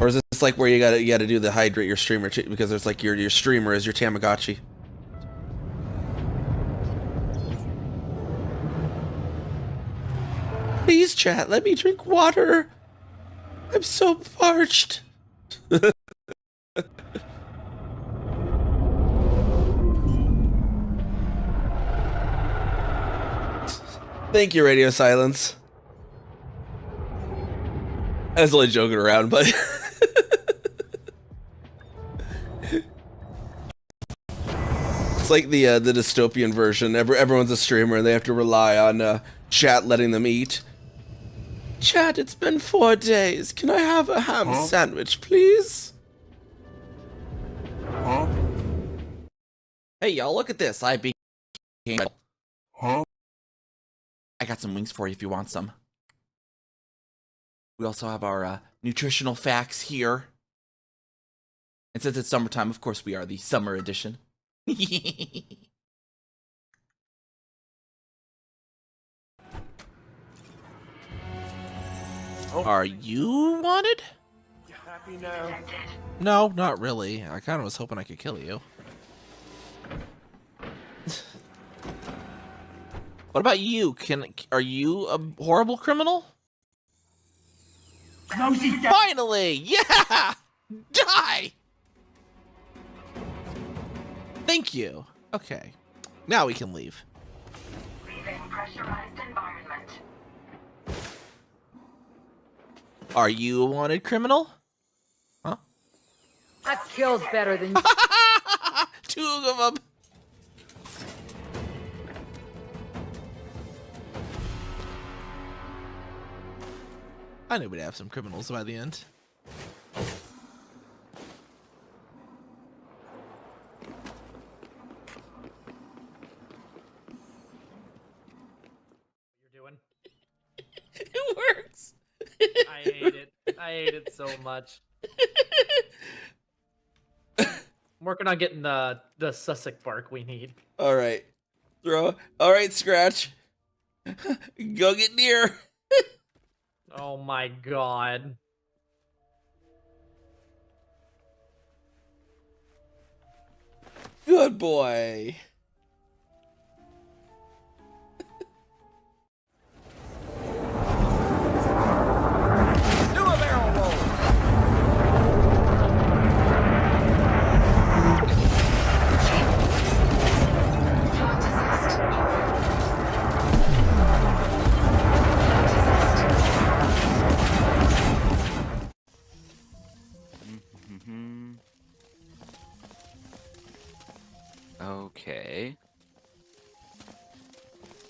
Or is this like where you gotta do the hydrate your streamer because there's like your streamer is your Tamagotchi? Please, chat, let me drink water. I'm so parched. Thank you, Radio Silence. I was only joking around, but it's like the dystopian version. Everyone's a streamer and they have to rely on chat letting them eat. Chat, it's been 4 days. Can I have a ham sandwich, please? Hey, y'all, look at this. I got some wings for you if you want some. We also have our nutritional facts here. And since it's summertime, of course, we are the summer edition. Are you wanted? You happy now? No, not really. I kind of was hoping I could kill you. What about you? Are you a horrible criminal? No, she's dead. Finally! Yeah! Die! Thank you. Okay. Now we can leave. Leaving pressurized environment. Are you a wanted criminal? Huh? That kills better than you. 2 of them. I knew we'd have some criminals by the end. You're doing? It works. I hate it. I hate it so much. I'm working on getting the Sussex bark we need. All right, throw. All right, Scratch. Go get near. Oh my god. Good boy. Do a barrel roll. Okay.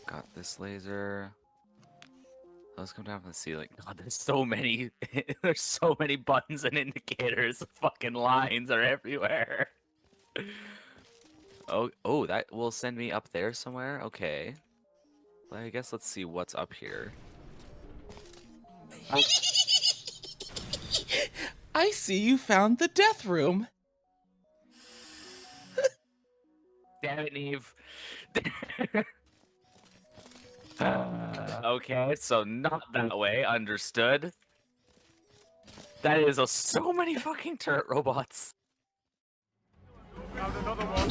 Got this laser. Let's come down from the ceiling. God, there's so many. There's so many buttons and indicators. Fucking lines are everywhere. Oh, that will send me up there somewhere. Okay. Well, I guess let's see what's up here. I see you found the death room. Damn it, Neve. Okay, so not that way. Understood. That is so many fucking turret robots. Found another one.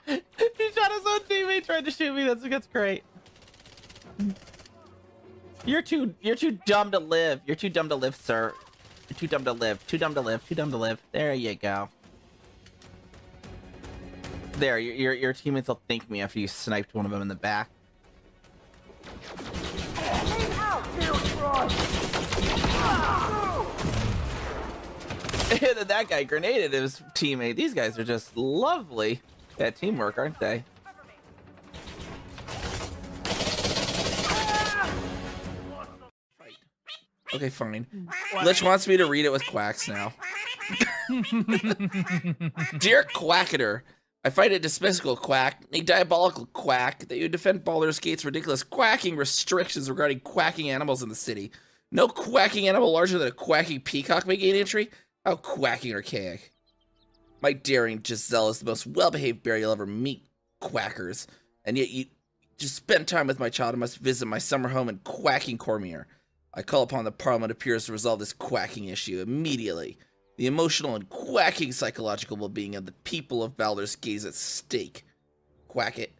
He shot his own teammate, tried to shoot me. That's great. You're too dumb to live. You're too dumb to live, sir. You're too dumb to live. Too dumb to live. Too dumb to live. There you go. There, your teammates will thank me after you sniped one of them in the back. And then that guy grenaded his teammate. These guys are just lovely at teamwork, aren't they? Okay, fine. Lich wants me to read it with quacks now. Dear Quacketer, I find it despicable, Quack, a diabolical quack, that you defend Baldur's Gate's ridiculous quacking restrictions regarding quacking animals in the city. No quacking animal larger than a quacking peacock making an entry? How quacking archaic. My daring Giselle is the most well-behaved bear you'll ever meet, quackers. And yet you To spend time with my child, I must visit my summer home in quacking Cormier. I call upon the Parliament of Peers to resolve this quacking issue immediately. The emotional and quacking psychological well-being of the people of Baldur's Gate is at stake. Quack it,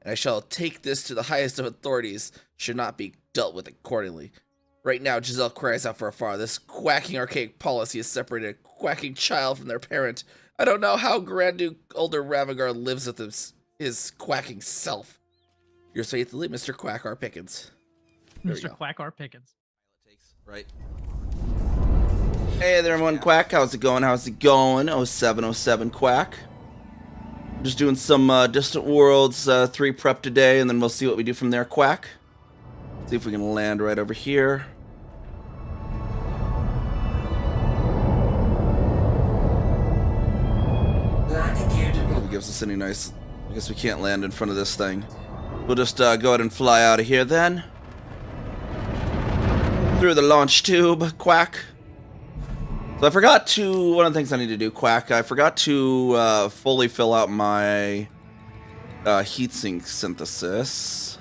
and I shall take this to the highest of authorities, should not be dealt with accordingly. Right now, Giselle cries out for afar. This quacking archaic policy has separated a quacking child from their parent. I don't know how Grand Duke Older Ravagar lives with his quacking self. Yours faithfully, Mr. Quack R. Pickens. There we Mr. go. Quack R. Pickens. Right. Hey there, everyone. Quack, how's it going? How's it going? 0707 Quack. Just doing some Distant Worlds 3 prep today, and then we'll see what we do from there, Quack. See if we can land right over here. It gives us any nice... I guess we can't land in front of this thing. We'll just go ahead and fly out of here then. Through the launch tube, Quack. So I forgot to... One of the things I need to do, Quack, I forgot to fully fill out my heatsink synthesis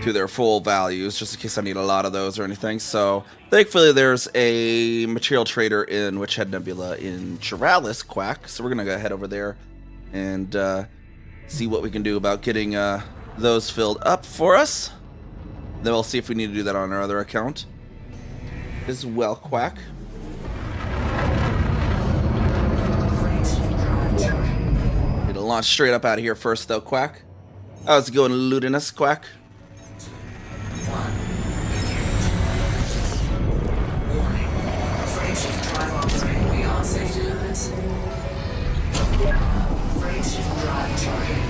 to their full values, just in case I need a lot of those or anything. So thankfully there's a material trader in Witchhead Nebula in Chiralis, Quack. So we're going to go head over there and see what we can do about getting those filled up for us. Then we'll see if we need to do that on our other account as well, Quack. It'll launch straight up out of here first, though, Quack. How's it going, Ludinous, Quack?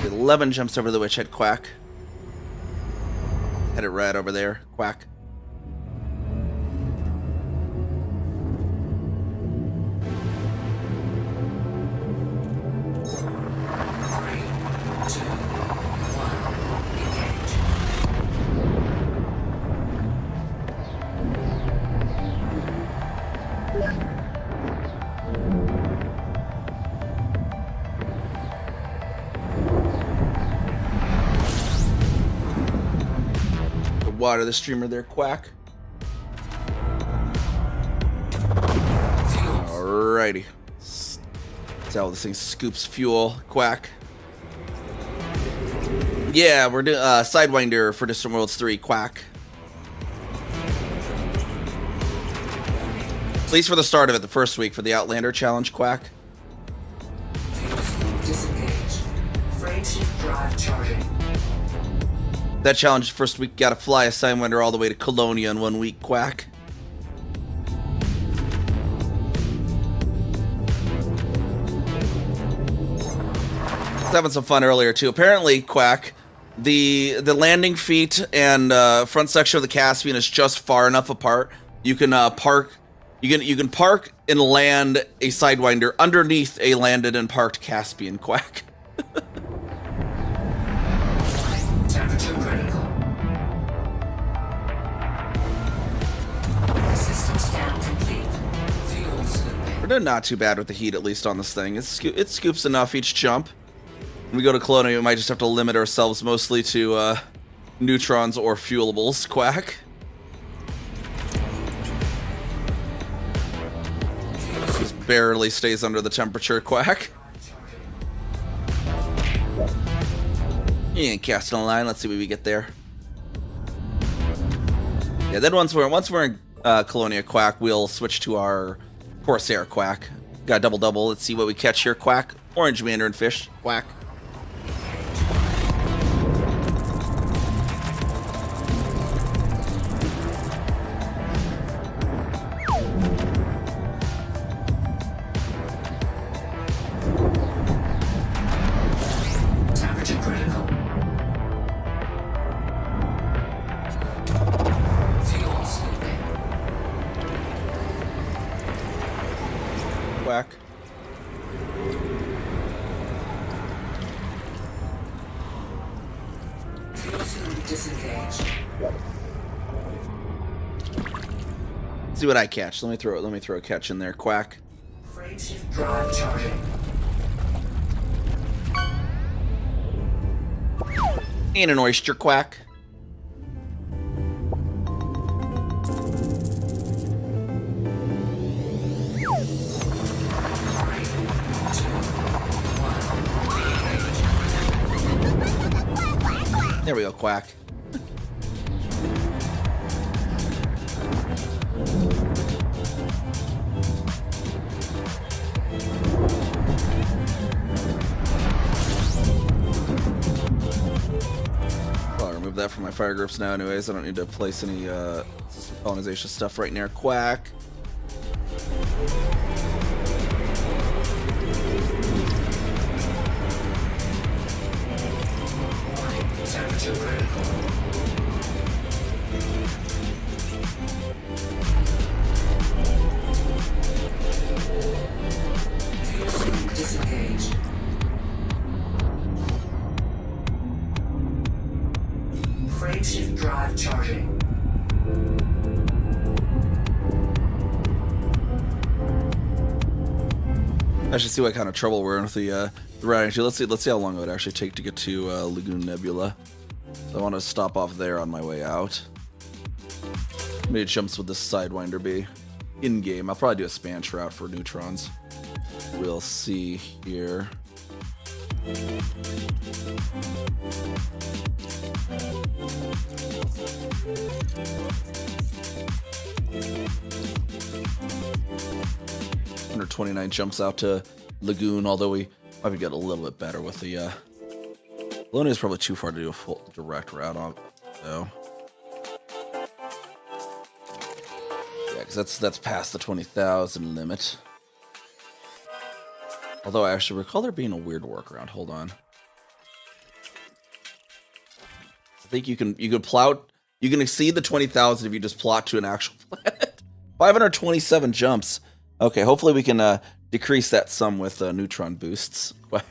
Get 11 jumps over the Witchhead, Quack. Head it right over there, Quack. Water the streamer there, Quack. Alrighty. That's how this thing scoops fuel, Quack. Yeah, we're doing Sidewinder for Distant Worlds 3, Quack. At least for the start of it, the first week for the Outlander challenge, Quack. Disengaged. Frameshift drive charging. That challenge first week, gotta fly a Sidewinder all the way to Colonia in 1 week, Quack. I was having some fun earlier too. Apparently, Quack, the landing feet and front section of the Caspian is just far enough apart. You can park. You can park and land a Sidewinder underneath a landed and parked Caspian, Quack. Temperature critical. System scan complete. Fuels looping. We're doing not too bad with the heat, at least on this thing. It scoops enough each jump. When we go to Colonia, we might just have to limit ourselves mostly to neutrons or fuelables, Quack. Just barely stays under the temperature, Quack. Yeah, casting a line. Let's see what we get there. Yeah, then once we're in Colonia, Quack, we'll switch to our Corsair, Quack. Got double. Let's see what we catch here, Quack. Orange mandarin fish, Quack. Temperature critical. Fuels looping. Quack. Fuels loop disengaged. Let's see what I catch. Let me throw a catch in there, Quack. Frameshift drive charging. Ain't an oyster quack. There we go, quack. I'll remove that from my fire groups now anyways. I don't need to place any colonization stuff right near quack. Temperature critical. Fuel screen disengaged. Frame shift drive charging. I should see what kind of trouble we're in with the routing. Actually, let's see how long it would actually take to get to Lagoon Nebula. So I want to stop off there on my way out. How many jumps would this Sidewinder be? In game, I'll probably do a Spanch route for neutrons. We'll see here. Under 29 jumps out to Lagoon, although we might get a little bit better with the Bologna is probably too far to do a full direct route on, though. Yeah, because that's past the 20,000 limit. Although I actually recall there being a weird workaround. Hold on. I think you can exceed the 20,000 if you just plot to an actual planet. 527 jumps. Okay, hopefully we can decrease that some with neutron boosts. Quack.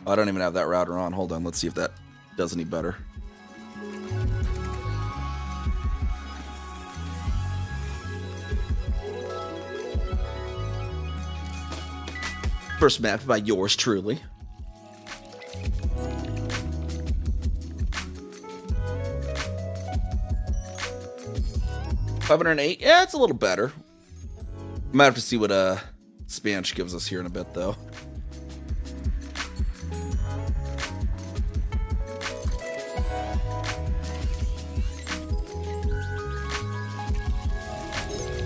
Oh, I don't even have that router on. Hold on, let's see if that does any better. First map by yours truly. $508. Yeah, it's a little better. Might have to see what Spanch gives us here in a bit, though.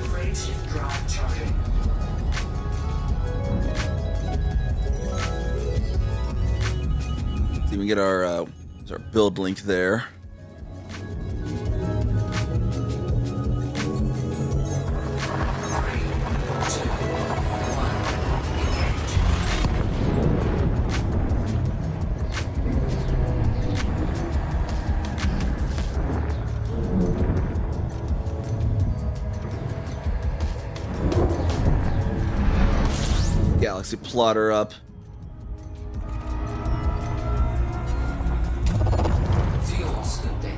Frame shift drive charging. See, we can get our build link there. Galaxy plotter up. Fuel scooping.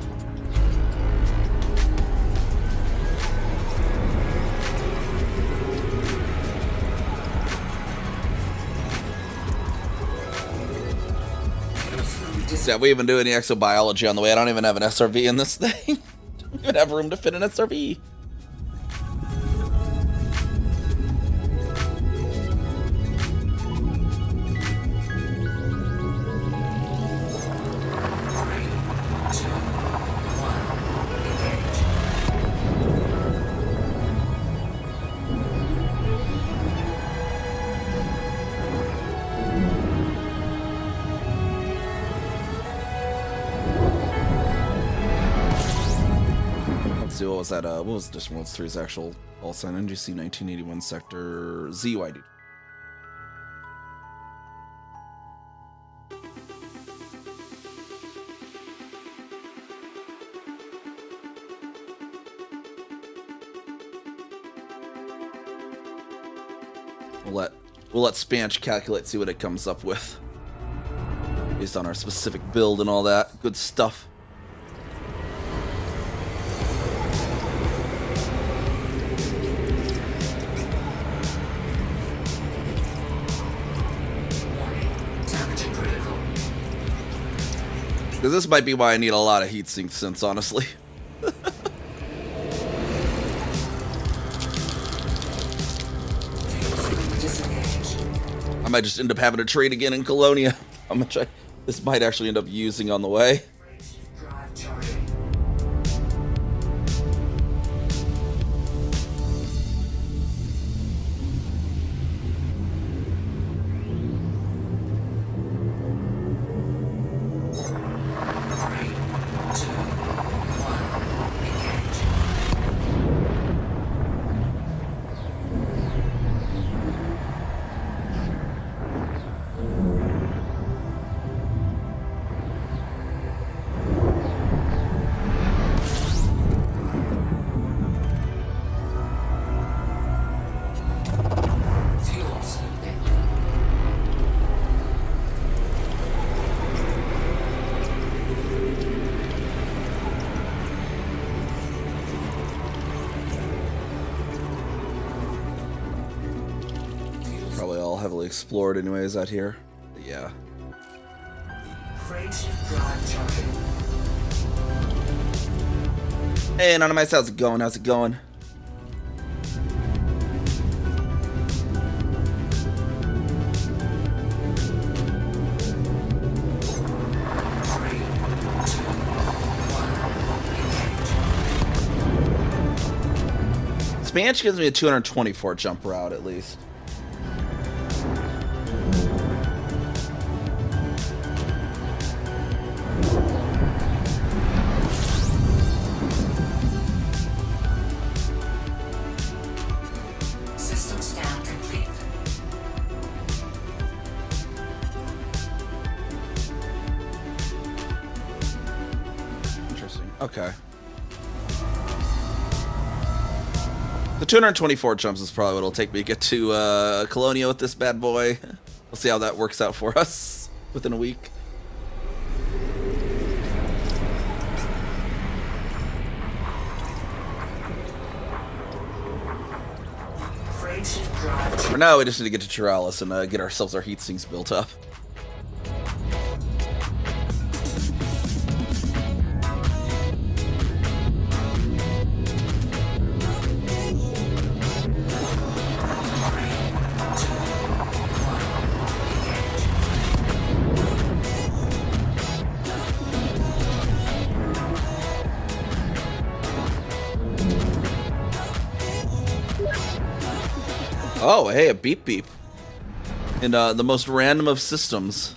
Yeah, we even do any exobiology on the way. I don't even have an SRV in this thing. Don't even have room to fit an SRV. What was that? What was Distant Worlds 3's actual call sign? NGC 1981 Sector ZYD. We'll let Spanch calculate, see what it comes up with, based on our specific build and all that good stuff. This Because this might be why I need a lot of heatsink since, honestly. I might just end up having to trade again in Colonia. How much this might actually end up using on the way. Drive charging. Fuel slipping. Probably all heavily explored anyways out here. But yeah. Freight ship drive charging. Hey, Anonymous, how's it going? How's it going? Spanch gives me a 224 jump route at least. System scan complete. Interesting. Okay. The 224 jumps is probably what it'll take me to get to Colonia with this bad boy. We'll see how that works out for us within a week. Freight ship drive For now, we just need to get to Turalis and get ourselves our heat sinks built up. Oh, hey, a beep beep. In the most random of systems.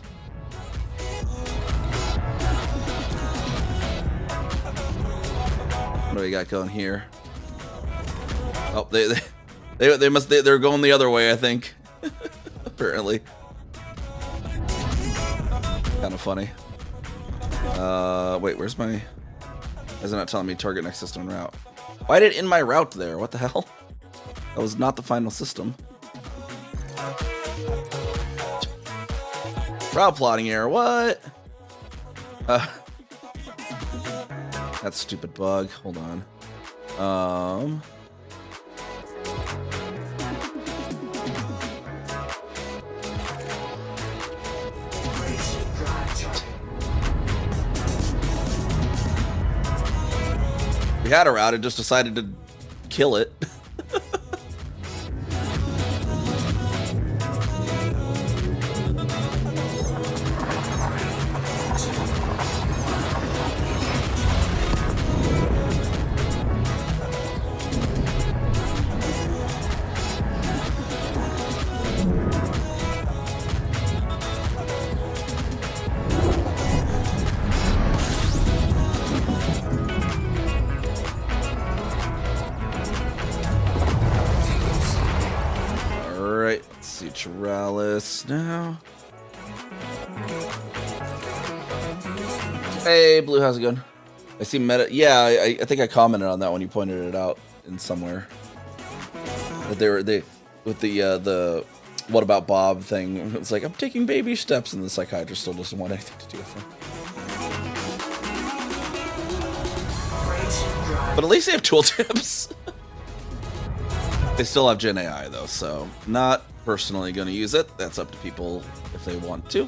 What do we got going here? Oh, they're going the other way, I think. Apparently. Kind of funny. Wait, where's my... Why is it not telling me target next system route? Why did it in my route there? What the hell? That was not the final system. Route plotting error, what? That stupid bug. Hold on. freight ship drive charging. We had a route, it just decided to kill it. Alright, let's see Turalis now. Hey, Blue, how's it going? I see meta. Yeah, I think I commented on that when you pointed it out in somewhere. That they with the what about Bob thing. It's like, I'm taking baby steps, and the psychiatrist still doesn't want anything to do with him. Freight ship drive. But at least they have tooltips. They still have Gen AI though, so not personally going to use it. That's up to people if they want to.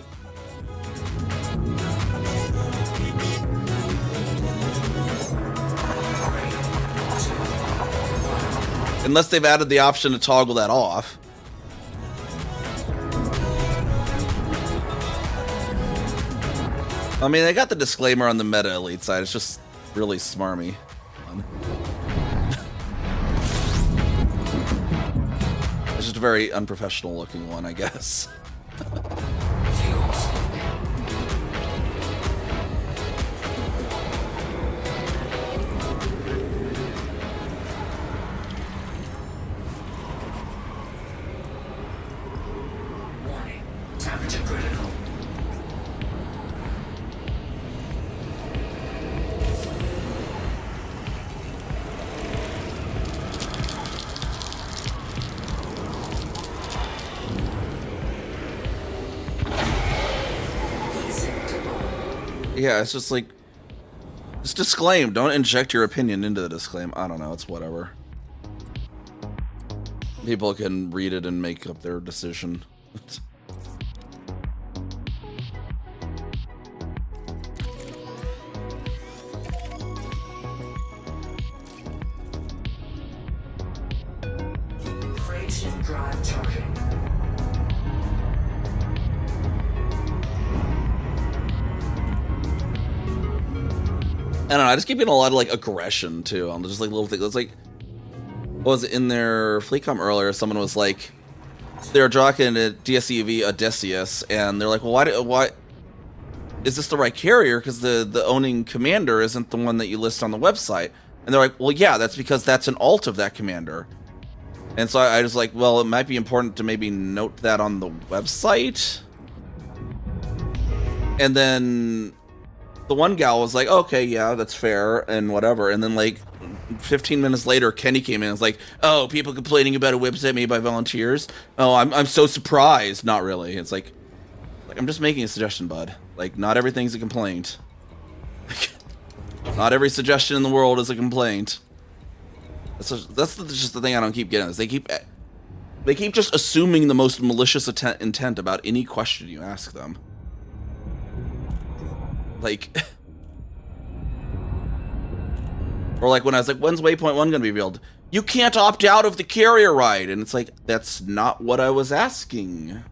Unless they've added the option to toggle that off. I mean, they got the disclaimer on the Meta Elite side. It's just really smarmy. It's just a very unprofessional looking one, I guess. Fuel slipping. Warning. Temperature critical. Yeah, it's just like, just disclaim. Don't inject your opinion into the disclaim. I don't know. It's whatever. People can read it and make up their decision. Freight ship drive charging. I don't know. I just keep getting a lot of like aggression too on just like little things. It's like, what was it in their FleetCom earlier? Someone was like, they were talking to DSEV Odysseus, and they're like, well, why is this the right carrier? Because the owning commander isn't the one that you list on the website. And they're like, well, yeah, that's because that's an alt of that commander. And so I was like, well, it might be important to maybe note that on the website. And then the one gal was like, okay, yeah, that's fair and whatever. And then like 15 minutes later, Kenny came in and was like, oh, people complaining about a website made by volunteers. Oh, I'm so surprised. Not really. It's like I'm just making a suggestion, bud. Like, not everything's a complaint. Not every suggestion in the world is a complaint. That's just the thing I don't keep getting. Is they keep just assuming the most malicious intent about any question you ask them. Like, or like when I was like, when's Waypoint 1 gonna be revealed? You can't opt out of the carrier ride. And it's like, that's not what I was asking.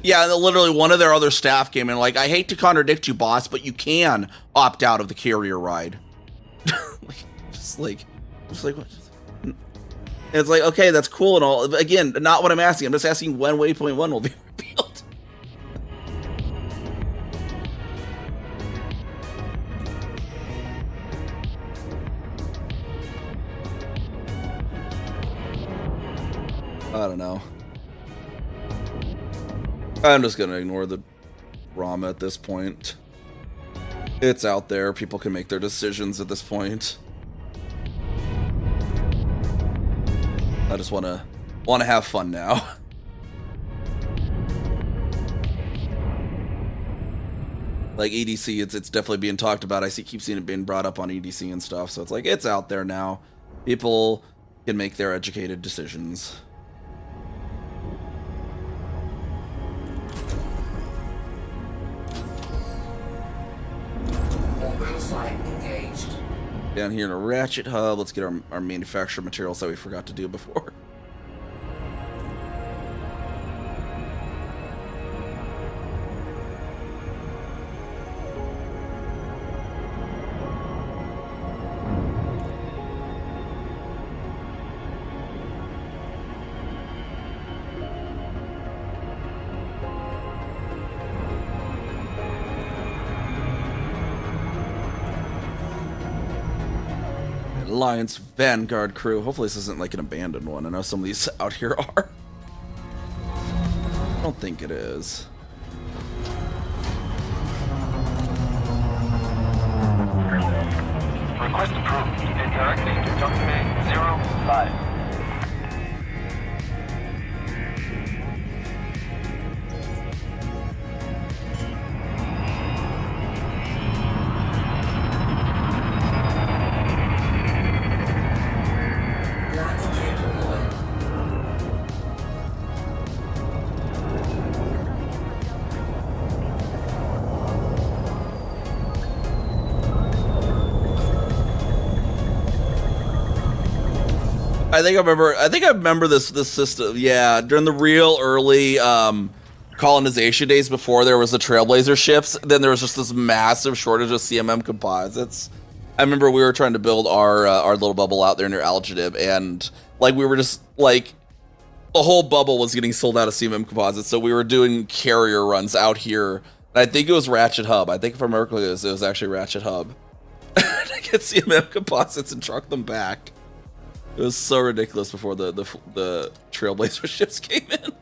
Yeah, and literally one of their other staff came in like, I hate to contradict you, boss, but you can opt out of the carrier ride. just like what? And it's like, okay, that's cool and all. But again, not what I'm asking. I'm just asking when Waypoint 1 will be revealed. I don't know. I'm just gonna ignore the drama at this point. It's out there. People can make their decisions at this point. I just wanna have fun now. Like EDC, it's definitely being talked about. Keep seeing it being brought up on EDC and stuff. So it's like, it's out there now. People can make their educated decisions. Engaged. Down here in a Ratchet Hub, let's get our manufactured materials that we forgot to do before. Alliance Vanguard crew. Hopefully this isn't like an abandoned one. I know some of these out here are. I don't think it is. Request approved. Head directly to Junction Bay 05. I think I remember this system. Yeah, during the real early colonization days before there was the Trailblazer ships, then there was just this massive shortage of CMM composites. I remember we were trying to build our little bubble out there near Algidib, and like we were just like the whole bubble was getting sold out of CMM composites, so we were doing carrier runs out here. And I think it was Ratchet Hub. I think if I remember correctly, it was actually Ratchet Hub. To get CMM composites and truck them back. It was so ridiculous before the Trailblazer ships came in.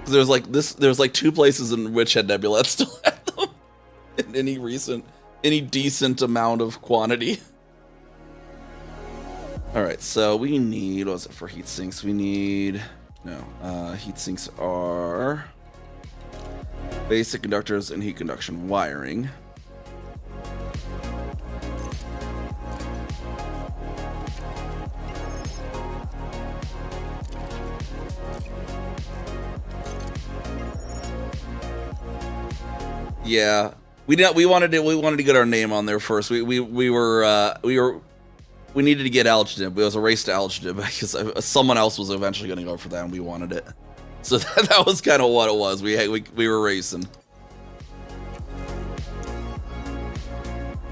There's like 2 places in which had Nebula that still had them in any decent amount of quantity. All right, so we need, what was it for heat sinks? We need, heat sinks are basic conductors and heat conduction wiring. Yeah, we wanted to get our name on there first. We needed to get Algidib. It was a race to Algidib because someone else was eventually going to go for that, and we wanted it. So that was kind of what it was. We were racing.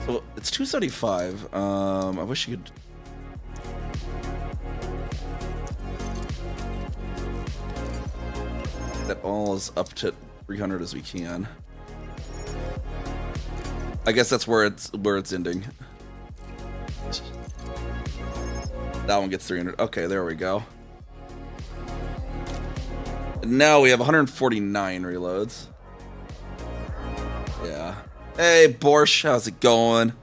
So it's 275. I wish you could. That all is up to 300 as we can. I guess that's where it's ending. That one gets 300. Okay, there we go. And now we have 149 reloads. Yeah. Hey, Borscht, how's it going?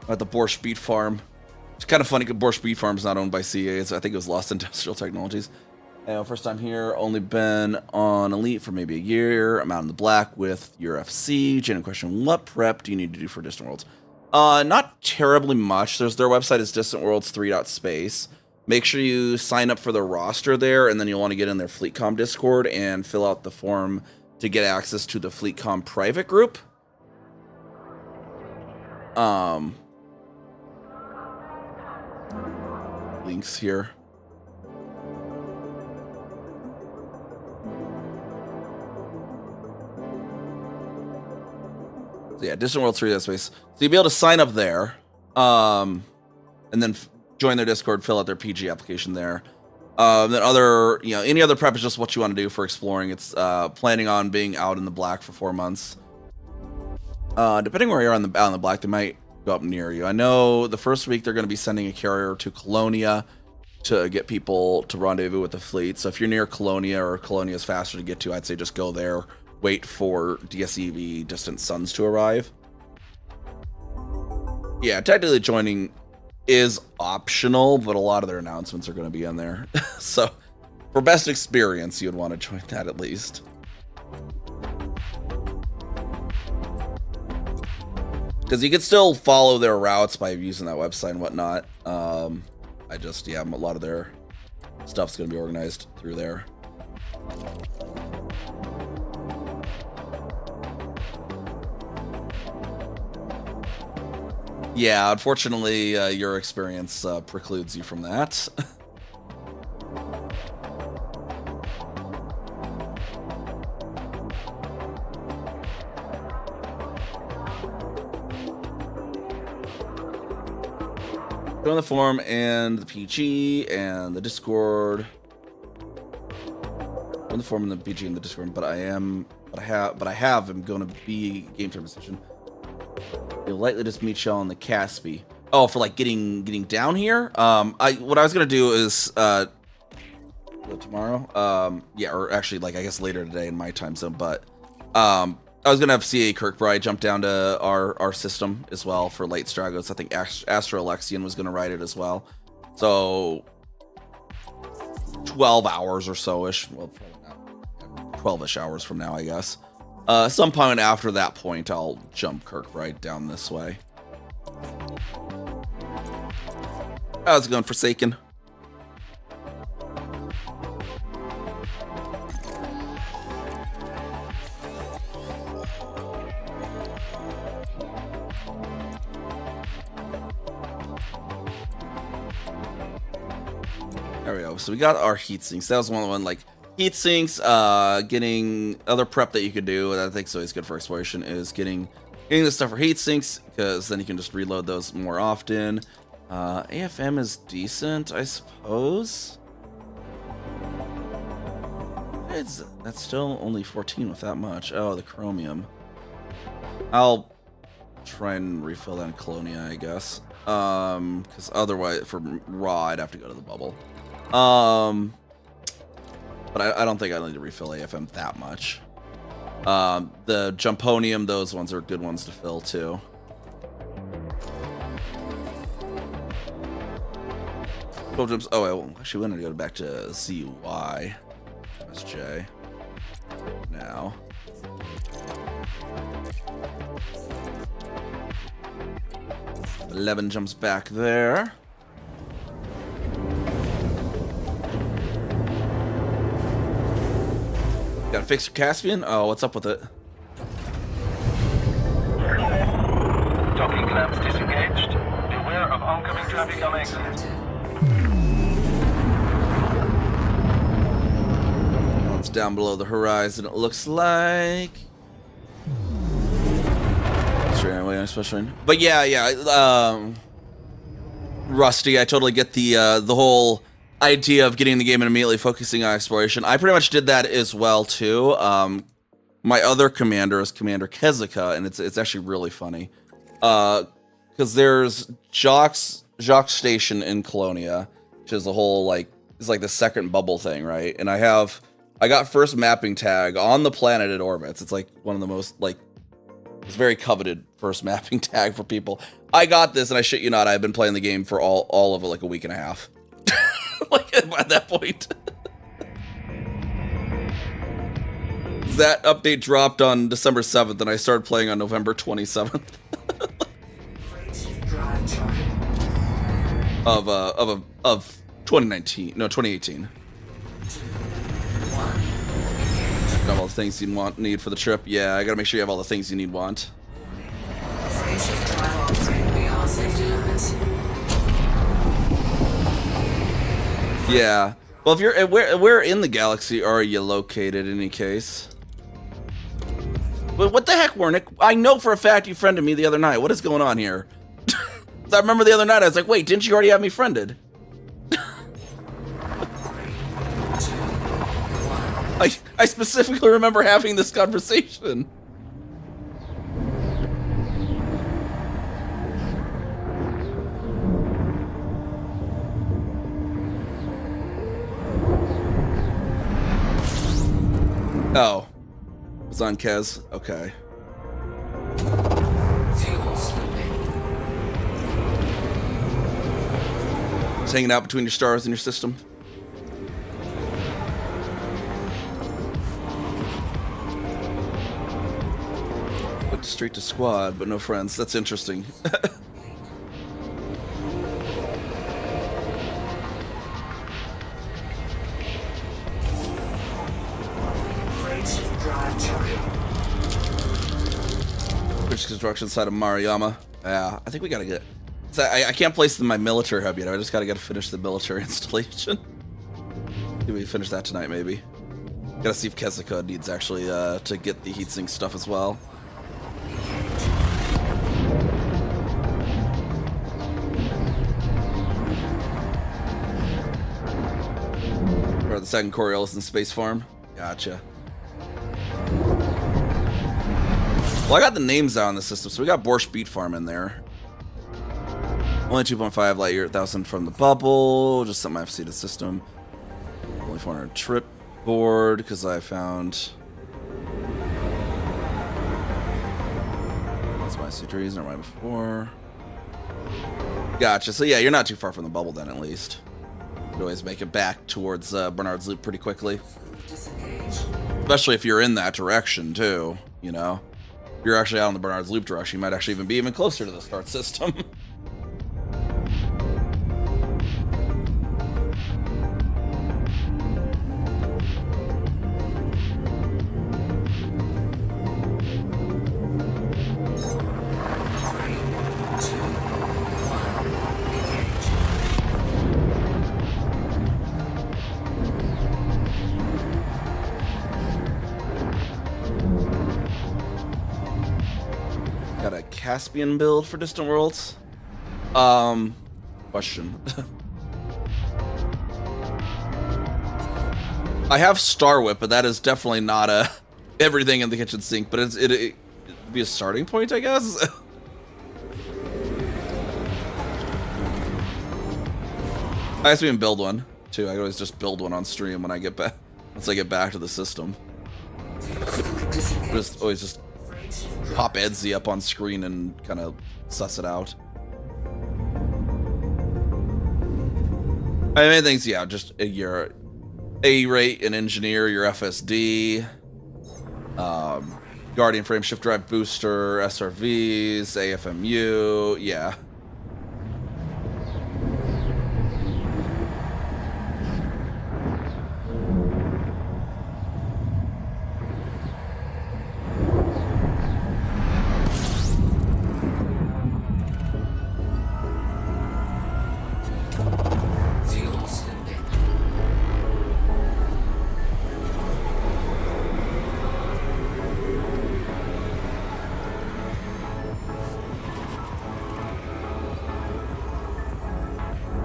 At the Borscht Beet Farm. It's kind of funny because Borscht Beet Farm is not owned by CA. I think it was Lost Industrial Technologies. First time here, only been on Elite for maybe a year. I'm out in the black with your FC. Genuine question, what prep do you need to do for Distant Worlds? Not terribly much. Their website is distantworlds3.space. Make sure you sign up for the roster there, and then you'll want to get in their FleetCom Discord and fill out the form to get access to the FleetCom private group. Links here. So yeah, Distant Worlds 3 space. So you'll be able to sign up there, and then join their Discord, fill out their PG application there. Then any other prep is just what you want to do for exploring. It's planning on being out in the black for 4 months. Depending where you're out in the black, they might go up near you. I know the first week they're going to be sending a carrier to Colonia to get people to rendezvous with the fleet. So if you're near Colonia or Colonia is faster to get to, I'd say just go there. Wait for DSEV Distant Suns to arrive. Yeah, technically joining is optional, but a lot of their announcements are going to be in there. So for best experience, you'd want to join that at least. Because you can still follow their routes by using that website and whatnot. A lot of their stuff's going to be organized through there. Yeah, unfortunately, your experience precludes you from that. Join the forum and the PG and the Discord. Join the forum and the PG and the Discord, but I am going to be game term decision. You'll likely just meet y'all on the Caspi. Oh, for like getting down here. What I was gonna do is tomorrow. Or actually, like I guess later today in my time zone. But I was gonna have CA Kirkbride jump down to our system as well for late Stragos. I think Astro Alexian was gonna ride it as well. So 12 hours or so ish. Well, 12ish hours from now, I guess. Some point after that point, I'll jump Kirkbride down this way. How's it going, Forsaken? There we go. So we got our heat sinks. That was one like heat sinks. Getting other prep that you could do. That I think is always good for exploration is getting the stuff for heat sinks because then you can just reload those more often. AFM is decent, I suppose. That's still only 14 with that much. Oh, the chromium. I'll try and refill that in Colonia, I guess. Because otherwise, for raw, I'd have to go to the bubble. But I don't think I need to refill AFM that much. The Jumponium, those ones are good ones to fill too. Oh, well, actually, we want to go back to ZY. SJ. Now. $11 jumps back there. Gotta fix your Caspian? Oh, what's up with it? Docking clamps disengaged. Beware of oncoming traffic on exit. It's down below the horizon, it looks like. But yeah. Rusty, I totally get the whole idea of getting in the game and immediately focusing on exploration. I pretty much did that as well too. My other commander is Commander Kezuka, and it's actually really funny. Because there's Jacques Station in Colonia, which is a whole it's like the second bubble thing, right? And I got first mapping tag on the planet it orbits. It's like one of the most it's very coveted first mapping tag for people. I got this, and I shit you not, I've been playing the game for all of it like a week and a half. At that point. That update dropped on December 7th, and I started playing on November 27th. of 2019. No, 2018. Got all the things you need for the trip. Yeah, I gotta make sure you have all the things you need want. Yeah. Well, if you're where in the galaxy are you located in any case? But what the heck, Warnick? I know for a fact you friended me the other night. What is going on here? I remember the other night I was like, wait, didn't you already have me friended? I specifically remember having this conversation. Oh. It's on Kez? Okay. It's hanging out between your stars in your system. Went straight to squad, but no friends. That's interesting. Construction side of Mariyama. Yeah, I think we gotta get. So I can't place in my military hub yet. I just gotta finish the military installation. Maybe we finish that tonight, maybe. Gotta see if Kezuka needs actually to get the heatsink stuff as well. Or the second Coriolis in Space Farm. Gotcha. Well, I got the names out on the system, so we got Borscht Beet Farm in there. Only 2.5 light year, 1,000 from the bubble. Just set my FC to system. Only 400 trip board because I found. That's my C3s, never mind before. Gotcha. So yeah, you're not too far from the bubble then, at least. You can always make it back towards Bernard's Loop pretty quickly. Especially if you're in that direction too, you know. If you're actually out in the Bernard's Loop direction, you might actually even be even closer to the start system. got a Caspian build for Distant Worlds? Question. I have Star Whip, but that is definitely not everything in the kitchen sink. But it'd be a starting point, I guess. I guess we can build one too. I can always just build one on stream when I get back. Once I get back to the system, always just pop Etsy up on screen and kind of suss it out. I mean, things, yeah, just your A-rate and engineer, your FSD, Guardian frame shift drive booster, SRVs, AFMU, yeah. Fuel slipping.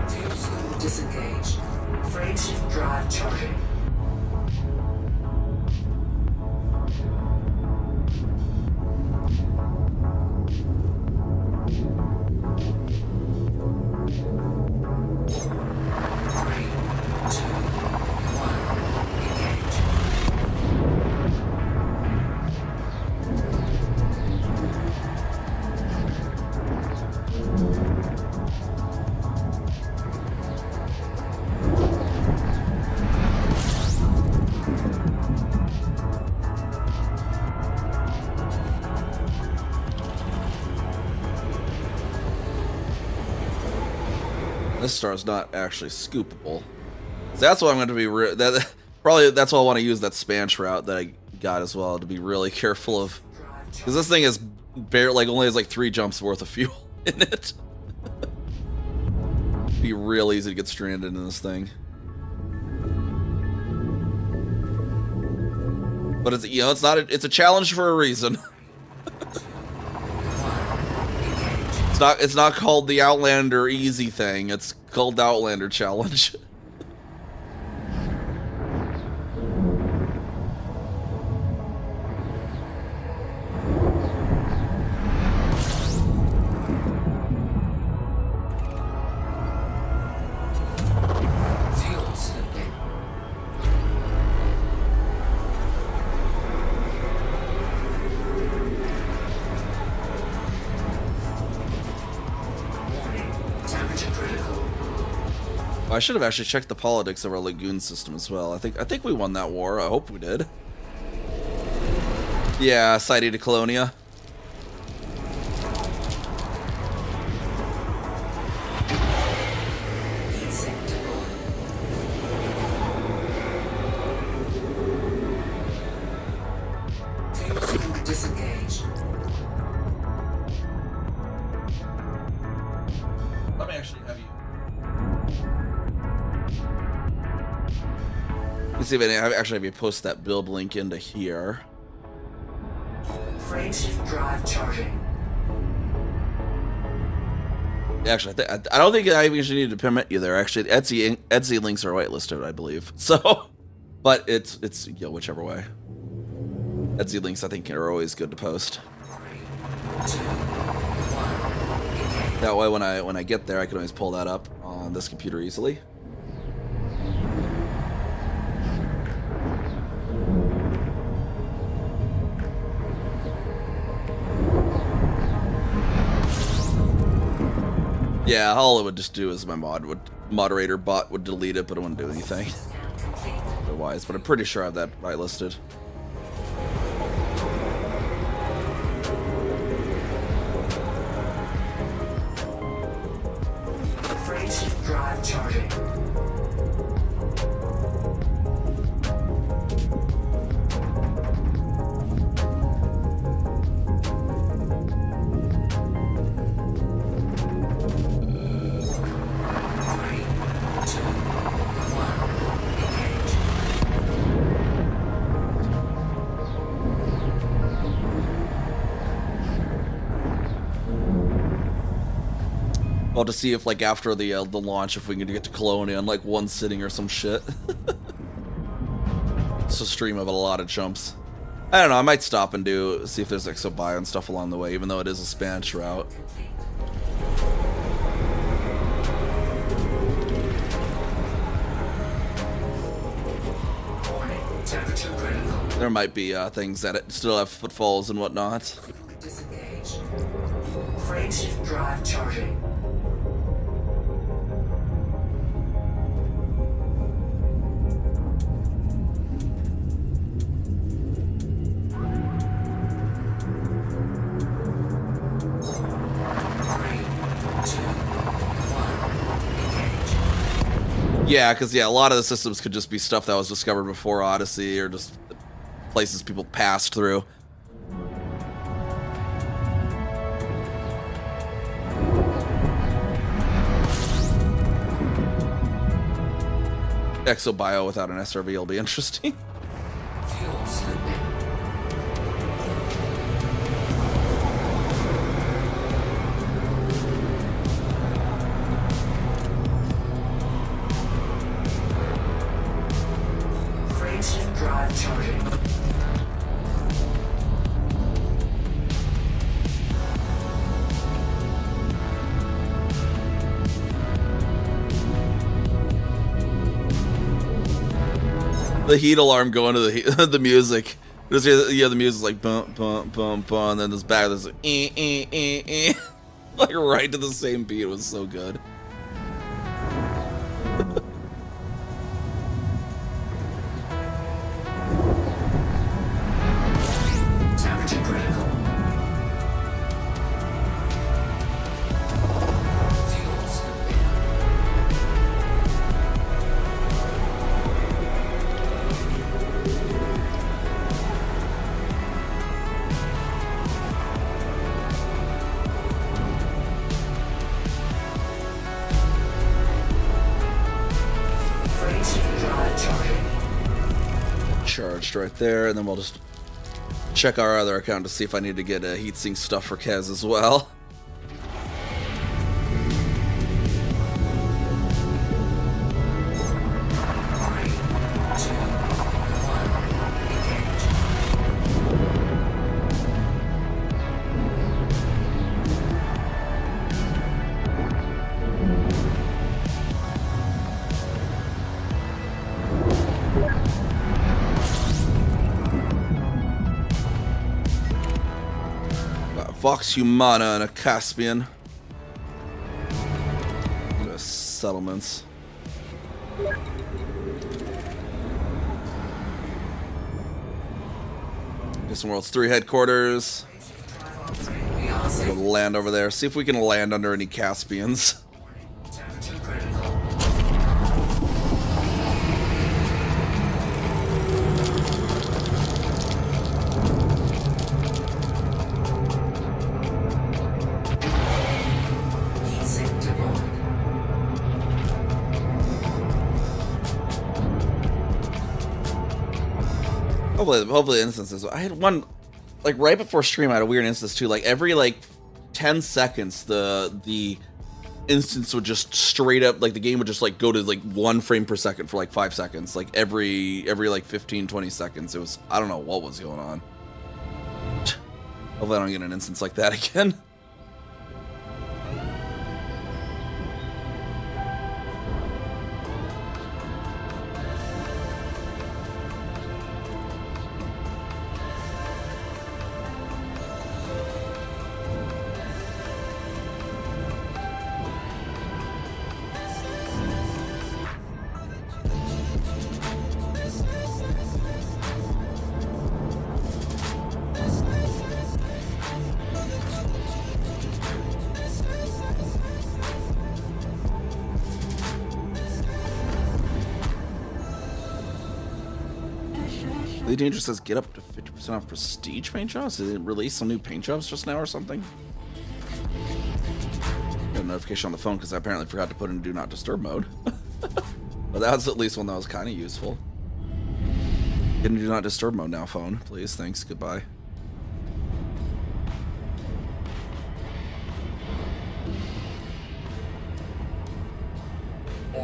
Fuel slip disengaged. Frame shift drive charging. Three, two, one, engage. This star's not actually scoopable. So that's what I'm going to be. Probably that's why I want to use that Spanch route that I got as well, to be really careful of, because this thing is only has like 3 jumps worth of fuel in it. Be real easy to get stranded in this thing. But it's, you know, it's not. It's a challenge for a reason. It's not called the Outlander easy thing. It's called the Outlander challenge. Fuel slipping. Warning. Temperature critical. I should have actually checked the politics of our lagoon system as well. I think we won that war. I hope we did. Yeah, City to Colonia. Heat sink deployed. Fuel sink disengaged. Let me actually have you. Let's see if I actually have you post that build link into here. Frame shift drive charging. Actually, I don't think I usually need to permit you there. Actually, Etsy links are whitelisted, I believe. So, but it's you know, whichever way. Etsy links I think are always good to post. 3, 2, 1, engage. That way, when I get there, I can always pull that up on this computer easily. Yeah, all it would just do is my moderator bot would delete it, but it wouldn't do anything Scan complete. otherwise. But I'm pretty sure I have that whitelisted. Frame shift drive charging. Three, two, one, engage. Well, to see if like after the launch, if we can get to Colonia in like one sitting or some shit. It's a stream of a lot of jumps. I don't know. I might stop and see if there's exobio and stuff along the way, even though it is a Spanish route. Temperature critical. There might be things that still have footfalls and whatnot. Disengage. Frame shift drive charging. Yeah, because a lot of the systems could just be stuff that was discovered before Odyssey, or just places people passed through. Exobio without an SRV will be interesting. Fuel slipping. Frame shift drive charging. The heat alarm going to the music. Just hear the music's like bum bum bum bum, and then this back there's like like right to the same beat. It was so good. Temperature critical. Fuel slipping. Frame shift drive charging. Charged right there, and then we'll just check our other account to see if I need to get a heatsink stuff for Kez as well. Vox Humana and a Caspian. The settlements. Distant Worlds 3 headquarters. We'll land over there. See if we can land under any Caspians. Temperature critical. Heatsink deployed. Hopefully instances. I had one, like right before stream I had a weird instance too. Like every like 10 seconds the instance would just straight up, like the game would just like go to like 1 frame per second for like 5 seconds. Like every like 15-20 seconds. It was, I don't know what was going on. Hopefully I don't get an instance like that again. The Danger says get up to 50% off prestige paint jobs. Did it release some new paint jobs just now or something? Got a notification on the phone because I apparently forgot to put in do not disturb mode. But that was at least one that was kind of useful. Get into do not disturb mode now, phone. Please, thanks, goodbye.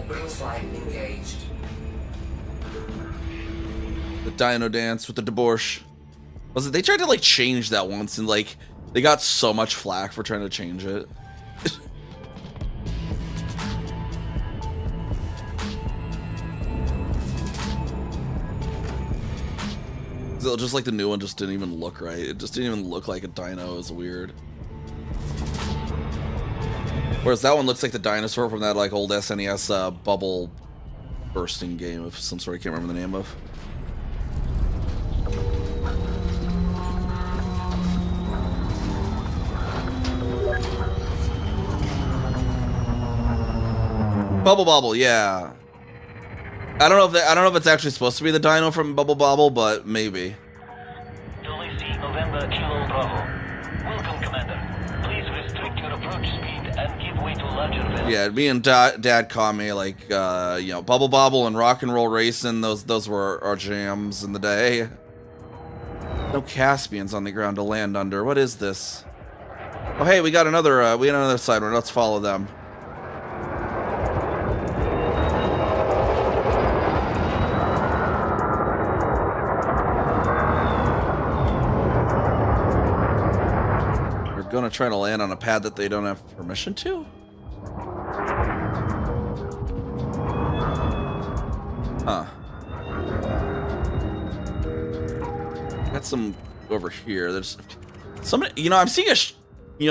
Orbital flight engaged. The Dino Dance with the debauch. Was it? They tried to like change that once, and like they got so much flack for trying to change it. Just like the new one just didn't even look right. It just didn't even look like a dino. It was weird. Whereas that one looks like the dinosaur from that like old SNES bubble bursting game of some sort I can't remember the name of. Bubble Bobble, yeah. I don't know if it's actually supposed to be the dino from Bubble Bobble, but maybe. Tulisi November Kilo Bravo. Welcome, Commander. Please restrict your approach speed and give way to larger vessels. Yeah, me and Dad Kami, like, you know, Bubble Bobble and Rock and Roll Racing, those were our jams in the day. No Caspians on the ground to land under. What is this? Oh, hey, we got another side one. Let's follow them. Gonna try to land on a pad that they don't have permission to? Huh. Got some over here. There's some, you know, I'm seeing a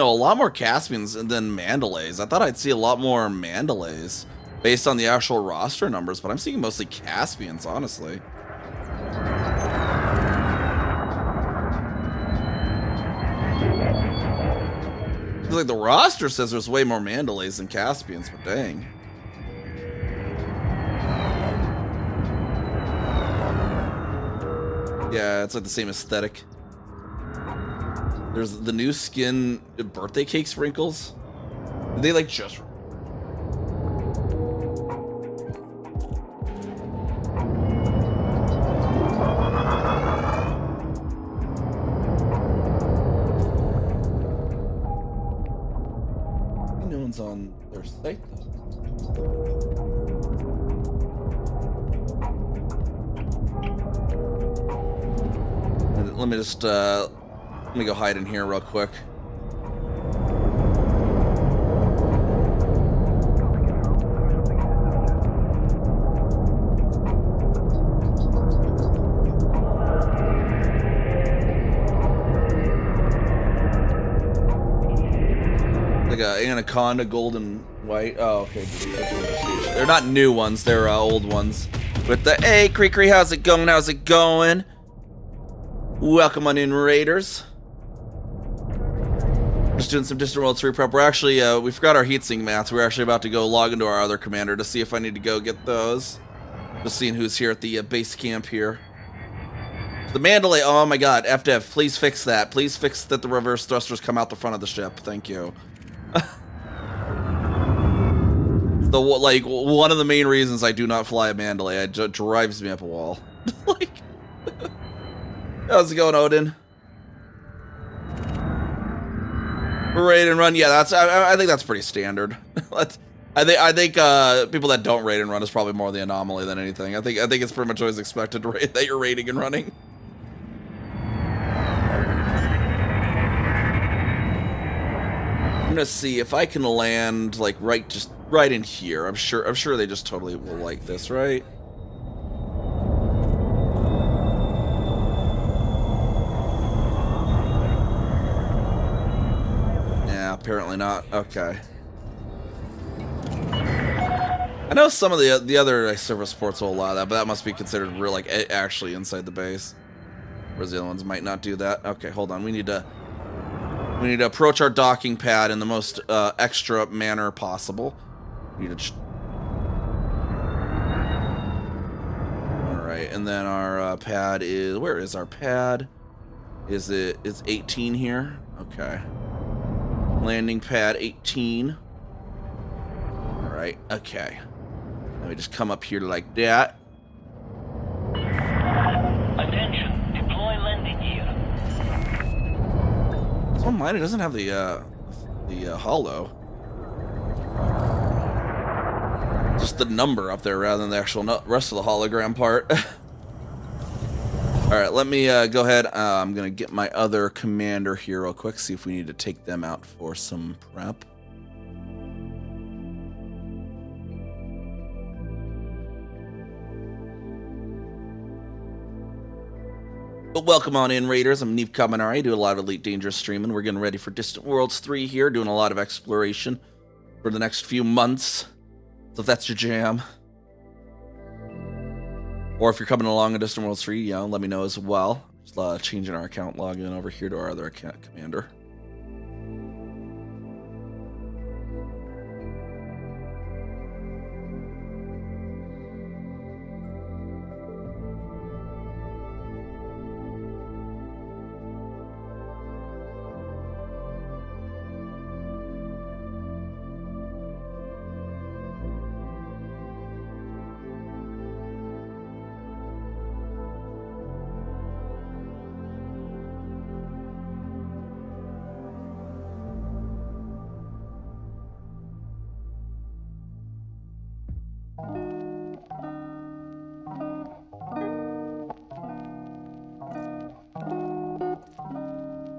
lot more Caspians than Mandalays. I thought I'd see a lot more Mandalays based on the actual roster numbers, but I'm seeing mostly Caspians, honestly. Like the roster says there's way more Mandalays than Caspians, but dang. Yeah, it's like the same aesthetic. There's the new skin birthday cake sprinkles. Did they like just... on their site though. Let me just let me go hide in here real quick. Like a Anaconda gold and white. Oh, okay. They're not new ones, they're old ones. With the, hey, Creakery, how's it going? How's it going? Welcome on in, Raiders. Just doing some Distant Worlds 3 prep. We're actually, we forgot our heatsink mats. We're actually about to go log into our other commander to see if I need to go get those. Just seeing who's here at the base camp here. The Mandalay, oh my god, FDev, please fix that. Please fix that the reverse thrusters come out the front of the ship. Thank you. Like one of the main reasons I do not fly a Mandalay, it drives me up a wall. Like, how's it going, Odin? Raid and run, yeah, that's I think that's pretty standard. I think people that don't raid and run is probably more the anomaly than anything. I think it's pretty much always expected to raid that you're raiding and running. I'm gonna see if I can land like just right in here. I'm sure they just totally will like this, right? Yeah, apparently not. Okay. I know some of the other service ports will allow that, but that must be considered real, like actually inside the base. Whereas the other ones might not do that. Okay, hold on. We need to approach our docking pad in the most extra manner possible. We need to. All right, and then our pad is, where is our pad? Is it's 18 here? Okay. Landing pad 18. All right. Okay. Let me just come up here like that. Attention, deploy landing gear. Don't mind, it doesn't have the hollow. just the number up there rather than the actual rest of the hologram part. All right, let me go ahead. I'm gonna get my other commander here real quick. See if we need to take them out for some prep. But welcome on in, Raiders. I'm NiamhKami. I do a lot of Elite Dangerous streaming. We're getting ready for Distant Worlds 3 here, doing a lot of exploration for the next few months. So if that's your jam, or if you're coming along in Distant Worlds 3, you know, let me know as well. Just changing our account login over here to our other account commander.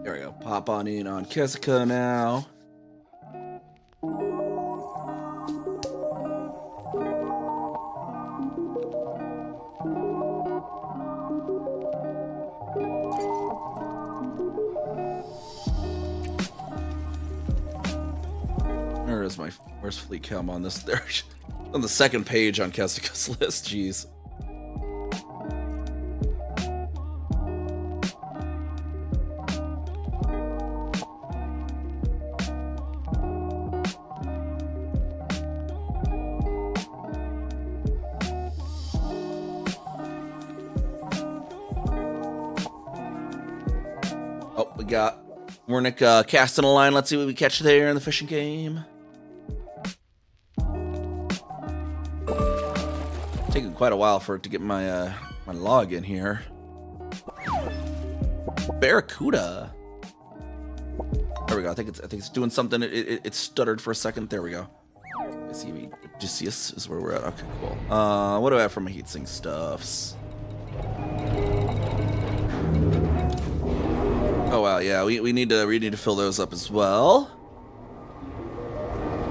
There we go. Pop on in on Kessica now. Where's Fleet Cam on this? There, on the second page on Kessica's list. Jeez. Oh, we got Wernick casting a line. Let's see what we catch there in the fishing game. Taking quite a while for it to get my my log in here. Barracuda. There we go. I think it's doing something. It stuttered for a second. There we go. I see. Odysseus is where we're at. Okay, cool. What do I have for my heatsink stuffs? Oh wow, yeah. We need to fill those up as well.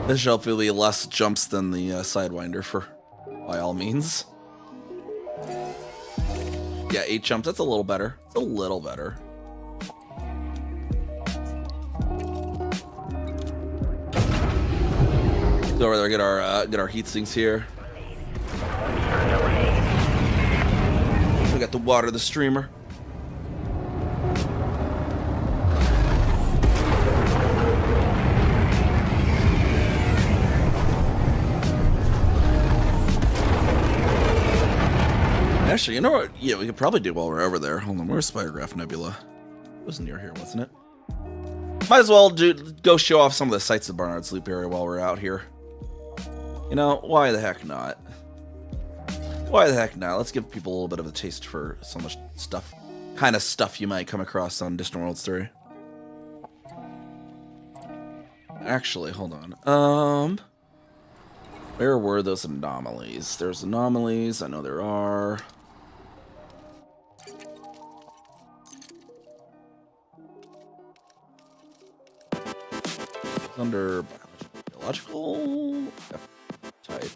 This should hopefully be less jumps than the Sidewinder for. By all means. Yeah, 8 jumps. That's a little better. It's a little better. Go over there, get our heat sinks here. We got the water, the streamer. Actually, you know what? Yeah, we could probably do while we're over there. Hold on, where's Spirograph Nebula? It was near here, wasn't it? Might as well go show off some of the sights of Barnard's Loop area while we're out here. You know, why the heck not? Why the heck not? Let's give people a little bit of a taste for some of the stuff, kind of stuff you might come across on Distant Worlds 3. Actually, hold on. Where were those anomalies? There's anomalies. I know there are. Under biological type.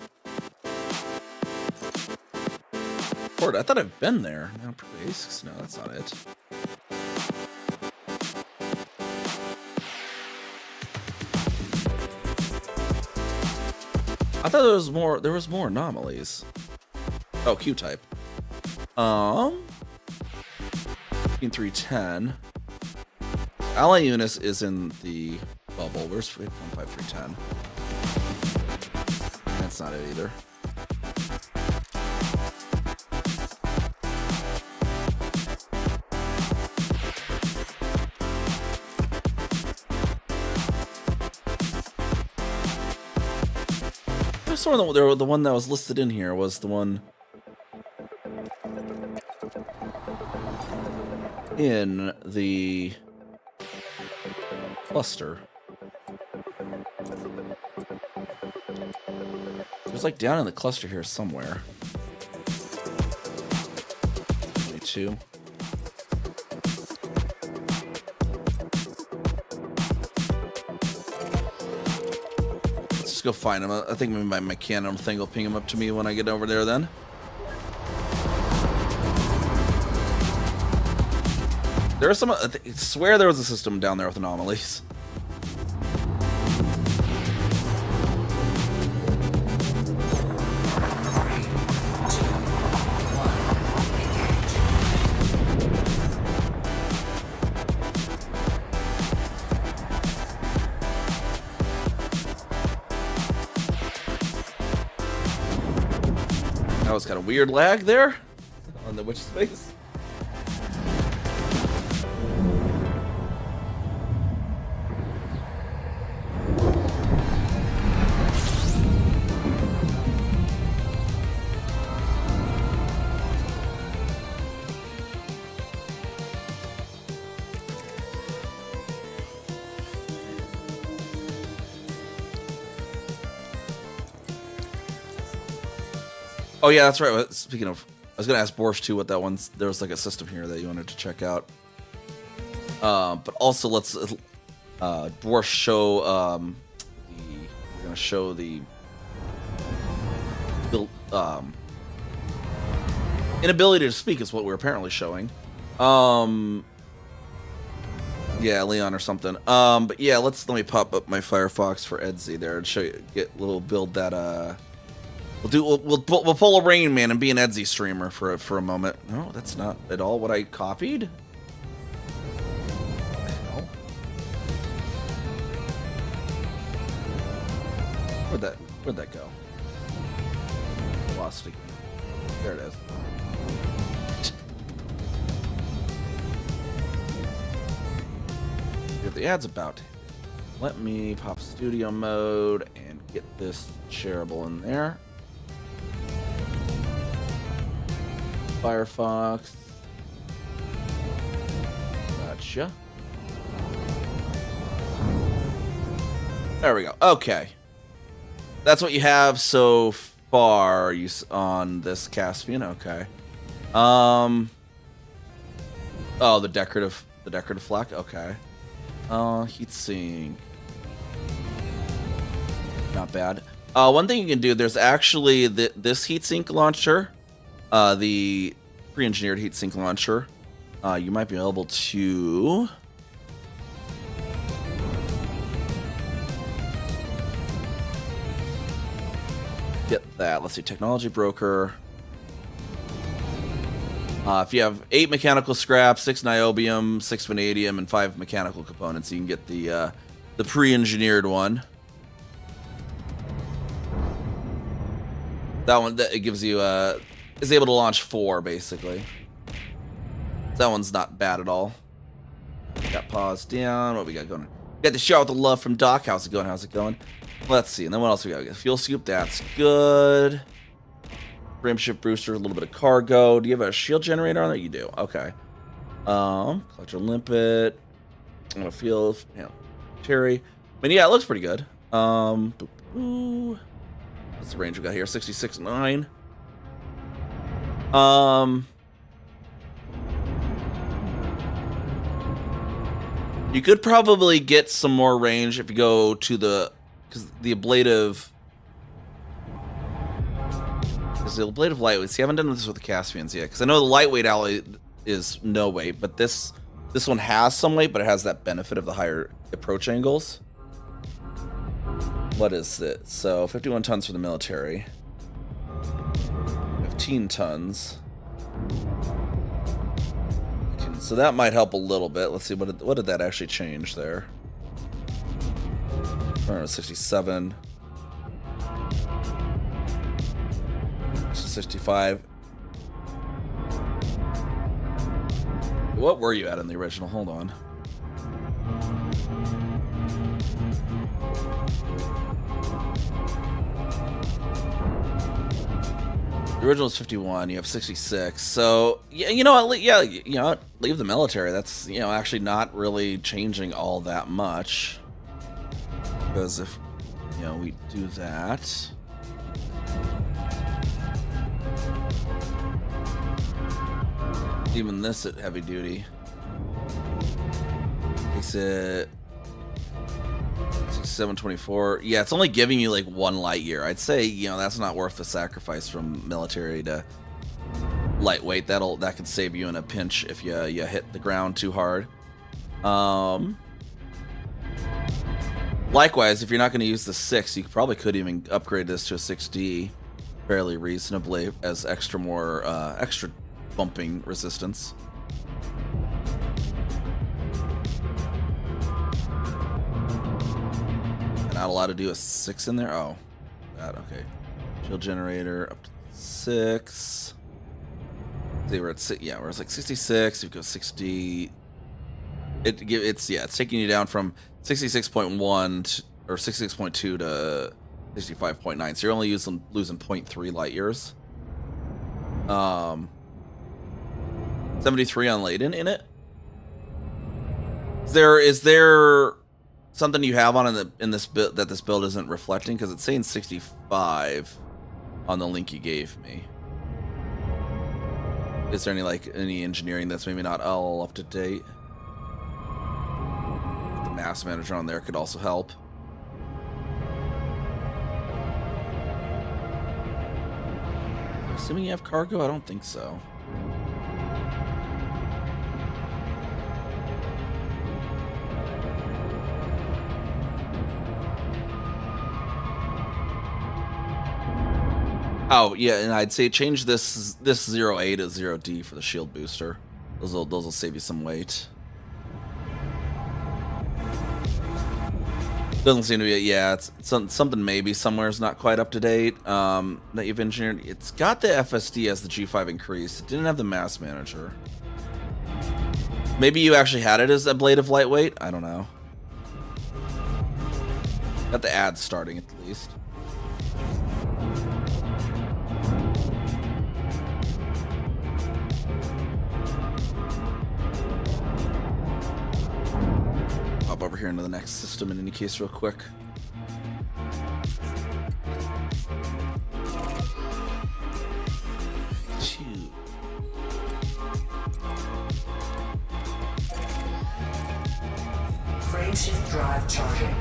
Port, I thought I've been there. No, basics. No, that's not it. I thought there was more anomalies. Oh, Q type. 310. Ally Eunice is in the bubble. Where's 15310? That's not it either. The one that was listed in here was the one in the cluster. There's like down in the cluster here somewhere. 22. Let's just go find him. I think maybe my cannon thing will ping him up to me when I get over there then. There are some. I swear there was a system down there with anomalies. That was kind of weird lag there on the witch space. Oh yeah, that's right. Speaking of, I was gonna ask Borscht too what that one's. There was like a system here that you wanted to check out. But also let's Borscht show we're gonna show the inability to speak is what we're apparently showing. Yeah, Leon or something. But yeah, let me pop up my Firefox for Etsy there and show you, build that We'll pull a Rain Man and be an Etsy streamer for a moment. No, that's not at all what I copied. What the hell? Where'd that go? Velocity. There it is. Get the ads about. Let me pop studio mode and get this shareable in there. Firefox. Gotcha. There we go. Okay. That's what you have so far on this Caspian. Okay. Oh, the decorative flak. Okay. Heatsink. Not bad. One thing you can do, there's actually this heatsink launcher. The pre-engineered heatsink launcher, you might be able to get that. Let's see, technology broker. If you have 8 mechanical scrap, 6 niobium, 6 vanadium, and 5 mechanical components, you can get the pre-engineered one. That one it gives you is able to launch 4 basically. That one's not bad at all. Got paused down. What we got going? We got the shout with the love from Doc. How's it going? How's it going? Let's see. And then what else we got? Fuel scoop. That's good. Frameshift booster. A little bit of cargo. Do you have a shield generator on it? You do. Okay. Collector limpet. I'm gonna feel. Yeah. Terry. I mean, yeah, it looks pretty good. What's the range we got here? 66.9. You could probably get some more range if you go to because the ablative lightweights. You haven't done this with the Caspians yet, because I know the lightweight alloy is no weight, but this one has some weight, but it has that benefit of the higher approach angles. What is it? So 51 tons for the military. 15 tons. Okay, so that might help a little bit. Let's see, what did that actually change there? 67. 65. What were you at in the original? Hold on. The original is 51. You have 66. So yeah, you know what? Yeah, you know what? Leave the military. That's, you know, actually not really changing all that much. Because if, you know, we do that, Even this at heavy duty. Makes it 724. Yeah, it's only giving you like 1 light year. I'd say, you know, that's not worth the sacrifice from military to lightweight. That could save you in a pinch if you hit the ground too hard. Likewise, if you're not going to use the 6, you probably could even upgrade this to a 6D fairly reasonably as extra bumping resistance. Not allowed to do a 6 in there. Oh, that okay. Shield generator up to 6. See, we're at 6. Yeah, we're at like 66. You go 60. It's taking you down from 66.1 or 66.2 to 65.9. So you're only losing 0.3 light years. 73 on laden in it. Is there something you have on in this build that this build isn't reflecting? Because it's saying 65 on the link you gave me. Is there any engineering that's maybe not all up to date? The mass manager on there could also help. Assuming you have cargo, I don't think so. Oh yeah, and I'd say change this 0A to 0D for the shield booster. Those will save you some weight. Doesn't seem to be. Yeah, it's something maybe somewhere is not quite up to date. That you've engineered. It's got the FSD as the G5 increase. It didn't have the mass manager. Maybe you actually had it as ablative lightweight. I don't know. Got the ads starting at least. Hop over here into the next system in any case real quick. Frameshift drive charging.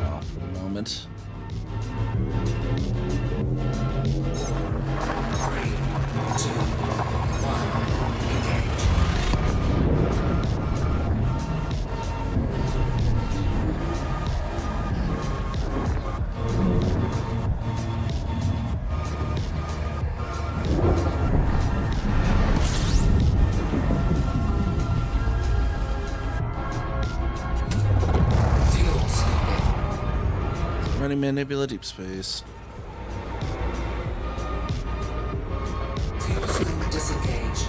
Off for the moment. 3, 2, 1, engage. Fuels. Running Man Nebula Deep Space. Fuel cell disengaged.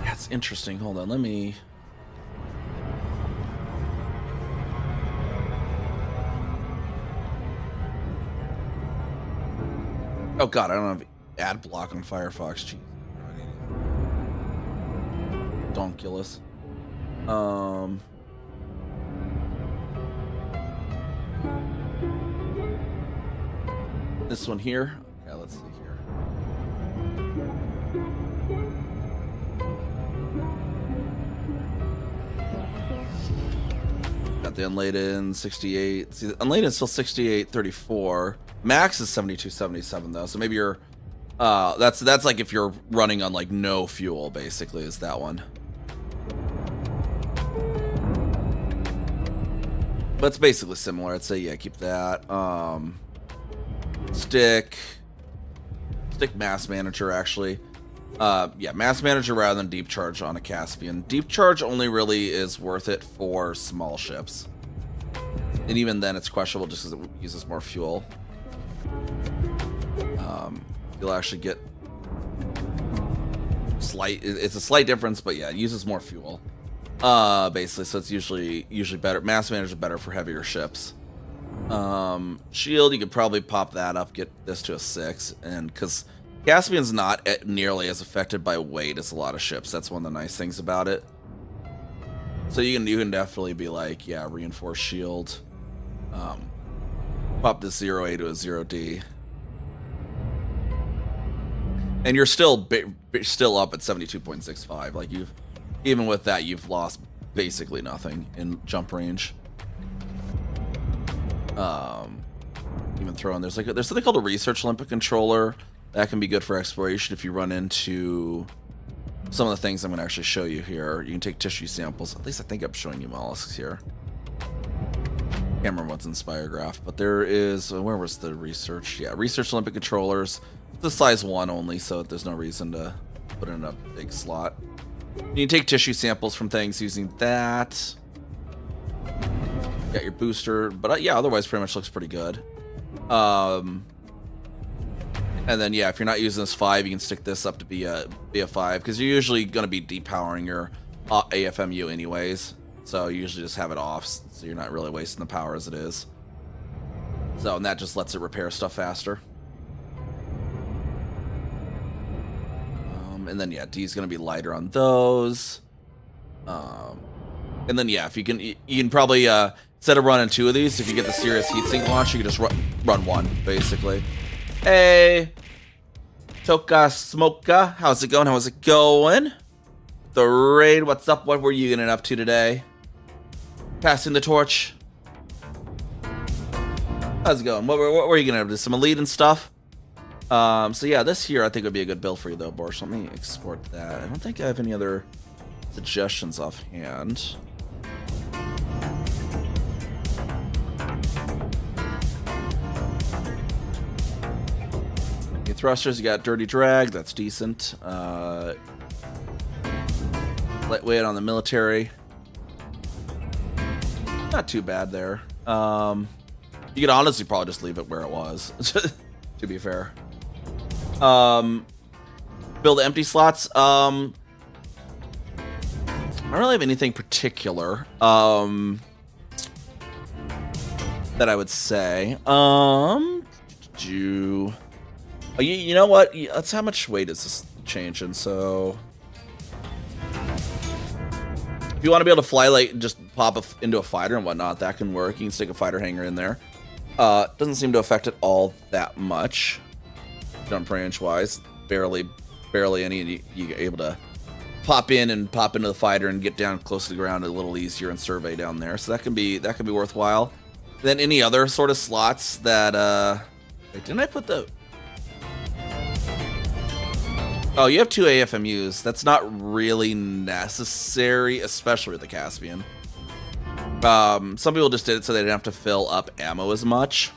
That's interesting. Hold on, let me. Oh god, I don't have ad block on Firefox. Jeez. Donkulous. This one here. Okay, let's see here. Got the unladen 68. See, the unladen is still 68.34. Max is 72.77 though, so maybe you're that's like if you're running on like no fuel, basically, is that one. But it's basically similar. I'd say yeah, keep that. Stick mass manager actually. Yeah, mass manager rather than deep charge on a Caspian. Deep charge only really is worth it for small ships, and even then it's questionable just because it uses more fuel. You'll actually get it's a slight difference, but yeah, it uses more fuel. Basically, so it's usually better. Mass manager is better for heavier ships. Shield, you could probably pop that up, get this to a 6, and because Caspian's not nearly as affected by weight as a lot of ships. That's one of the nice things about it. So you can definitely be like, yeah, reinforced shield. Pop this 0A to a 0D. And you're still up at 72.65. Like even with that, you've lost basically nothing in jump range. Even throw in there's something called a research limpet controller that can be good for exploration if you run into some of the things I'm going to actually show you here. You can take tissue samples. At least I think I'm showing you mollusks here. Can't remember what's in Spirograph, but there is where was the research? Yeah, research limpet controllers. It's a size 1 only, so there's no reason to put it in a big slot. You can take tissue samples from things using that. Got your booster, but yeah, otherwise pretty much looks pretty good. And then yeah, if you're not using this 5, you can stick this up to be a 5 because you're usually going to be depowering your AFMU anyways. So you usually just have it off, so you're not really wasting the power as it is. So and that just lets it repair stuff faster. And then yeah, D is going to be lighter on those. And then yeah, if you can probably instead of running 2 of these, if you get the serious heatsink launch, you can just run 1 basically. Hey, Toka Smoka, how's it going? How's it going? The raid, what's up? What were you getting up to today? Passing the torch. How's it going? What were you getting up to? Some elite and stuff? So yeah, this here I think would be a good build for you though, Borsch. Let me export that. I don't think I have any other suggestions offhand. Thrusters, you got Dirty Drag, that's decent. Lightweight on the military. Not too bad there. You could honestly probably just leave it where it was, to be fair. Build empty slots. I don't really have anything particular that I would say. You know what? That's how much weight is this changing. So if you want to be able to fly like just pop into a fighter and whatnot, that can work. You can stick a fighter hangar in there. Doesn't seem to affect it all that much. Jump range wise, barely any. You're able to pop in and pop into the fighter and get down close to the ground a little easier and survey down there. So that can be worthwhile. Then any other sort of slots that wait, didn't I put the? Oh, you have 2 AFMUs. That's not really necessary, especially with the Caspian. Some people just did it so they didn't have to fill up ammo as much.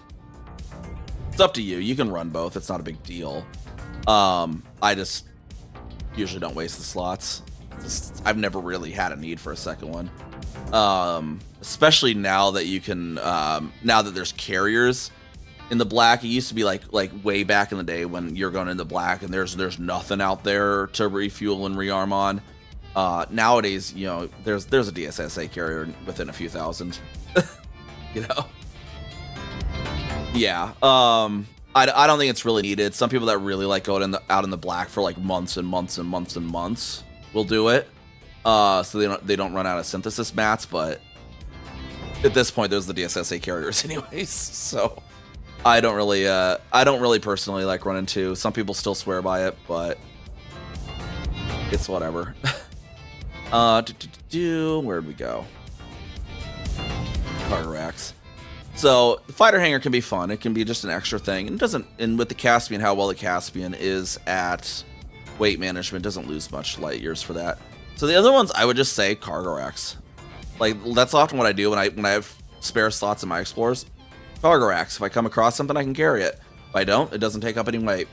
It's up to you. You can run both. It's not a big deal. I just usually don't waste the slots. I've never really had a need for a second one. Especially now that you can, now that there's carriers in the black. It used to be like way back in the day when you're going in the black and there's nothing out there to refuel and rearm on. Nowadays, you know, there's a DSSA carrier within a few thousand. You know. Yeah. I don't think it's really needed. Some people that really like going out in the black for like months and months and months and months will do it. So they don't run out of synthesis mats, but at this point there's the DSSA carriers anyways. So I don't really personally like running 2. Some people still swear by it, but it's whatever. Where'd we go? Cargo racks. So the fighter hangar can be fun. It can be just an extra thing. And with the Caspian, how well the Caspian is at weight management, doesn't lose much light years for that. So the other ones, I would just say cargo racks. Like that's often what I do when I have spare slots in my Explorers. Cargo racks. If I come across something, I can carry it. If I don't, it doesn't take up any weight.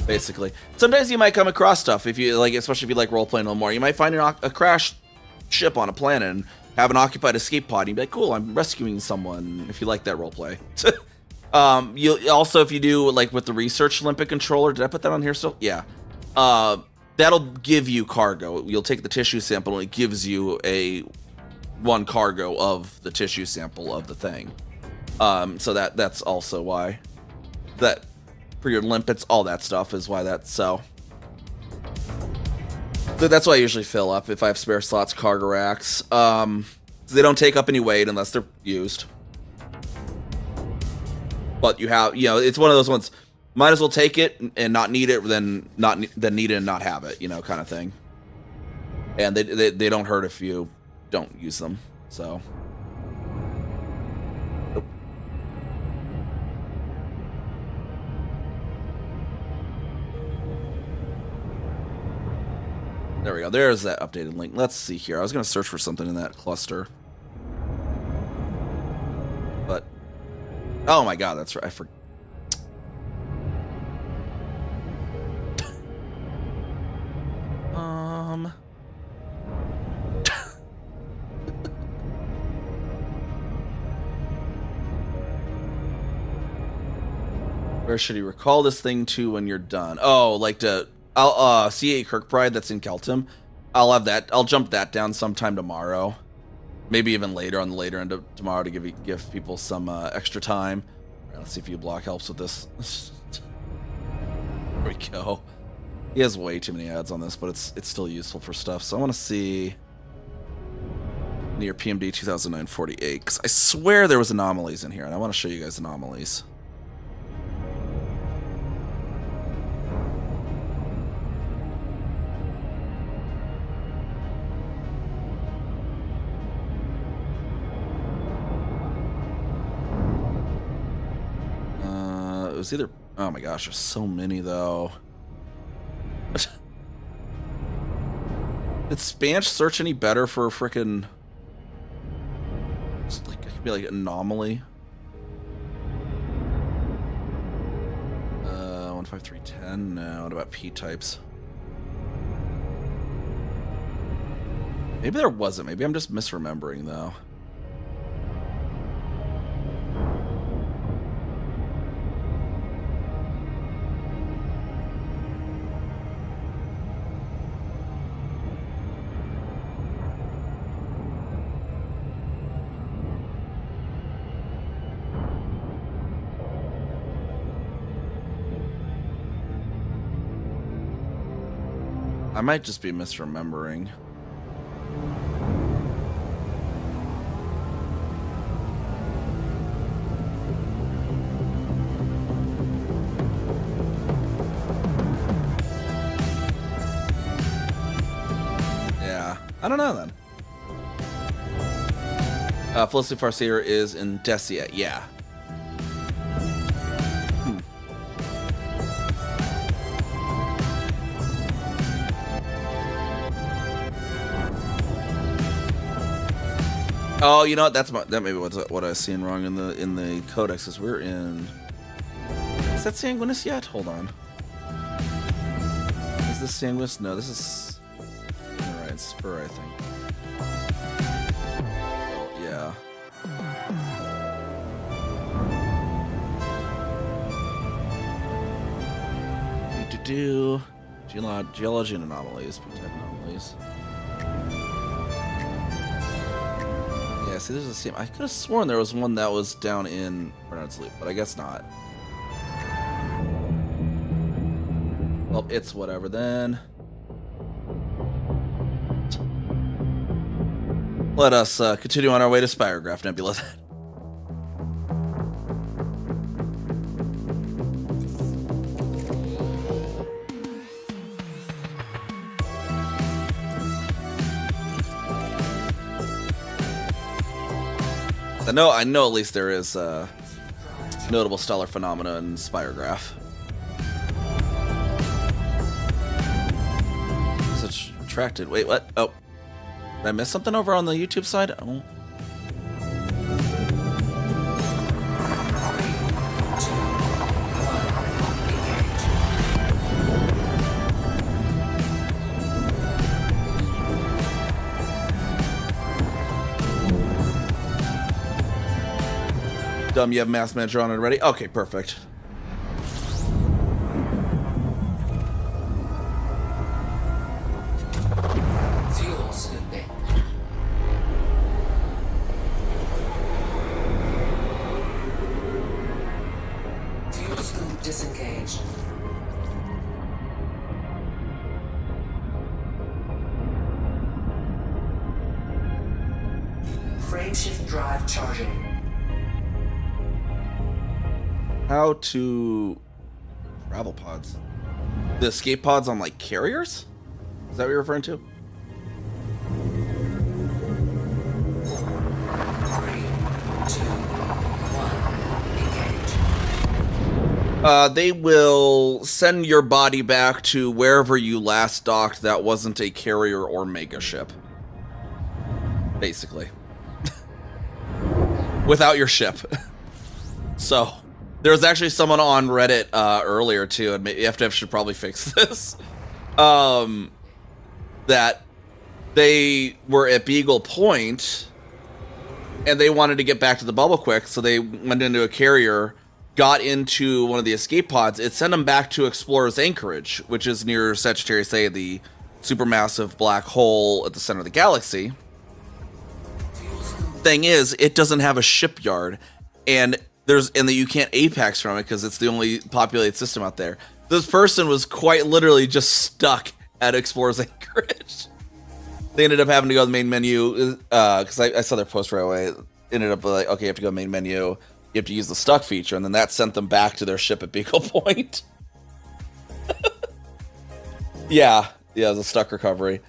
Basically. Sometimes you might come across stuff, if you like, especially if you like role-playing a little more. You might find a crashed ship on a planet and have an occupied escape pod. And you'd be like, cool, I'm rescuing someone, if you like that roleplay. You also, if you do, like, with the Research Olympic controller, did I put that on here still? Yeah. That'll give you cargo. You'll take the tissue sample and it gives you a one cargo of the tissue sample of the thing. So that's also why that for your limpets, all that stuff is why that's so. So that's why I usually fill up if I have spare slots, cargo racks. They don't take up any weight unless they're used. But you have, you know, it's one of those ones. Might as well take it and not need it than need it and not have it, you know, kind of thing. And they don't hurt if you don't use them. So. Nope. There we go. There's that updated link. Let's see here. I was going to search for something in that cluster. But, oh my god, that's right. I forgot. Where should you recall this thing to when you're done? Oh, like I'll CA Kirkbride that's in Keltham. I'll have that. I'll jump that down sometime tomorrow. Maybe even later on the later end of tomorrow to give people some extra time. All right, let's see if you block helps with this. There we go. He has way too many ads on this, but it's still useful for stuff. So I want to see near PMD 2009-48 because I swear there was anomalies in here, and I want to show you guys anomalies. It was either, oh my gosh, there's so many though. Did Spanch search any better for a frickin', like, it could be like anomaly. 15310. No, what about P types? Maybe there wasn't. Maybe I'm just misremembering though. I might just be misremembering. Yeah, I don't know then. Felicity Farseer is in Decia, yeah. Oh, you know what? That maybe what I was seeing wrong in the codex is we're in. Is that Sanguinus yet? Hold on. Is this Sanguinus? No, this is. Alright, it's Spur, I think. Oh, yeah. Do geology and anomalies. P-type anomalies. Yeah, see, there's the same. I could have sworn there was one that was down in Bernard's Loop, but I guess not. Well, it's whatever then. Let us continue on our way to Spirograph Nebula. I know at least there is notable stellar phenomena in Spirograph. Such retracted. Wait, what? Oh, did I miss something over on the YouTube side? Oh. Dumb, you have Mass Manager on it already? Okay, perfect. Fuel scooping. Frameshift drive charging. How to travel pods? The escape pods on like carriers? Is that what you're referring to? 3, 2, 1, engage. They will send your body back to wherever you last docked that wasn't a carrier or mega ship. Basically. Without your ship. So, there was actually someone on Reddit earlier too, and FF should probably fix this. That they were at Beagle Point, and they wanted to get back to the bubble quick, so they went into a carrier, got into one of the escape pods. It sent them back to Explorer's Anchorage, which is near Sagittarius A, the supermassive black hole at the center of the galaxy. Thing is, it doesn't have a shipyard, and you can't apex from it because it's the only populated system out there. This person was quite literally just stuck at Explorer's Anchorage. They ended up having to go to the main menu because I saw their post right away. Ended up like, okay, you have to go to the main menu. You have to use the stuck feature, and then that sent them back to their ship at Beagle Point. yeah, the stuck recovery.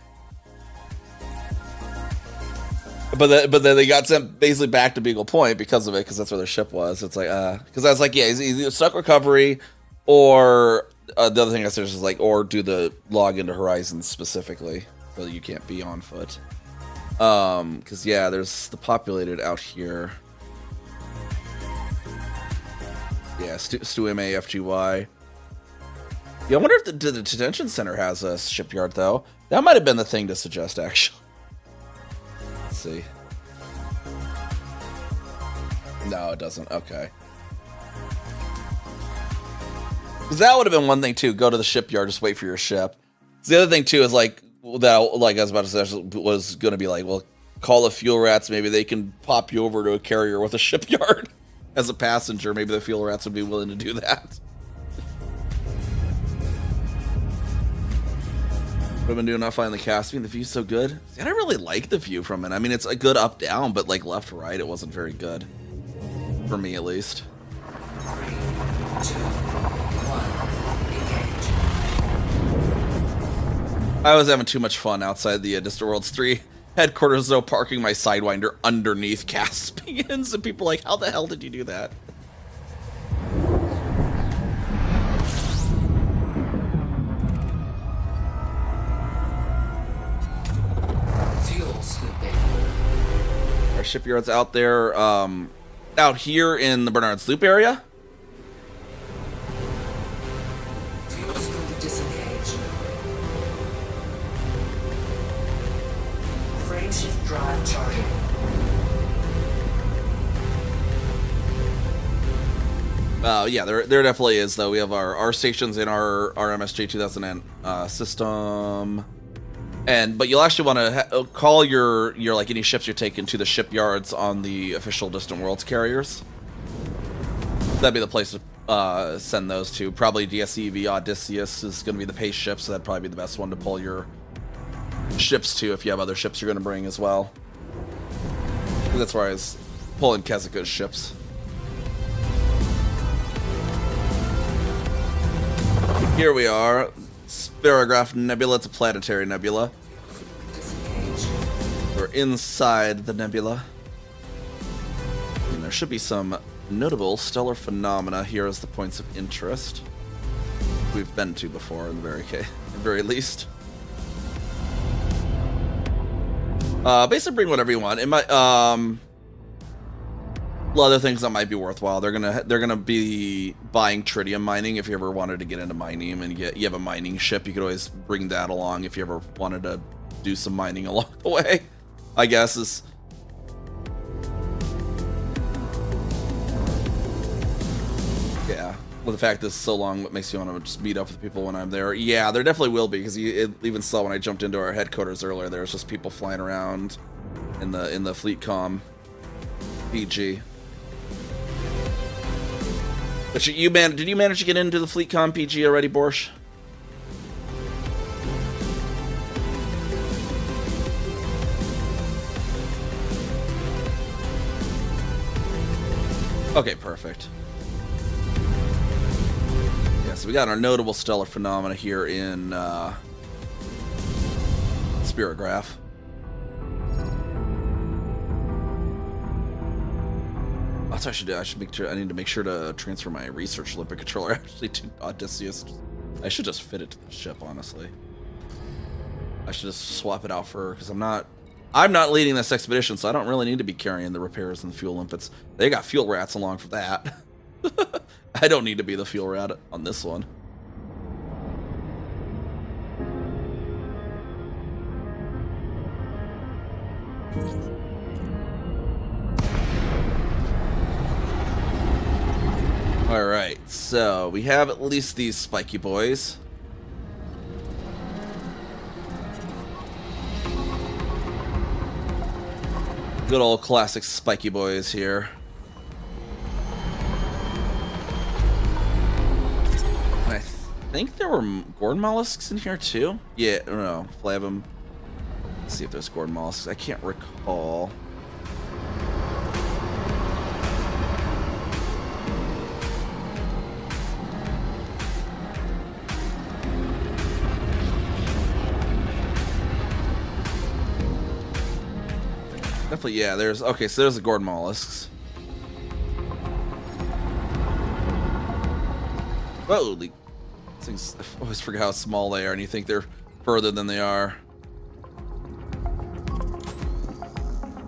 But then they got sent basically back to Beagle Point because of it, because that's where their ship was. It's like, because I was like, yeah, either stuck recovery, or the other thing I said is like, or do the log into Horizon specifically, so you can't be on foot. Because yeah, there's the populated out here. Yeah, StuMAFGY. Yeah, I wonder if the detention center has a shipyard though. That might have been the thing to suggest actually. See. No, it doesn't. Okay. Because that would have been one thing too. Go to the shipyard, just wait for your ship. The other thing too is like that. Like I was about to say, was going to be like, well, call the fuel rats. Maybe they can pop you over to a carrier with a shipyard as a passenger. Maybe the fuel rats would be willing to do that. What have been doing not finding the Caspian? The view's so good. See, I didn't really like the view from it. I mean, it's a good up down, but like left right, it wasn't very good for me at least. 3, 2, 1, engage. I was having too much fun outside the Distant Worlds 3 headquarters, though, parking my Sidewinder underneath Caspians, and people are like, how the hell did you do that? Fuel scooping. Our shipyard's out there, out here in the Bernard's Loop area. Fuel scoop disengaged. Frameshift drive charging. Yeah, there definitely is, though. We have our stations in our MSJ 2000 system. But you'll actually want to call your like any ships you're taking to the shipyards on the official Distant Worlds carriers. That'd be the place to send those to. Probably DSEV Odysseus is going to be the pace ship, so that'd probably be the best one to pull your ships to if you have other ships you're going to bring as well. That's where I was pulling Kezuka's ships. Here we are. Spirograph Nebula. It's a planetary nebula. Disengaged. We're inside the nebula. And there should be some notable stellar phenomena here as the points of interest. We've been to before, in the very least. Basically bring whatever you want. It might a lot of things that might be worthwhile. They're gonna be buying tritium mining if you ever wanted to get into mining, and you have a mining ship. You could always bring that along if you ever wanted to do some mining along the way. I guess is. Yeah, well, the fact that it's so long, what makes you want to just meet up with people when I'm there? Yeah, there definitely will be, because you even saw when I jumped into our headquarters earlier. There was just people flying around in the fleet comm PG. But did you manage to get into the FleetCom PG already, Borsch? Okay, perfect. Yeah, so we got our notable stellar phenomena here in Spirit Graph. That's what I should do. I should make sure. I need to make sure to transfer my research Olympic controller actually to Odysseus. I should just fit it to the ship, honestly. I should just swap it out for because I'm not leading this expedition, so I don't really need to be carrying the repairs and the fuel limpets. They got fuel rats along for that. I don't need to be the fuel rat on this one. Alright, so we have at least these spiky boys. Good old classic spiky boys here. I think there were Gordon mollusks in here too. Yeah, no, Flavum. Let's see if there's Gordon mollusks. I can't recall. Definitely, yeah, there's... Okay, so there's the Gordon mollusks. Holy... Things, I always forget how small they are, and you think they're further than they are.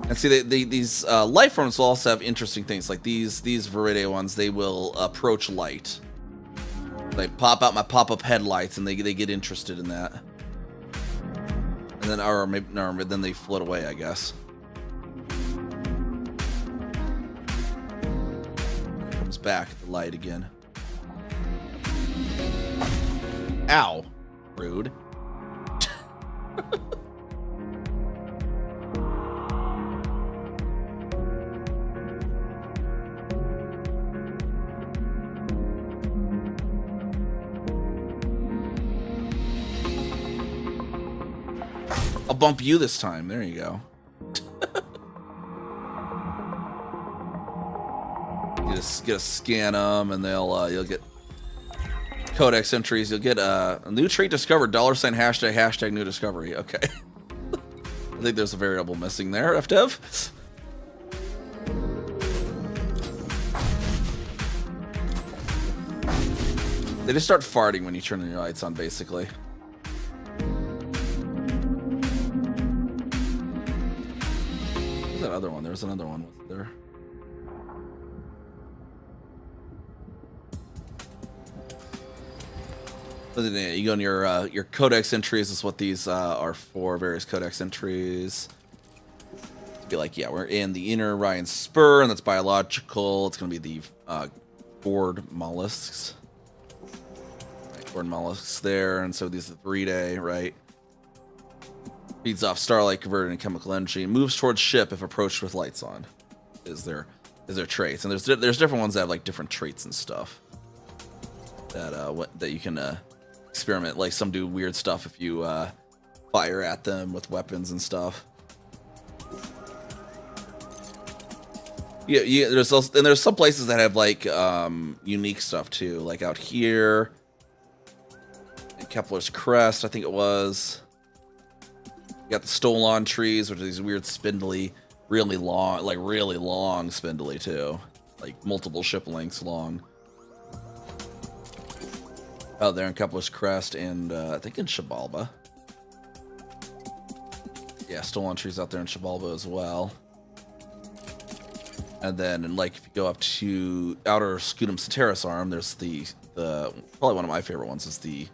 And see, these life forms will also have interesting things, like these Viridae ones, they will approach light. They pop out my pop-up headlights, and they get interested in that. And then, or maybe, no, then they float away, I guess. Comes back at the light again. Ow. Rude. I'll bump you this time. There you go. You just get a scan them, and they'll you'll get codex entries. You'll get a new trait discovered. $hashtag hashtag new discovery. Okay. I think there's a variable missing there. FDev. They just start farting when you turn your lights on, basically. What's that other one? There's another one. Wasn't there? You go in your codex entries is what these are for, various codex entries. Be like, yeah, we're in the inner Ryan spur, and that's biological. It's going to be the gourd mollusks. Right, gourd mollusks there, and so these are the Viridae, right? Feeds off starlight converted into chemical energy. Moves towards ship if approached with lights on. Is their traits, and there's different ones that have like different traits and stuff that you can experiment. Like some do weird stuff if you fire at them with weapons and stuff. Yeah. There's some places that have like unique stuff too, like out here in Kepler's Crest, I think it was. You got the Stolon trees, which are these weird spindly, really long spindly too, like multiple ship lengths long. Out there in Kepler's Crest, and I think in Xibalba. Yeah, Stolon trees out there in Xibalba as well. And then, like, if you go up to outer Scutum Ceteris arm, there's the probably one of my favorite ones is the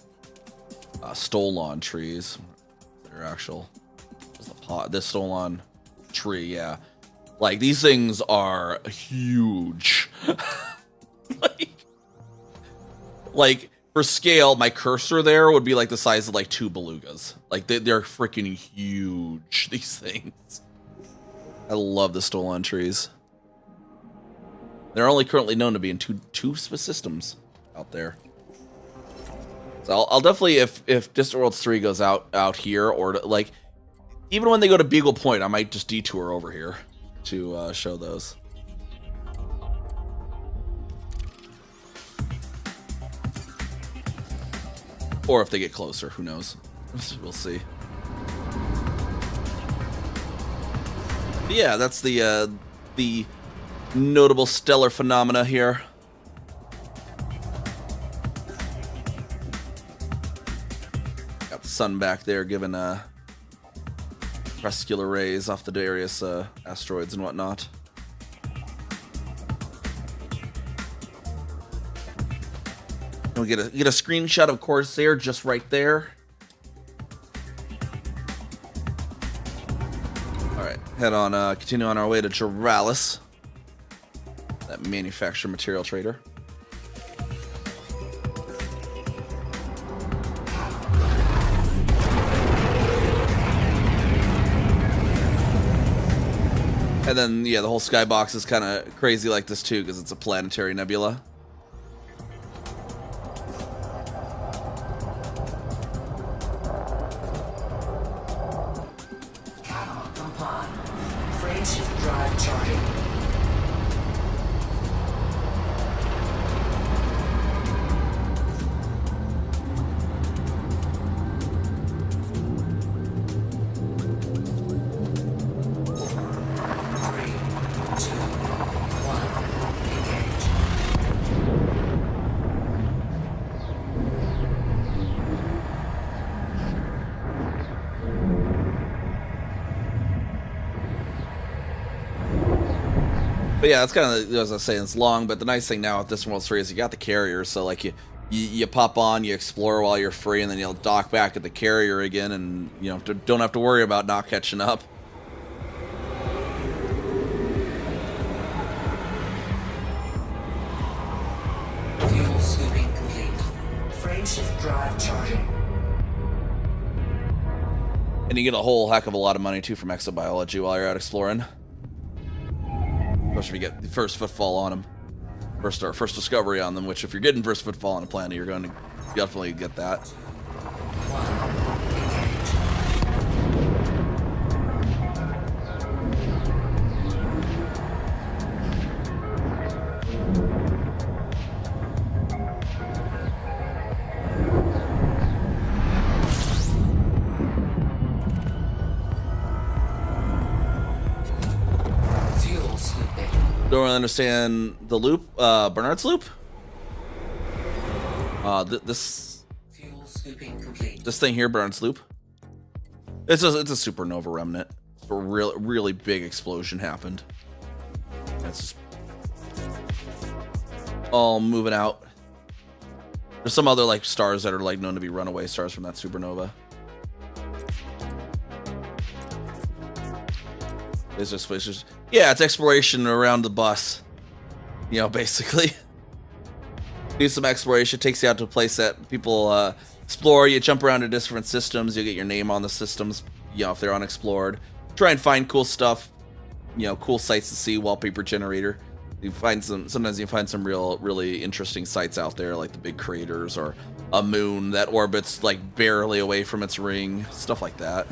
Stolon trees. They're actual. This Stolon tree, yeah. Like, these things are huge. like for scale, my cursor there would be like the size of like 2 belugas. Like they're freaking huge, these things. I love the Stolon trees. They're only currently known to be in two systems out there. So I'll definitely, if Distant Worlds 3 goes out here, or like even when they go to Beagle Point, I might just detour over here to show those. Or if they get closer, who knows? We'll see. But yeah, that's the notable stellar phenomena here. Got the sun back there giving crepuscular rays off the various asteroids and whatnot. We get a screenshot of Corsair just right there. All right, head on, continue on our way to Juralis, that manufacturer material trader. And then, yeah, the whole skybox is kind of crazy like this too, because it's a planetary nebula. Frameshift drive charging. But yeah, that's kind of, as I was saying, it's long, but the nice thing now with this World Series, you got the carrier, so like you pop on, you explore while you're free, and then you'll dock back at the carrier again, and you know, don't have to worry about not catching up. Fuel scooping complete. Frameshift drive charging. And you get a whole heck of a lot of money too from exobiology while you're out exploring. Especially if you get the first footfall on them, first discovery on them. Which, if you're getting first footfall on a planet, you're going to definitely get that. Don't really understand the loop, Bernard's loop. This thing here, Bernard's loop. It's a supernova remnant. A really big explosion happened. It's just all moving out. There's some other like stars that are like known to be runaway stars from that supernova. It's just yeah, it's exploration around the bus. You know, basically. Do some exploration, takes you out to a place that people explore. You jump around to different systems, you get your name on the systems, you know, if they're unexplored. Try and find cool stuff, you know, cool sites to see, wallpaper generator. You find sometimes you find some really interesting sites out there, like the big craters or a moon that orbits like barely away from its ring, stuff like that.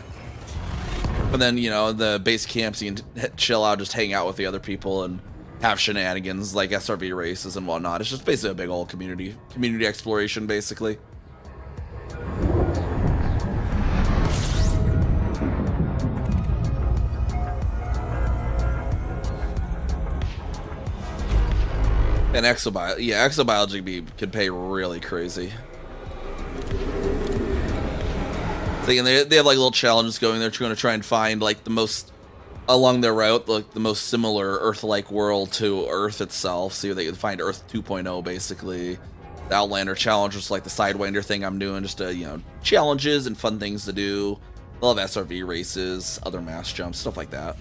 And then, you know, the base camps, you can chill out, just hang out with the other people and have shenanigans like SRV races and whatnot. It's just basically a big old community exploration, basically. And exobiology could pay really crazy. And they have like little challenges going. They're going to try and find like the most along their route, like the most similar Earth-like world to Earth itself. See if they can find Earth 2.0, basically. The Outlander challenge, just like the Sidewinder thing I'm doing, just you know, challenges and fun things to do. They'll have SRV races, other mass jumps, stuff like that.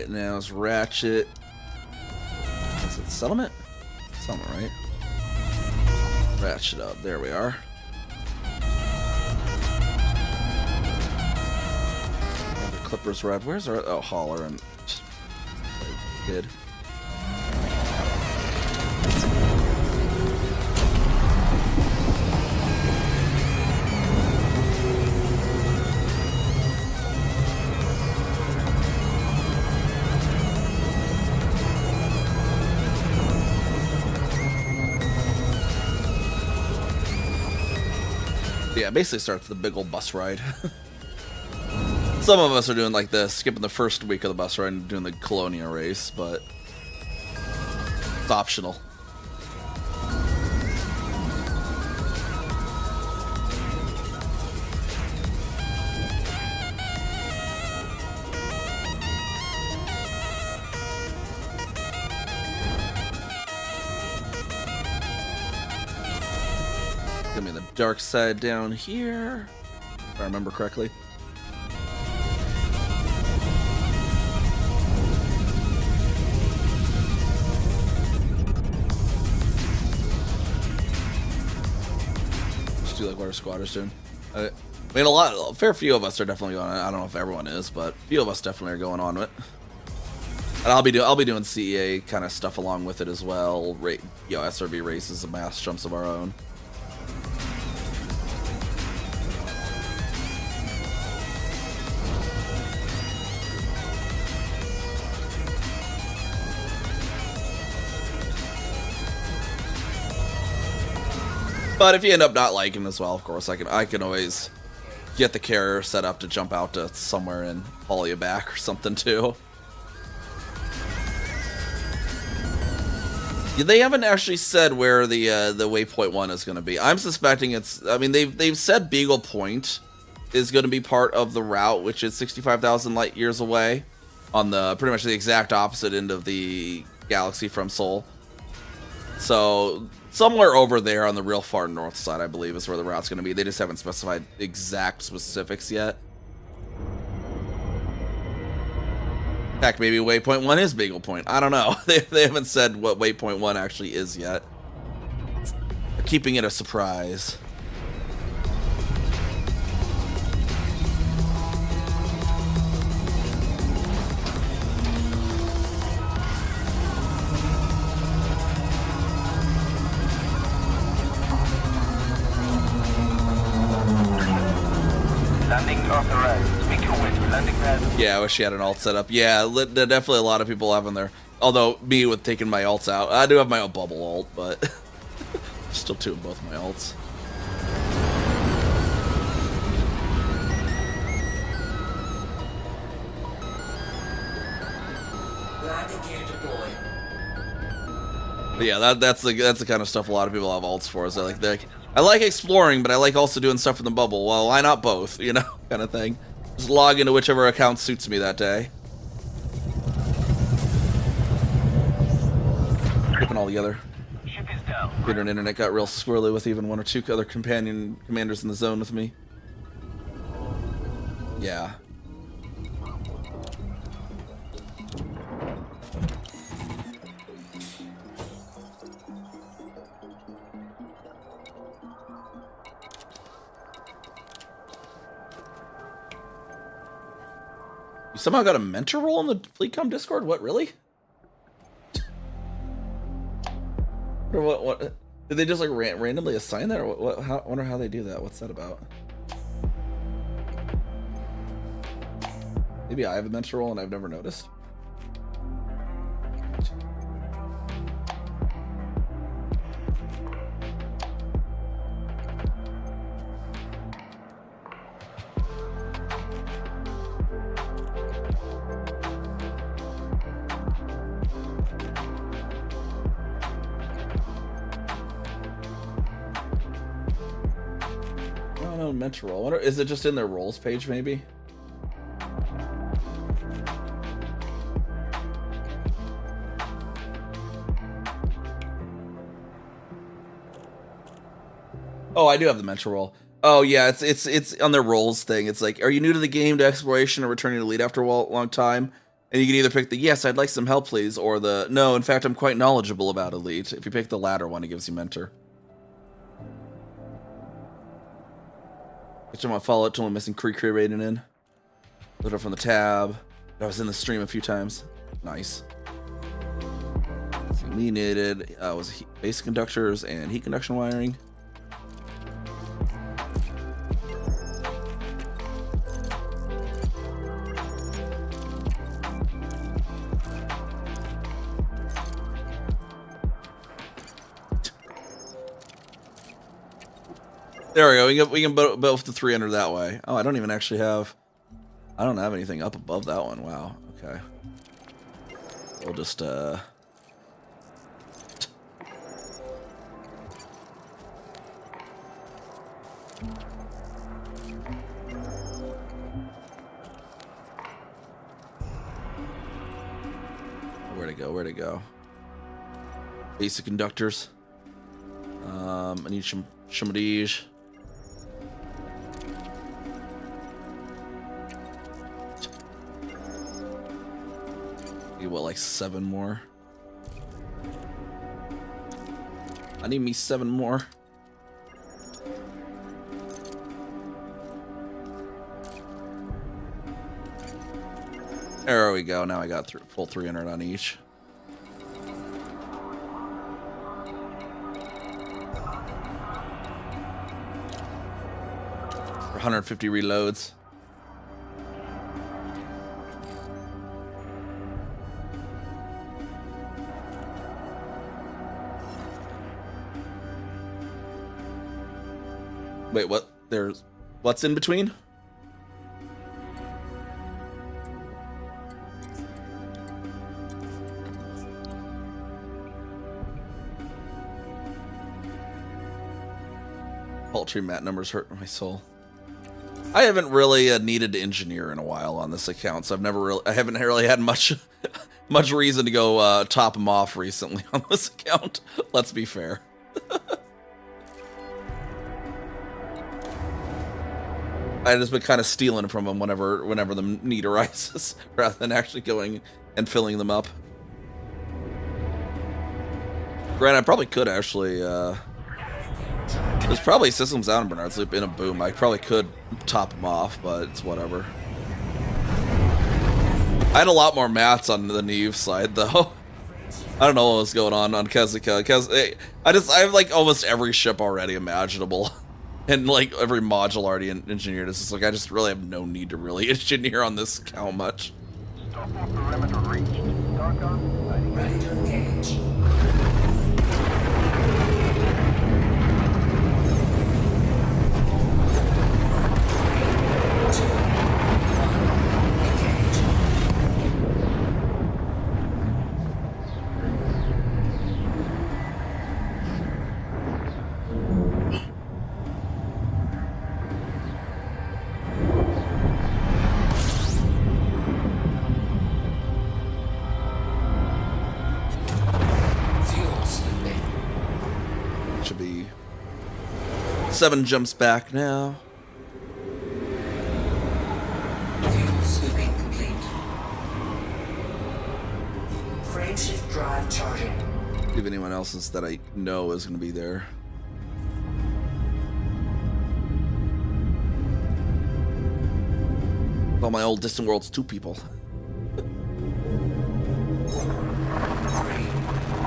Now it's Ratchet. Is it Settlement? Settlement, right? Ratchet up. There we are. Clippers red. Where's our Holler and kid? Yeah, basically starts the big old bus ride. Some of us are doing like this, skipping the first week of the bus ride and doing the Colonia race, but it's optional. Give me the dark side down here, if I remember correctly. Just do like what our squatters doing. I mean, a fair few of us are definitely going on. I don't know if everyone is, but a few of us definitely are going on it. And I'll be doing CEA kind of stuff along with it as well. SRV races and mass jumps of our own. But if you end up not liking as well, of course, I can always get the carrier set up to jump out to somewhere and haul you back or something too. Yeah, they haven't actually said where the waypoint 1 is going to be. I'm suspecting it's. I mean, they've said Beagle Point is going to be part of the route, which is 65,000 light years away, on the pretty much the exact opposite end of the galaxy from Sol. So somewhere over there on the real far north side, I believe, is where the route's going to be. They just haven't specified exact specifics yet. Heck, maybe Waypoint 1 is Beagle Point. I don't know. They haven't said what Waypoint 1 actually is yet. They're keeping it a surprise. Landing authorized. Speak your way to landing pad. Yeah, I wish she had an alt set up. Yeah, definitely a lot of people having their. Although me with taking my alts out, I do have my own bubble alt, but still two of both my alts. Landing gear deployed. But yeah, that's the kind of stuff a lot of people have alts for. Is they're like I like exploring, but I like also doing stuff in the bubble. Well, why not both? You know, kind of thing. Just log into whichever account suits me that day. Flipping all together. Ship is down. Twitter and internet got real squirrely with even one or two other companion commanders in the zone with me. Yeah. You somehow got a mentor role in the FleetCom Discord? What, really? Or what? Did they just like randomly assign that? Or what? I wonder how they do that. What's that about? Maybe I have a mentor role and I've never noticed. Mentor role. Is it just in their roles page, maybe? Oh, I do have the mentor role. Oh yeah, it's on their roles thing. It's like, are you new to the game, to exploration, or returning to lead after a long time? And you can either pick the yes, I'd like some help, please, or the no, in fact, I'm quite knowledgeable about Elite. If you pick the latter one, it gives you mentor. Which I'm gonna follow it till I'm missing Kree rating in. Load up from the tab. I was in the stream a few times. Nice. So we needed was basic conductors and heat conduction wiring. There we go. We can build the 300 that way. Oh, I don't even actually have. I don't have anything up above that one. Wow. Okay. We'll just Where'd it go? Where'd it go? Basic conductors. I need some of these. What, like 7 more? I need me 7 more. There we go. Now I got full 300 on each. For 150 reloads. Wait, what? What's in between? Paltry mat numbers hurt my soul. I haven't really needed to engineer in a while on this account, so I haven't really had much reason to go top them off recently on this account. Let's be fair. I've just been kind of stealing from them whenever the need arises, rather than actually going and filling them up. Granted, I probably could actually. There's probably systems out in Bernard's Loop in a boom. I probably could top them off, but it's whatever. I had a lot more mats on the Neve side, though. I don't know what was going on Kezika. I have like almost every ship already imaginable. And like every module already engineered. It's just like I just really have no need to really engineer on this account much. Ready to engage. Fuel scooping. Should be 7 jumps back now. Fuel scooping complete. Frameshift drive charging. See if anyone else that I know is going to be there. All my old Distant Worlds 2 people. 3,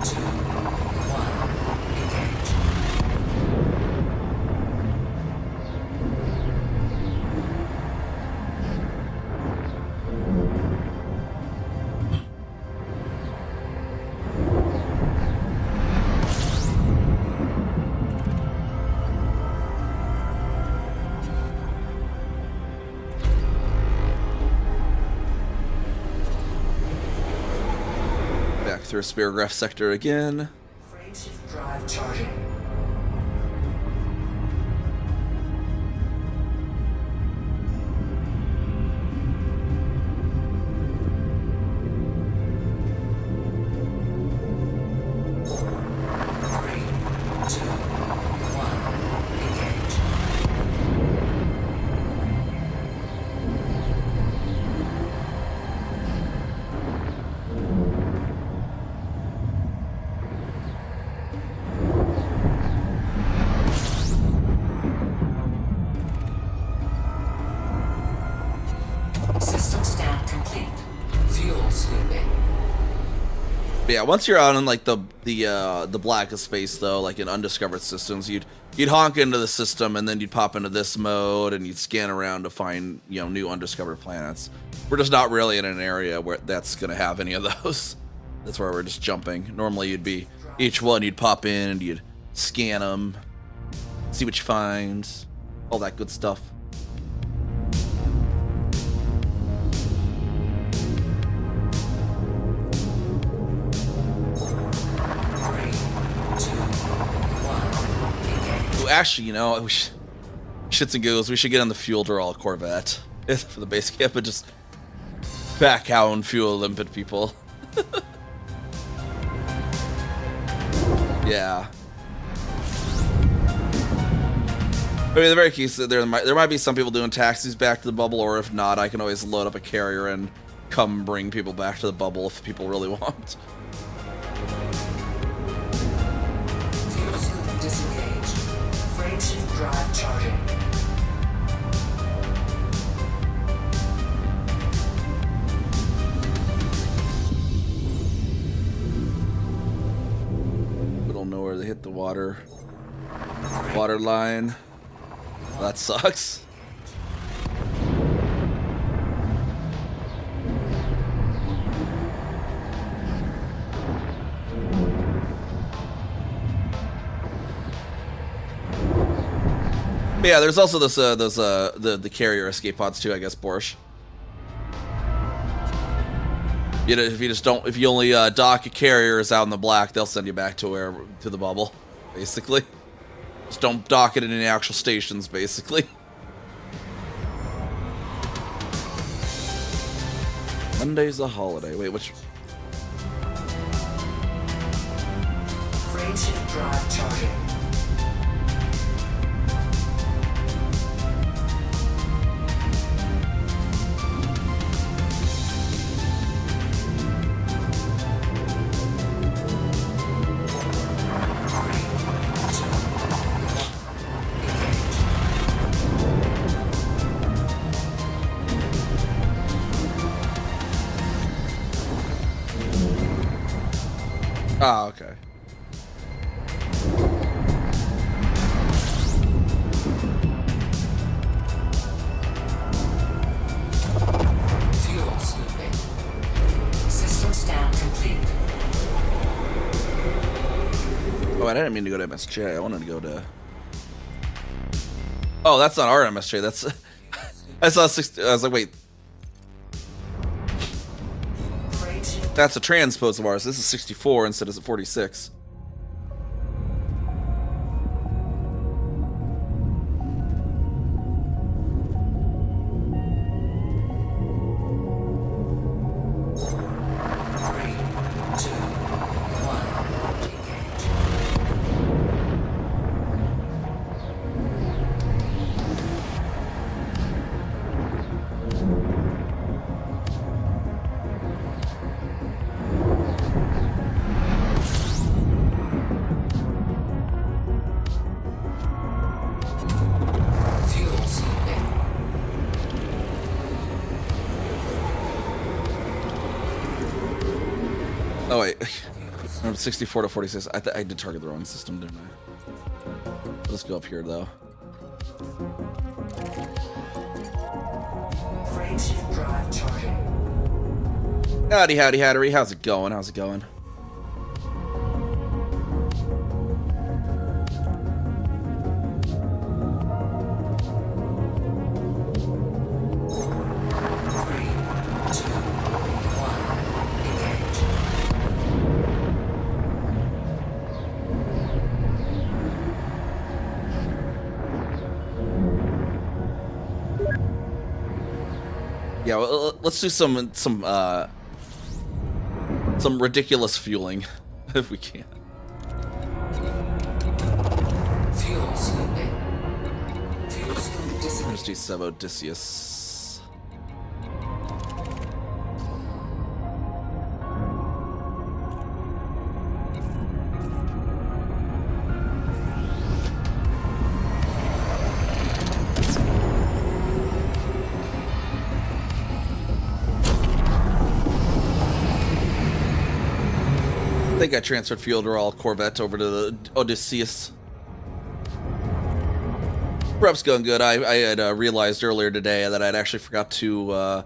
2, 1, engage. Back through Speargraph sector again. Frameshift drive charging. Three, two, one, engage. Fuel scooping. But yeah, once you're out in like the blackest space though, like in undiscovered systems, you'd honk into the system and then you'd pop into this mode and you'd scan around to find, you know, new undiscovered planets. We're just not really in an area where that's gonna have any of those. That's where we're just jumping. Normally you'd be each one you'd pop in and you'd scan them, see what you find, all that good stuff. Actually, you know, shits and giggles, we should get on the fuel Doral Corvette for the base camp and just back out and fuel limpid people. Yeah. I mean, the very case that there might be some people doing taxis back to the bubble, or if not, I can always load up a carrier and come bring people back to the bubble if people really want. Fuel scoop disengaged. Frameshift drive charging. We don't know where they hit the water line. Well, that sucks. But yeah, there's also this the carrier escape pods too, I guess, Borscht. You know, if you only dock your carriers out in the black, they'll send you back to the bubble, basically. Just don't dock it in any actual stations, basically. Monday's a holiday. Wait, which? Frameshift drive charging. Ah, okay. Fuel scooping. System scan complete. Oh, I didn't mean to go to MSJ. I wanted to go to... Oh, that's not our MSJ. That's... I saw 60... I was like, wait. That's a transpose of ours. This is 64 instead of 46. Oh wait, from 64 to 46. I did target the wrong system, didn't I? Let's go up here though. Frameshift drive charging. Howdy, howdy, howdy. How's it going? How's it going? Yeah, well, let's do some ridiculous fueling if we can. Fuel scooping. Fuel scoop disengaged. There's Sub Odysseus. think I transferred Fyodor Corvette over to the Odysseus. Prep's going good. I had realized earlier today that I'd actually forgot to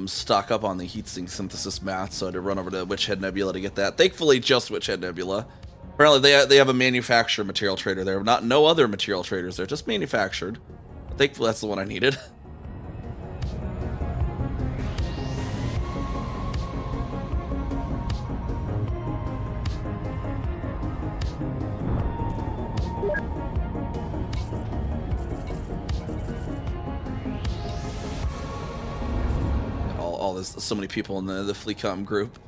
stock up on the heatsink synthesis math, so I had to run over to Witch Head Nebula to get that. Thankfully, just Witch Head Nebula. Apparently, they have a manufactured material trader there. No other material traders there, just manufactured. But thankfully, that's the one I needed. There's so many people in the FleetCom group.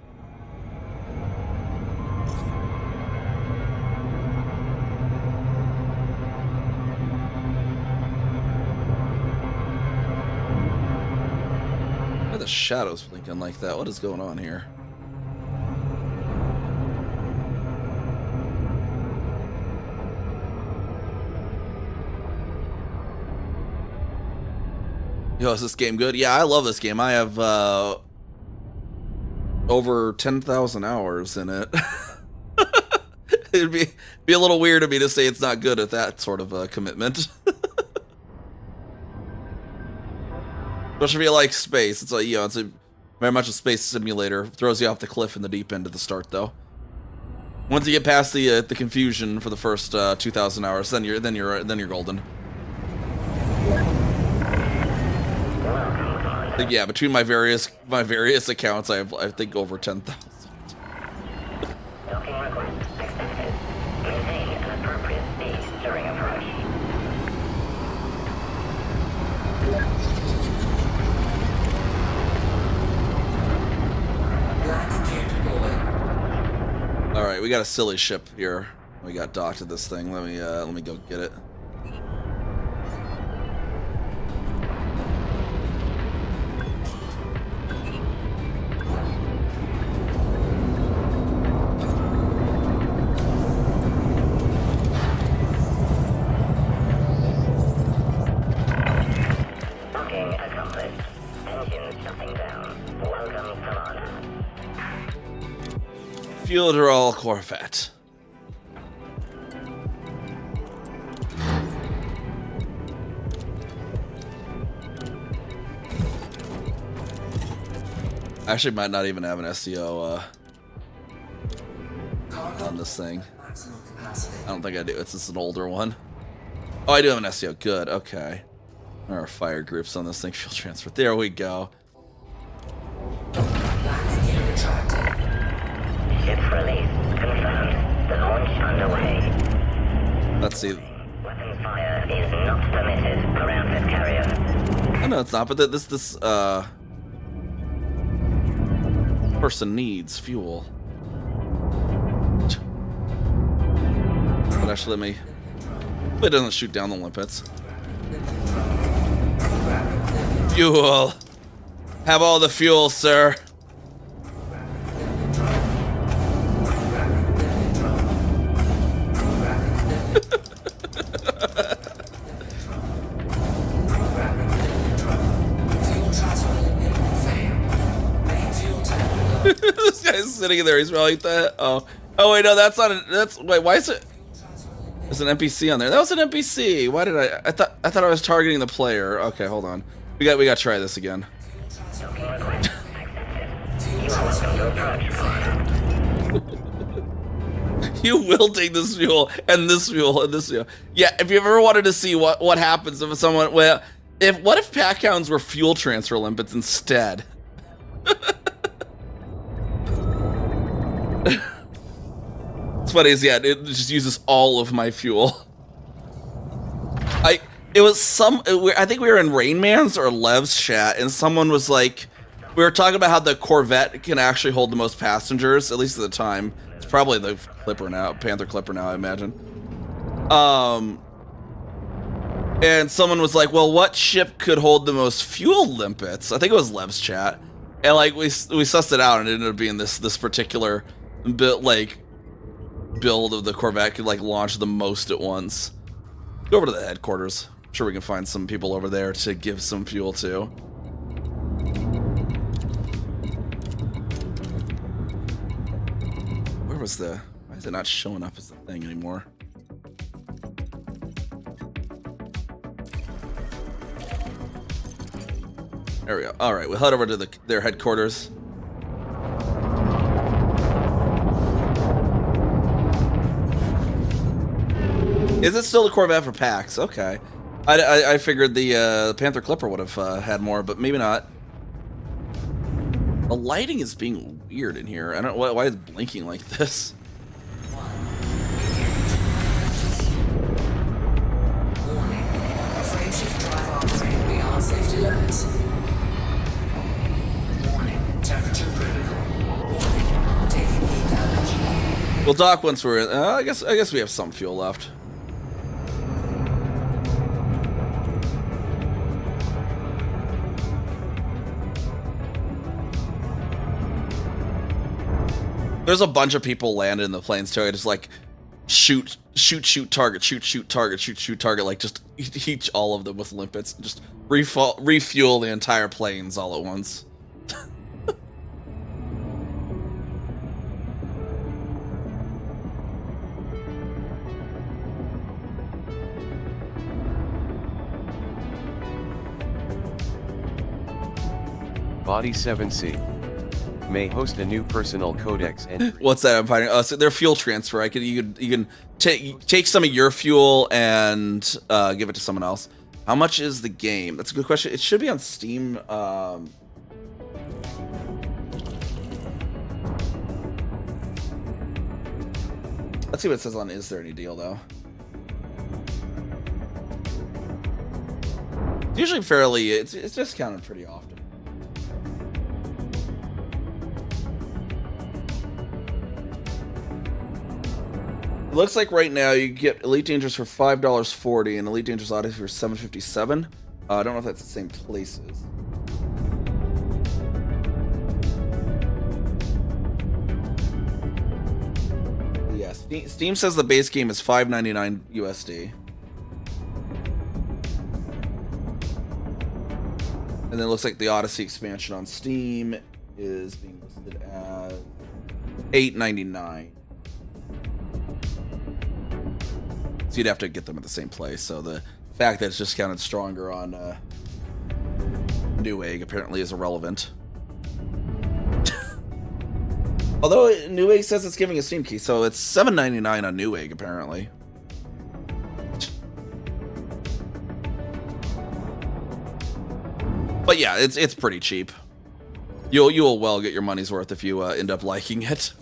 Why are the shadows blinking like that? What is going on here? Yo, is this game good? Yeah, I love this game. I have over 10,000 hours in it. It'd be a little weird of me to say it's not good at that sort of a commitment. Especially if you like space. It's like, you know, it's very much a space simulator. Throws you off the cliff in the deep end at the start, though. Once you get past the confusion for the first 2,000 hours, then you're golden. Yeah, between my various accounts, I think over 10,000. Docking request accepted. Maintain an appropriate speed during approach. All right, we got a silly ship here. We got docked at this thing. Let me go get it. Fyodor Corvette. Actually, might not even have an SEO on this thing. I don't think I do. It's just an older one. Oh, I do have an SEO. Good. Okay. There are fire groups on this thing. Fuel transfer. There we go. Ship release confirmed. The launch underway. Let's see. Weapons fire is not permitted around this carrier. I know it's not, but this person needs fuel. But actually, let me. It doesn't shoot down the limpets. Fuel. Have all the fuel, sir. This guy's sitting in there. He's probably like that. Oh wait, no, that's not. Wait. Why is it? There's an NPC on there. That was an NPC. Why did I thought I was targeting the player. Okay, hold on. We got to try this again. You will take this fuel and this fuel and this fuel. Yeah, if you ever wanted to see what happens if someone, what if pack hounds were fuel transfer limpets instead? It's funny is, yeah, it just uses all of my fuel. I think we were in Rain Man's or Lev's chat, and someone was like, we were talking about how the Corvette can actually hold the most passengers, at least at the time. It's probably the Clipper now, Panther Clipper now, I imagine. And someone was like, well, what ship could hold the most fuel limpets? I think it was Lev's chat. And like we sussed it out, and it ended up being this particular build of the Corvette could like launch the most at once. Go over to the headquarters. I'm sure we can find some people over there to give some fuel to. was the... Why is it not showing up as the thing anymore? There we go. All right, we'll head over to their headquarters. Is it still the Corvette for PAX? Okay. I figured the Panther Clipper would have had more, but maybe not. The lighting is being weird in here. I don't know why it's blinking like this. Warning. Frameshift drive operating beyond safety limits. Warning. Temperature critical. Warning. Taking heat damage. We'll dock once we're in. I guess we have some fuel left. There's a bunch of people landed in the planes too. I just like shoot target, shoot target, like just each all of them with limpets. Just refuel the entire planes all at once. Body 7C may host a new personal codex entry. What's that I'm finding? So they're fuel transfer. You can take some of your fuel and give it to someone else. How much is the game? That's a good question. It should be on Steam. Let's see what it says on Is There Any Deal though. Usually fairly, it's discounted pretty often. It looks like right now you get Elite Dangerous for $5.40 and Elite Dangerous Odyssey for $7.57. I don't know if that's the same places. Yeah, Steam says the base game is $5.99 USD. And then it looks like the Odyssey expansion on Steam is being listed as $8.99. So you'd have to get them at the same place. So the fact that it's just counted stronger on Newegg apparently is irrelevant. Although Newegg says it's giving a Steam key, so it's $7.99 on Newegg apparently. But yeah, it's pretty cheap. You'll well get your money's worth if you end up liking it.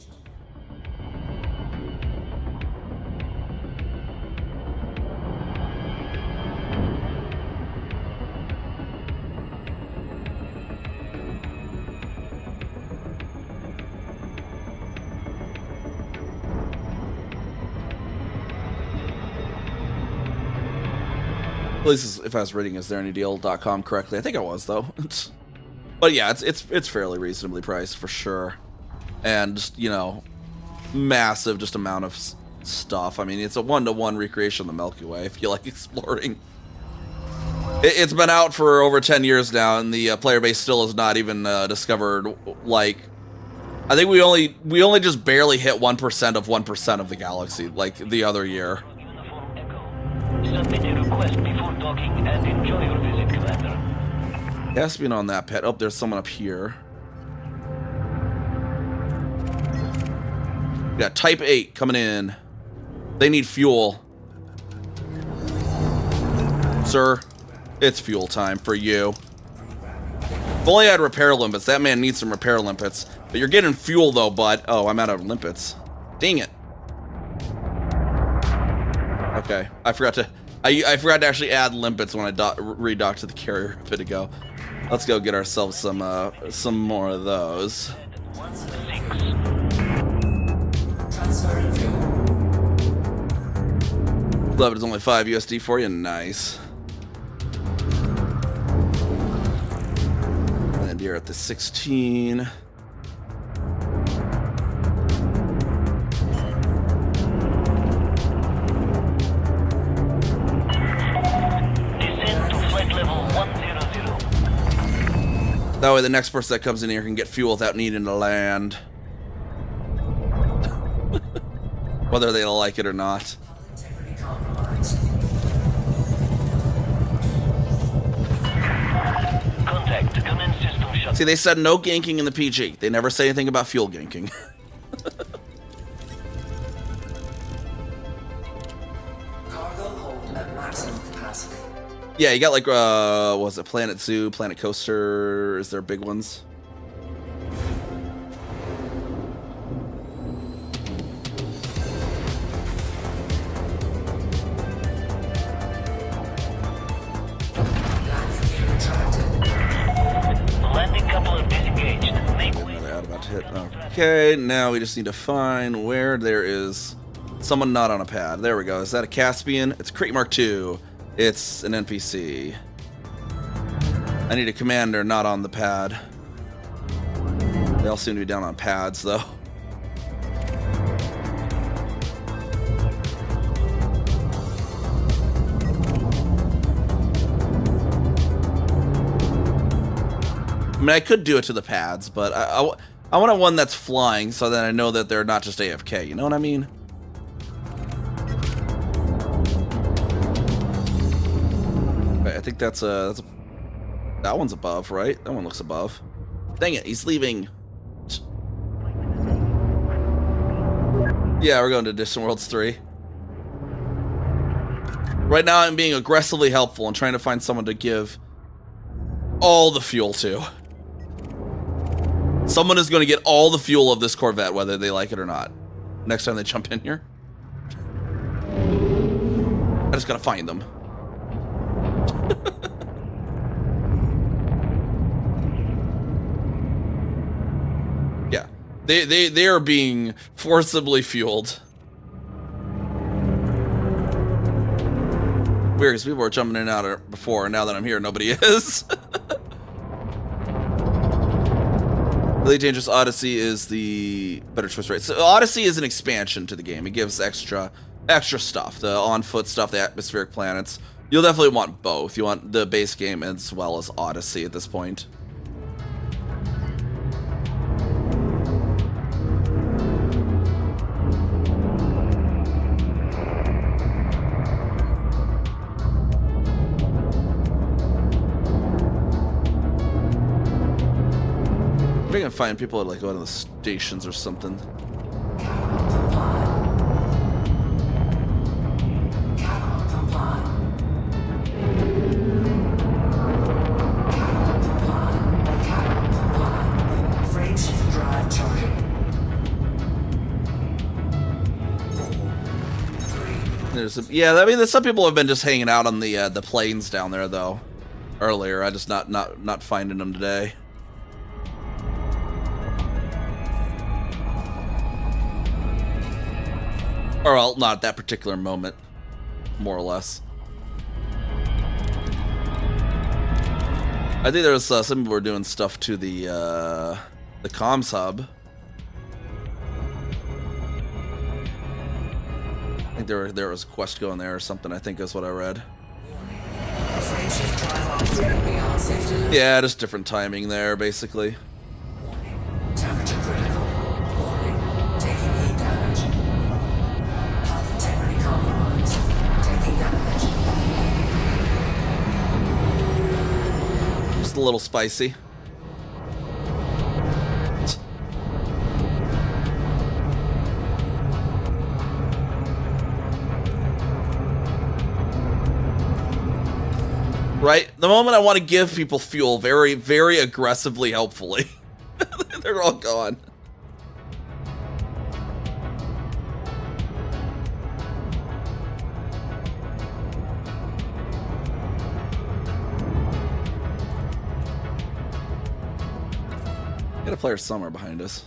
At least if I was reading isthereanydeal.com correctly. I think I was though. But yeah, it's fairly reasonably priced for sure. And just, you know, massive just amount of stuff. I mean, it's a 1-to-1 recreation of the Milky Way if you like exploring. It's been out for over 10 years now, and the player base still has not even discovered, like, I think we only just barely hit 1% of 1% of the galaxy, like the other year. Uniform Echo. Submit a request before docking and enjoy your visit, Commander. Caspian on that pet. Oh, there's someone up here. We got Type 8 coming in. They need fuel. Sir, it's fuel time for you. If only I had repair limpets. That man needs some repair limpets. But you're getting fuel though, bud. Oh, I'm out of limpets. Dang it. Okay, I forgot to actually add limpets when I redocked to the carrier a bit ago. Let's go get ourselves some more of those. Transferring fuel. Love it, it's only 5 USD for you. Nice. And you're at the 16. Descend to flight level 100. That way the next person that comes in here can get fuel without needing to land. whether they'll like it or not. Integrity compromised. Contact. Commence system shut. See, they said no ganking in the PG. They never say anything about fuel ganking. Cargo hold at maximum capacity. Yeah, you got like, what was it, Planet Zoo, Planet Coaster, is there big ones? Landing gear retracted. Landing coupler disengaged. Make way. They're out about to hit. Okay, now we just need to find where there is someone not on a pad. There we go. Is that a Caspian? It's Crate Mark II. It's an NPC. I need a commander not on the pad. They all seem to be down on pads, though. I mean, I could do it to the pads, but I want one that's flying so that I know that they're not just AFK. You know what I mean? Okay, I think that one's above, right? That one looks above. Dang it, he's leaving. Yeah, we're going to Distant Worlds 3. Right now, I'm being aggressively helpful and trying to find someone to give all the fuel to. Someone is going to get all the fuel of this Corvette, whether they like it or not. Next time they jump in here. I just gotta find them. Yeah. They are being forcibly fueled. Weird, because people were jumping in and out before, and now that I'm here, nobody is. Really Dangerous Odyssey is the better choice, right? So Odyssey is an expansion to the game. It gives extra stuff, the on-foot stuff, the atmospheric planets. You'll definitely want both. You want the base game as well as Odyssey at this point. Maybe I can find people that like go to the stations or something. Cannot comply. Cannot comply. Frame shift drive charging. 4, 3. Yeah, I mean, there's some people have been just hanging out on the plains down there though. Earlier, I just not finding them today. Or, well, not at that particular moment, more or less. I think there was some people were doing stuff to the comms hub. I think there was a quest going there or something, I think is what I read. Frame shift drive off beyond safety limit. Yeah, just different timing there, basically. Temperature critical. Warning. Taking heat damage. Health integrity compromised. Taking damage. Just a little spicy. Right? The moment I want to give people fuel very, very aggressively, helpfully, they're all gone. Got a player somewhere behind us.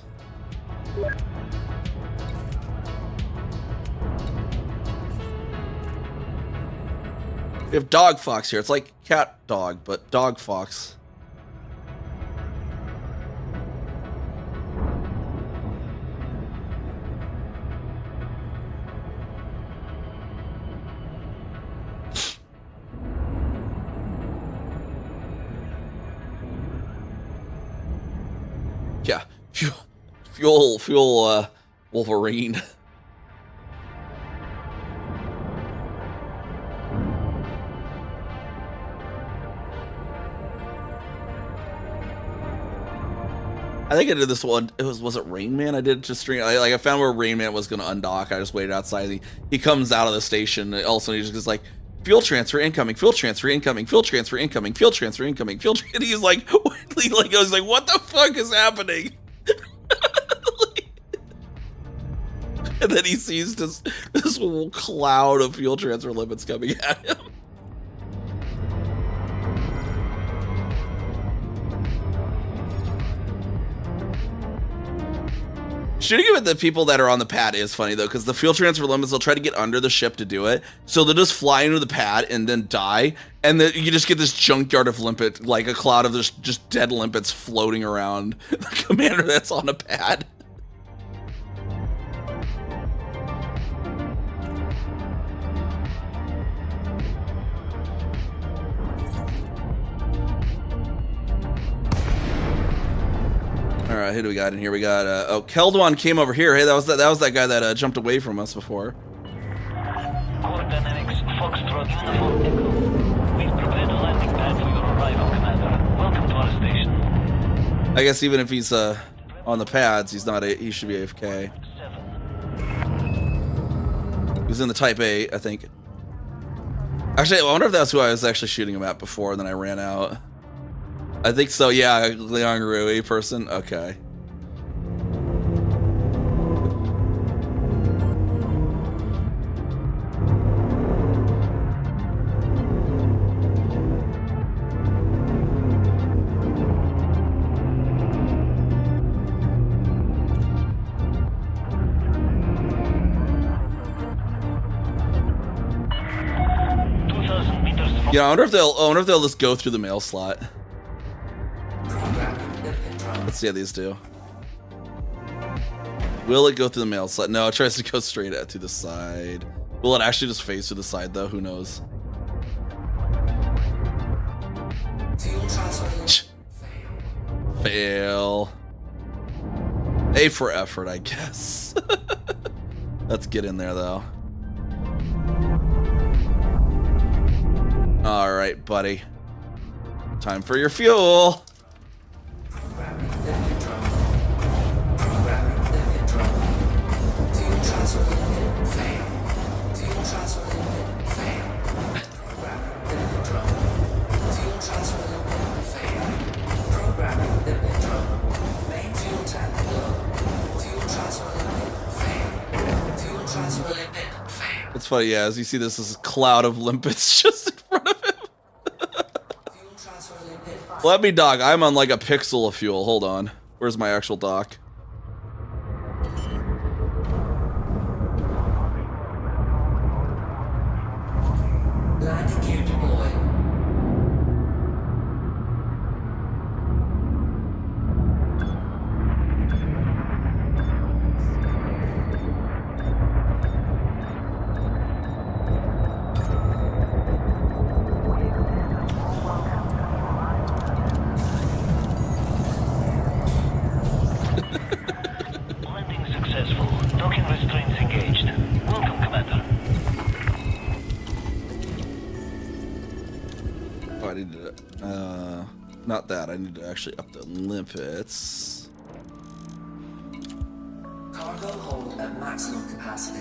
We have Dog Fox here. It's like cat dog, but Dog Fox. Yeah, fuel, Wolverine. I think I did this one. Was it Rain Man? I did just stream. I found where Rain Man was gonna undock. I just waited outside. He comes out of the station. And all of a sudden he just goes like, fuel transfer incoming, fuel transfer incoming, fuel transfer incoming, fuel transfer incoming, fuel. And he's like, I was like, what the fuck is happening? And then he sees this whole cloud of fuel transfer limits coming at him. Shooting him at the people that are on the pad is funny though, because the fuel transfer limits, they'll try to get under the ship to do it, so they'll just fly into the pad and then die, and then you just get this junkyard of limpet, like a cloud of just dead limpets floating around the commander that's on a pad. All right, who do we got in here? We got oh, Keldwan came over here. Hey, that was that guy that jumped away from us before. Core Dynamics, Foxtrot, Uniform Echo. We've prepared a landing pad for your arrival, Commander. Welcome to our station. I guess even if he's on the pads, he's not. He should be AFK. 7. He was in the Type 8, I think. Actually, I wonder if that's who I was actually shooting him at before, and then I ran out. I think so, yeah, Leon Rui person. Okay. Yeah, I wonder if they'll just go through the mail slot. Let's see how these do. Will it go through the mail slot? No, it tries to go straight out to the side. Will it actually just phase to the side though? Who knows? Fail. A for effort, I guess. Let's get in there though. All right, buddy. Time for your fuel. It's funny, yeah, as you see this cloud of limpets just in front of him. Let me dock. I'm on like a pixel of fuel. Hold on. Where's my actual dock? Landing gear deployed. Landing successful. Docking restraints engaged. Welcome, Commander. Oh, I need to, not that. I need to actually up the limpets. Cargo hold at maximum capacity.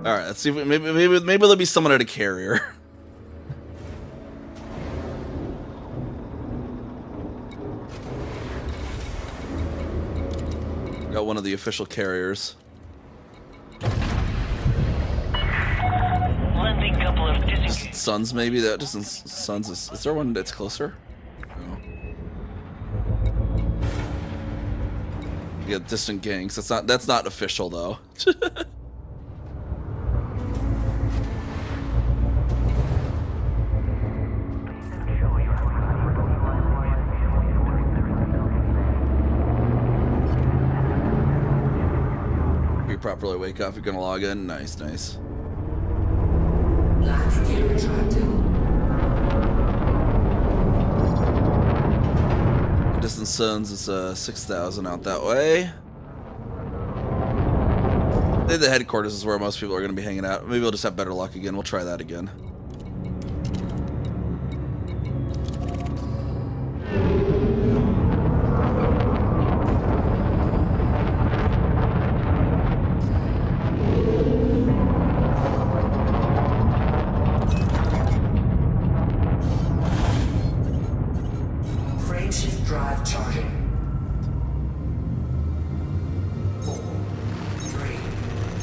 All right, let's see if maybe there'll be someone at a carrier. Got one of the official carriers. Landing coupler disengaged. Suns, maybe that doesn't. Suns is there one that's closer? No. Yeah, distant gangs. That's not official though. Properly wake up, you're gonna log in. Nice. Landing gear retracted. Distant Suns is 6,000 out that way. The headquarters is where most people are going to be hanging out. Maybe we'll just have better luck again. We'll try that again. Frameshift drive charging. 4, 3,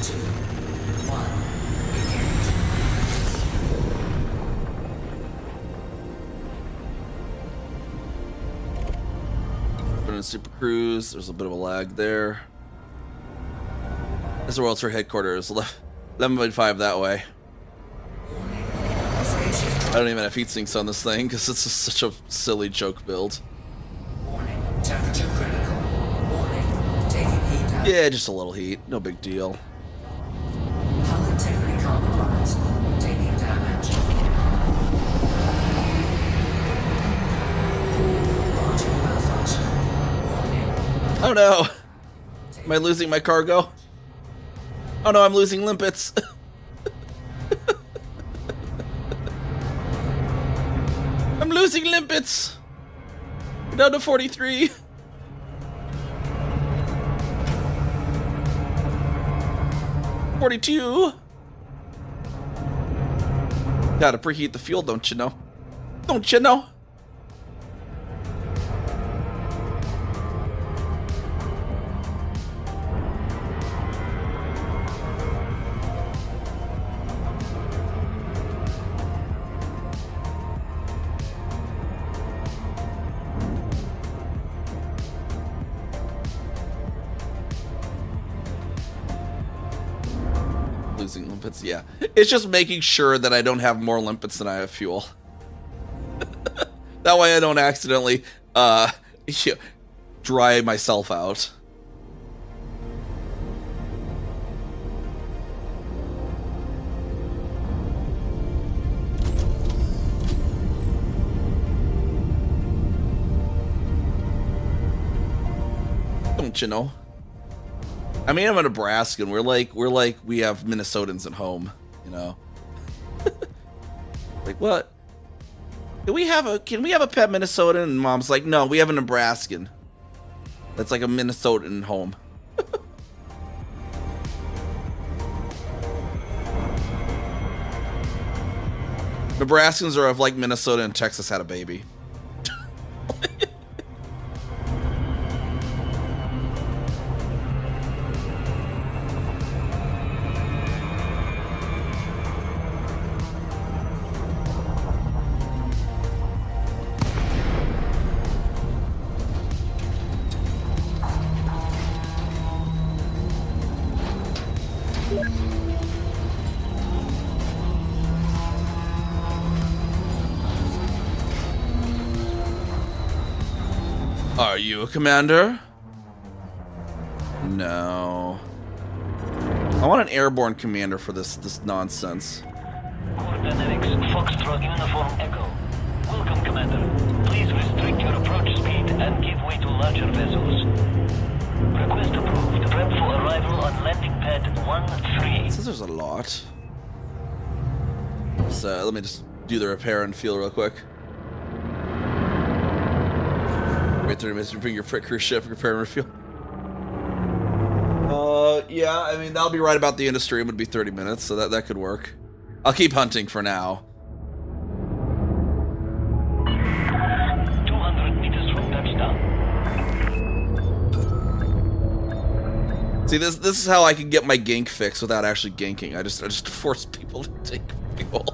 2, 1. Put in Super Cruise. There's a bit of a lag there. This is the World Tour headquarters. 11.5 that way. I don't even have heat sinks on this thing because it's just such a silly joke build. Warning, temperature critical. Warning, taking heat damage. Yeah, just a little heat. No big deal. Hull integrity compromised. Taking damage. Module malfunction. Warning. Oh no! Am I losing my cargo? Oh no, I'm losing limpets. I'm losing limpets. We're down to 43. $42. Gotta preheat the fuel, don't you know? Don't you know? Losing limpets, yeah. It's just making sure that I don't have more limpets than I have fuel. That way I don't accidentally dry myself out. Don't you know? I mean, I'm a Nebraskan. We're like we have Minnesotans at home, you know. Like what? Can we have a pet Minnesotan? And Mom's like, no, we have a Nebraskan. That's like a Minnesotan home. Nebraskans are of like Minnesota and Texas had a baby. Are you a commander? No. I want an airborne commander for this nonsense. Core Dynamics, Foxtrot Uniform Echo. Welcome, Commander. Please restrict your approach speed and give way to larger vessels. Request approved. Prep for arrival on landing pad 1-3. Since there's a lot. So let me just do the repair and fuel real quick. Wait 30 minutes to bring your cruise ship, repair and refuel. Yeah, I mean, that'll be right about the end of stream. Would be 30 minutes, so that could work. I'll keep hunting for now. 200 meters from touchdown. See, this is how I can get my gank fix without actually ganking. I just force people to take fuel.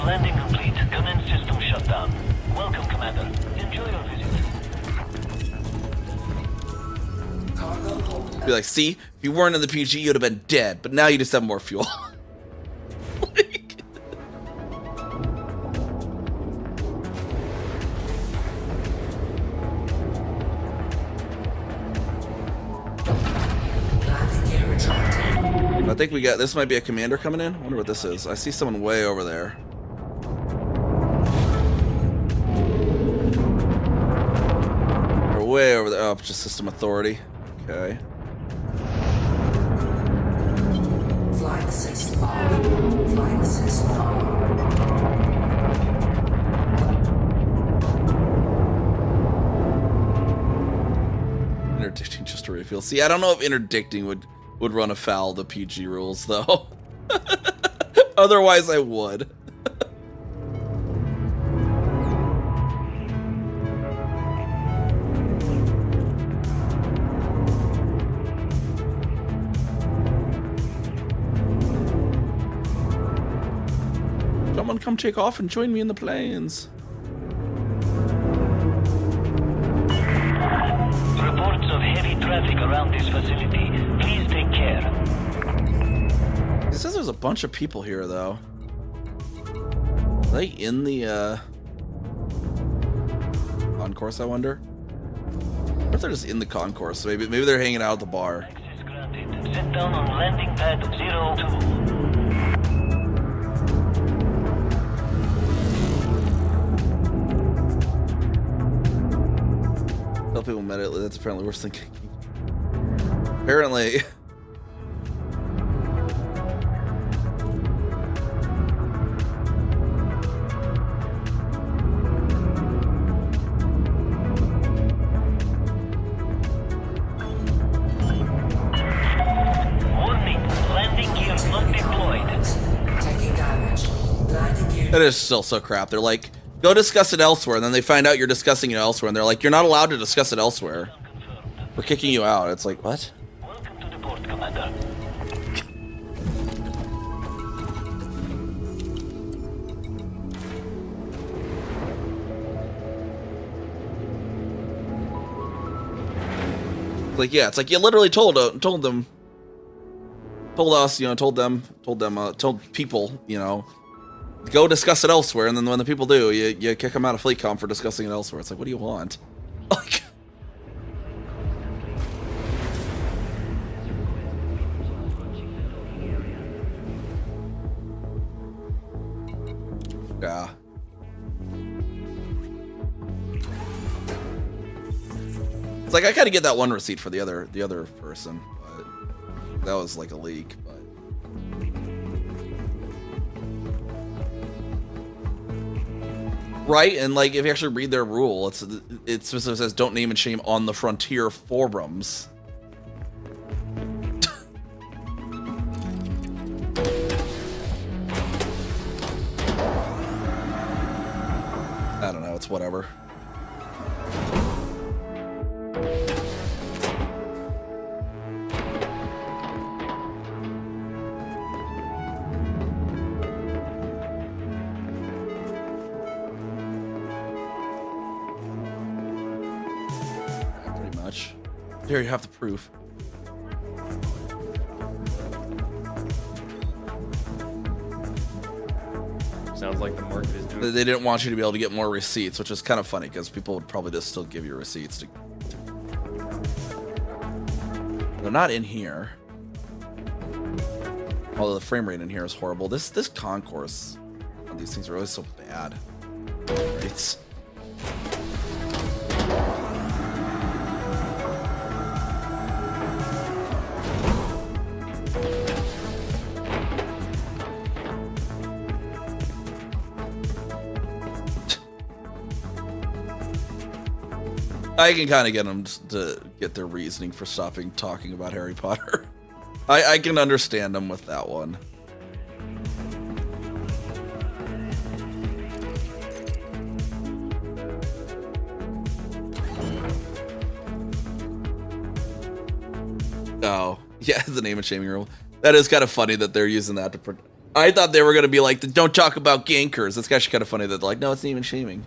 Landing complete. Commence system shutdown. Welcome, Commander. Enjoy your visit. Cargo hold. Be like, see, if you weren't in the PG, you'd have been dead. But now you just have more fuel. Like... Landing gear retracted. I think we got, this might be a commander coming in. I wonder what this is. I see someone way over there. way over there. Oh, just system authority. Okay. Flight assist on. Flight assist on. Interdicting just a refill. See, I don't know if interdicting would run afoul the PG rules though. Otherwise, I would. Someone come take off and join me in the planes. Reports of heavy traffic around this facility. Please take care. It says there's a bunch of people here, though. Are they in the concourse, I wonder? What if they're just in the concourse? Maybe they're hanging out at the bar. Access granted. Sit down on landing pad 02. Tell people met it. That's apparently worse than kicking. Apparently. Warning. Landing gear not deployed. Taking damage. Landing gear. That is still so crap. They're like, go discuss it elsewhere, and then they find out you're discussing it elsewhere, and they're like, you're not allowed to discuss it elsewhere. We're kicking you out. It's like, what? Welcome to the port, Commander. Like, yeah, it's like you literally told us, you know, told people, you know, go discuss it elsewhere, and then when the people do, you kick them out of FleetCom for discussing it elsewhere. It's like, what do you want? Like, yeah. It's like I kind of get that one receipt for the other person, but that was like a leak. But right, and like if you actually read their rule, it specifically says don't name and shame on the Frontier forums. I don't know. It's whatever. Here you have the proof. Sounds like the market is doing. They didn't want you to be able to get more receipts, which is kind of funny because people would probably just still give you receipts. They're not in here. Although the frame rate in here is horrible. This concourse on these things are always so bad. It's I can kind of get them to get their reasoning for stopping talking about Harry Potter. I can understand them with that one. Oh, yeah, the name and shaming rule. That is kind of funny that they're using that to. I thought they were going to be like, don't talk about gankers. That's actually kind of funny that they're like, no, it's name and shaming.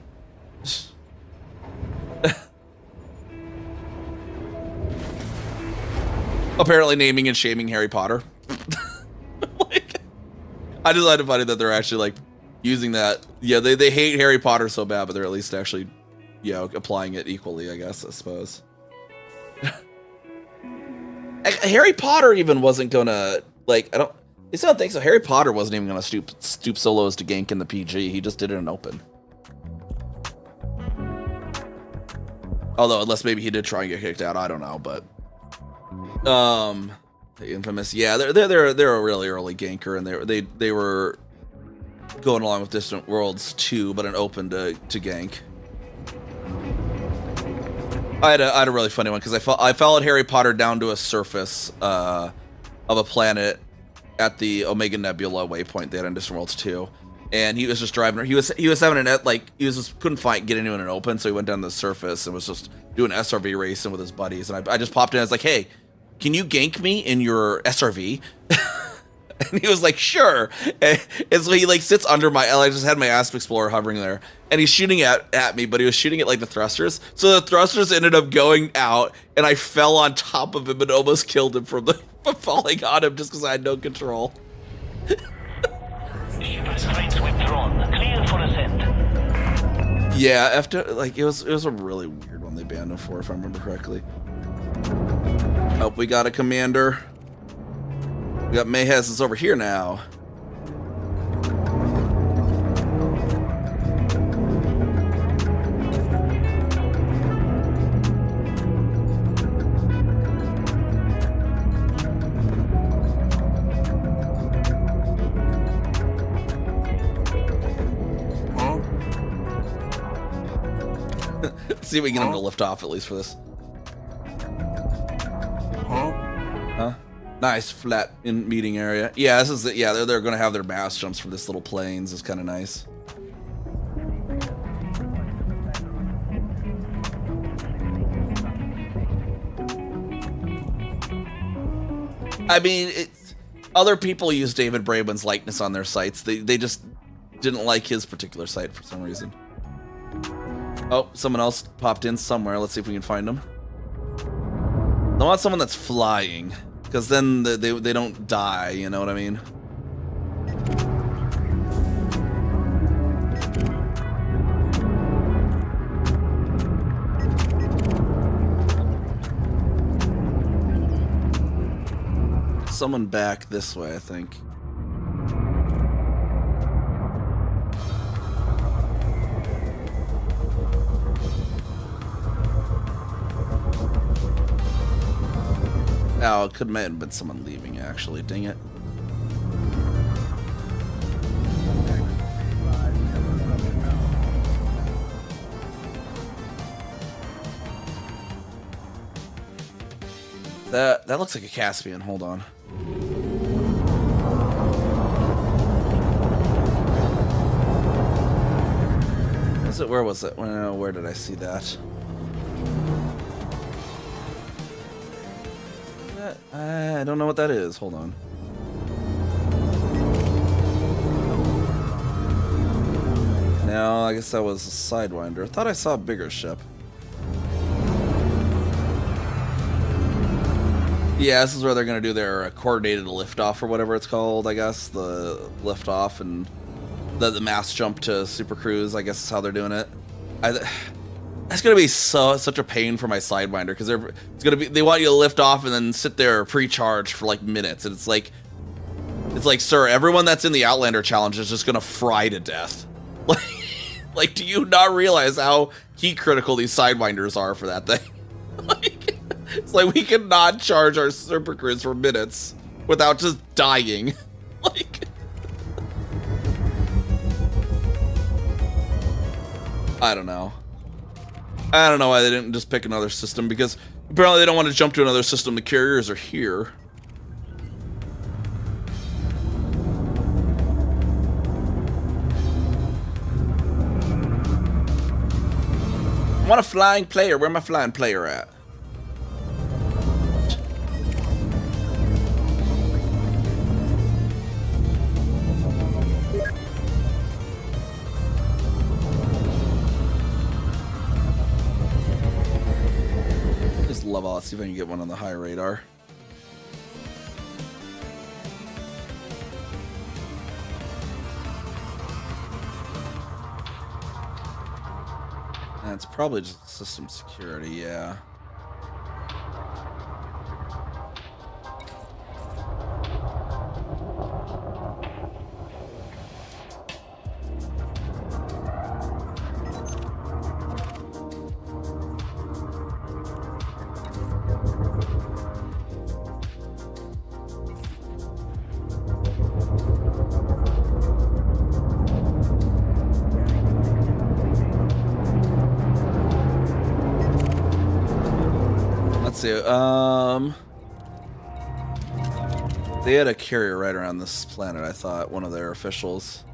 Apparently naming and shaming Harry Potter. Like, I just find it funny that they're actually like using that. Yeah, they hate Harry Potter so bad, but they're at least actually, you know, applying it equally, I suppose. Harry Potter even wasn't gonna, like, I don't think so. Harry Potter wasn't even gonna stoop solos to gank in the PG. He just did it in open. Although, unless maybe he did try and get kicked out, I don't know. But the infamous, yeah, they're a really early ganker, and they were going along with Distant Worlds 2, but an open to gank. I had a really funny one because I followed Harry Potter down to a surface of a planet at the Omega Nebula waypoint they had in Distant Worlds 2, and he was just driving. He was having he just couldn't get into an open, so he went down to the surface and was just doing SRV racing with his buddies. And I just popped in. I was like, "Hey, can you gank me in your SRV?" And he was like, "Sure." And so he like sits under I just had my Asp Explorer hovering there, and he's shooting at me, but he was shooting at like the thrusters. So the thrusters ended up going out, and I fell on top of him and almost killed him from falling on him just because I had no control. Ship restraints withdrawn. Clear for ascent. Yeah, after like it was a really weird one they banned him for, if I remember correctly. Oh, we got a commander. We got Mayhez is over here now. See if we can get him to lift off at least for this. Huh? Nice flat in meeting area. Yeah, this is they're gonna have their mass jumps for this little planes. It's kind of nice. I mean, other people use David Braben's likeness on their sites. They just didn't like his particular site for some reason. Oh, someone else popped in somewhere. Let's see if we can find them. I want someone that's flying, because then they don't die, you know what I mean? Someone back this way, I think. Oh, it might have been someone leaving, actually. Dang it. That looks like a Caspian. Hold on. Was it? Where was it? Where did I see that? I don't know what that is. Hold on. No, I guess that was a Sidewinder. I thought I saw a bigger ship. Yeah, this is where they're going to do their coordinated liftoff or whatever it's called, I guess. The liftoff and the mass jump to Super Cruise, I guess is how they're doing it. That's gonna be such a pain for my Sidewinder because they want you to lift off and then sit there pre-charged for like minutes, and it's like, sir, everyone that's in the Outlander challenge is just gonna fry to death. Like, do you not realize how heat critical these Sidewinders are for that thing? It's like we cannot charge our Super Cruise for minutes without just dying. I don't know. I don't know why they didn't just pick another system, because apparently they don't want to jump to another system. The carriers are here. I want a flying player. Where my flying player at? Level. Let's see if I can get one on the high radar. That's probably just system security, yeah. see. They had a carrier right around this planet, I thought, one of their officials.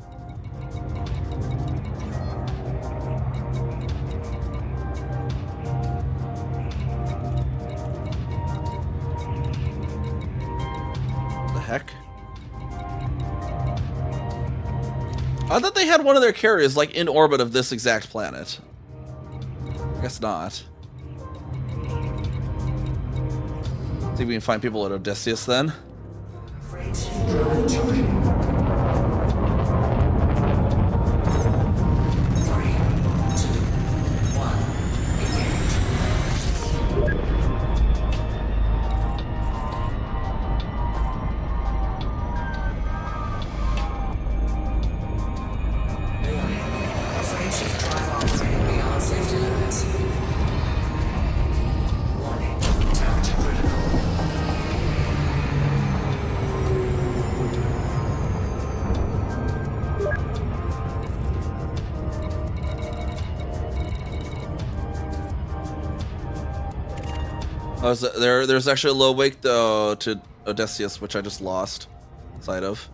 The heck? I thought they had one of their carriers, like, in orbit of this exact planet. I guess not. See if we can find people at Odysseus then. Frameshift drive charging. 3, 2, 1, engage. Frameshift drive operating beyond safety limits. Warning, temperature critical. Oh, there's actually a low wake though to Odysseus, which I just lost sight of.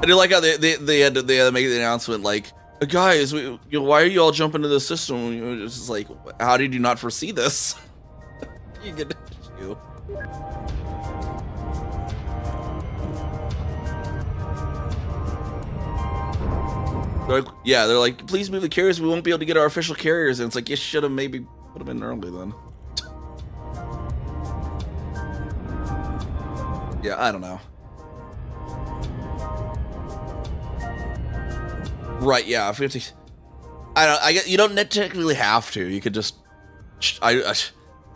I do like how they had to make the announcement like, guys, why are you all jumping into the system? It's just like, how did you not foresee this? You get you. They're like, yeah, they're like, please move the carriers. We won't be able to get our official carriers. And it's like, you should have maybe put them in early then. Yeah, I don't know. Right, yeah. If we have to, I get you don't technically have to. You could just, well,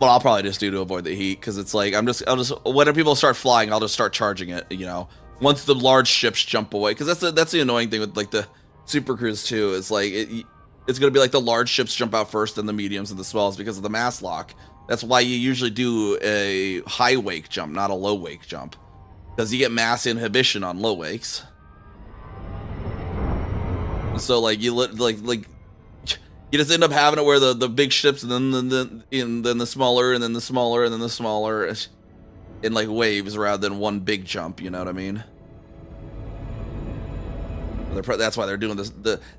I'll probably just do to avoid the heat because it's like I'll just when people start flying, I'll just start charging it. You know, once the large ships jump away, because that's the annoying thing with like the Super Cruise too. Is like it's gonna be like the large ships jump out first, then the mediums and the smalls because of the mass lock. That's why you usually do a high wake jump, not a low wake jump, because you get mass inhibition on low wakes. So like you you just end up having it where the big ships and then the smaller and then the smaller and then the smaller in like waves rather than one big jump. You know what I mean? That's why they're doing this.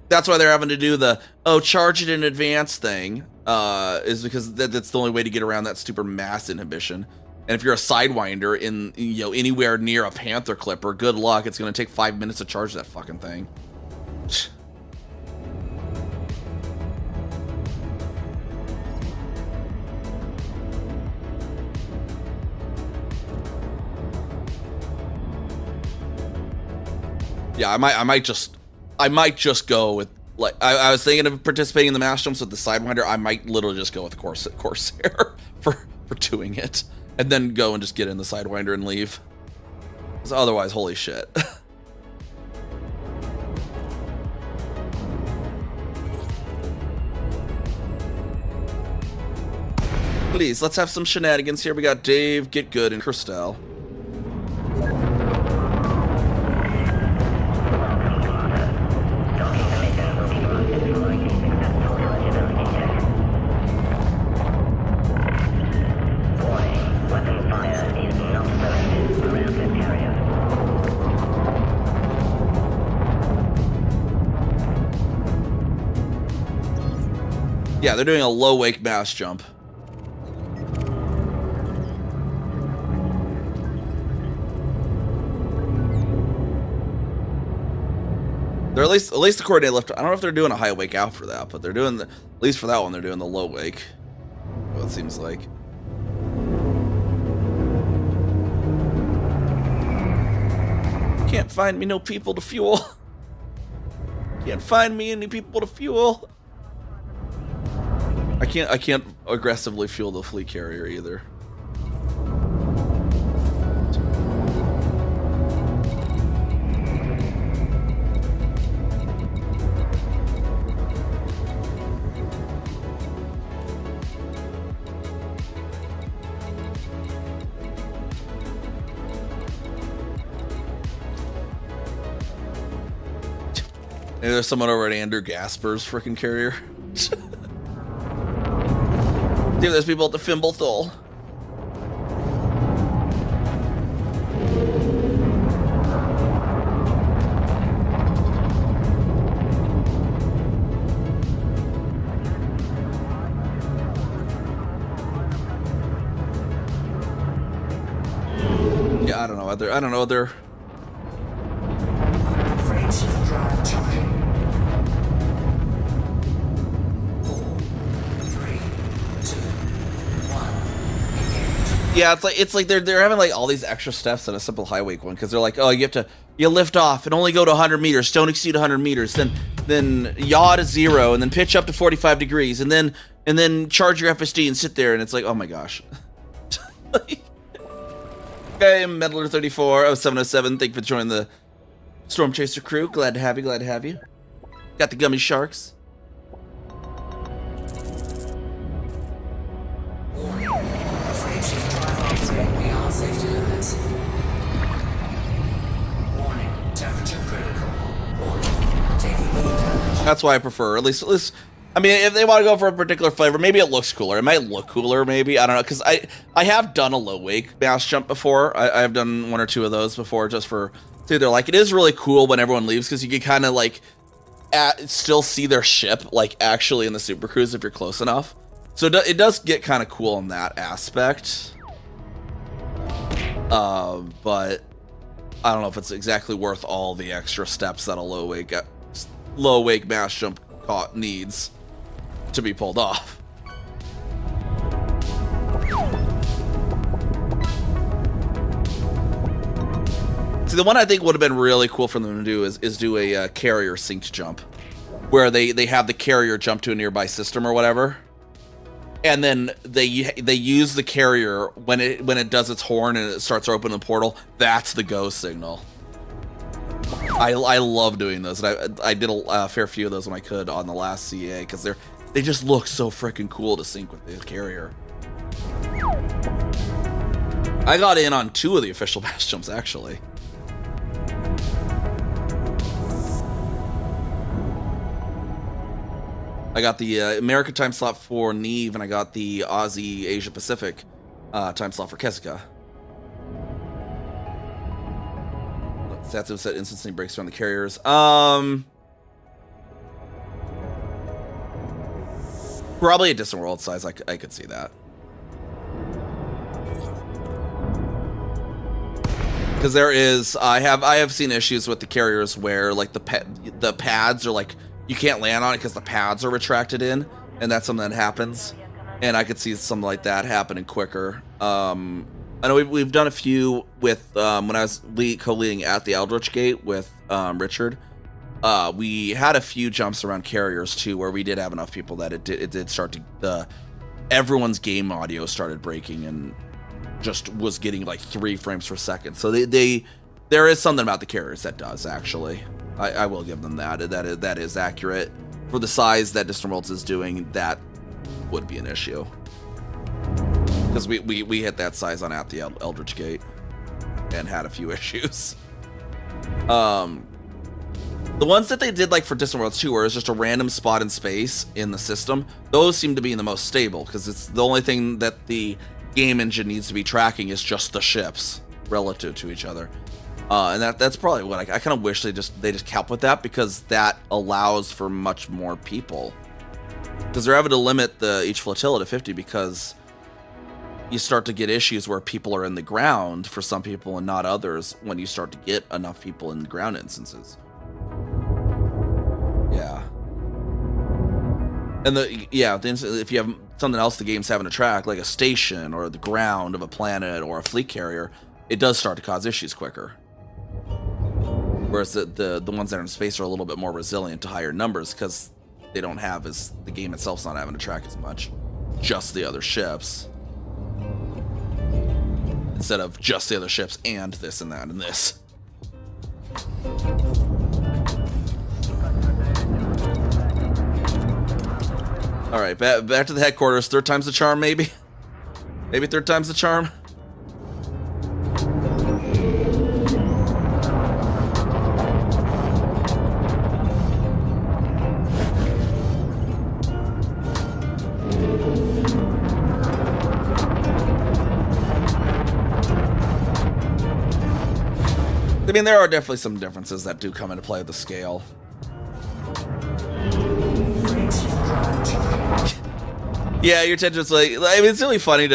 That's why they're having to do the charge it in advance thing. Is because that's the only way to get around that stupid mass inhibition. And if you're a sidewinder in anywhere near a Panther Clipper, good luck. It's gonna take 5 minutes to charge that fucking thing. Yeah, I might just go with like I was thinking of participating in the mass jumps with the Sidewinder. I might literally just go with Corsair for doing it, and then go and just get in the Sidewinder and leave. Because otherwise, holy shit. Please, let's have some shenanigans here. We got Dave, Get Good, and Christelle. Yeah, they're doing a low wake mass jump. They're at least the coordinate lift. I don't know if they're doing a high wake out for that, but they're doing at least for that one, they're doing the low wake. Well, it seems like. Can't find me no people to fuel. Can't find me any people to fuel. I can't aggressively fuel the fleet carrier either. Maybe there's someone over at Andrew Gasper's freaking carrier. See if there's people at the Fimble Thol. Yeah, I don't know. I don't know. They're Frameshift drive charging. 4, 3, 2, 1. yeah. It's like they're having like all these extra steps in a simple high wake one because they're like, oh, you lift off and only go to 100 meters. Don't exceed 100 meters. Then yaw to 0 and then pitch up to 45 degrees and then charge your FSD and sit there and it's like, oh my gosh. Okay, Meddler 34 0707. Thank you for joining the Storm Chaser crew. Glad to have you. Glad to have you. Got the gummy sharks. Warning. Frameshift drive operating beyond safety limits. Warning. Temperature critical. Warning. Taking heat damage. That's why I prefer. At least. I mean, if they want to go for a particular flavor, maybe it looks cooler. It might look cooler, maybe. I don't know, because I have done a low wake mass jump before. I've done 1 or 2 of those before, just for. So they're like, it is really cool when everyone leaves because you can kind of like still see their ship like actually in the Super Cruise if you're close enough. So it does get kind of cool in that aspect. But I don't know if it's exactly worth all the extra steps that a low wake mass jump needs to be pulled off. See, the one I think would have been really cool for them to do is do a carrier synced jump, where they have the carrier jump to a nearby system or whatever, and then they use the carrier when it does its horn and it starts opening the portal. That's the go signal. I love doing those, and I did a fair few of those when I could on the last CA because they just look so freaking cool to sync with the carrier. I got in on 2 of the official mass jumps actually. I got the American time slot for Neve, and I got the Aussie Asia Pacific time slot for Kessica. Satsu said instantly breaks around the carriers. Probably a distant world size. I could see that. Because there is, I have seen issues with the carriers where like the pads are like you can't land on it because the pads are retracted in, and that's something that happens. And I could see something like that happening quicker. I know we've done a few with when I was co-leading at the Eldritch Gate with Richard. We had a few jumps around carriers too, where we did have enough people that it did start to everyone's game audio started breaking and just was getting like 3 frames per second. So there is something about the carriers that does actually. I will give them that. That is accurate for the size that Distant Worlds is doing. That would be an issue because we hit that size on at the Eldritch Gate and had a few issues. The ones that they did like for Distant Worlds 2, where it's just a random spot in space in the system, those seem to be the most stable because it's the only thing that the game engine needs to be tracking is just the ships relative to each other. And that's probably what I kind of wish they just kept with that, because that allows for much more people. Because they're having to limit each flotilla to 50 because you start to get issues where people are in the ground for some people and not others when you start to get enough people in ground instances. Yeah. And if you have something else the game's having to track, like a station or the ground of a planet or a fleet carrier, it does start to cause issues quicker. Whereas the ones that are in space are a little bit more resilient to higher numbers because they don't have the game itself's not having to track as much. Just the other ships. Instead of just the other ships and this and that and this. Alright, back to the headquarters. 3rd time's the charm, maybe? Maybe 3rd time's the charm? I mean, there are definitely some differences that do come into play with the scale. Yeah, your attention's like, I mean, it's really funny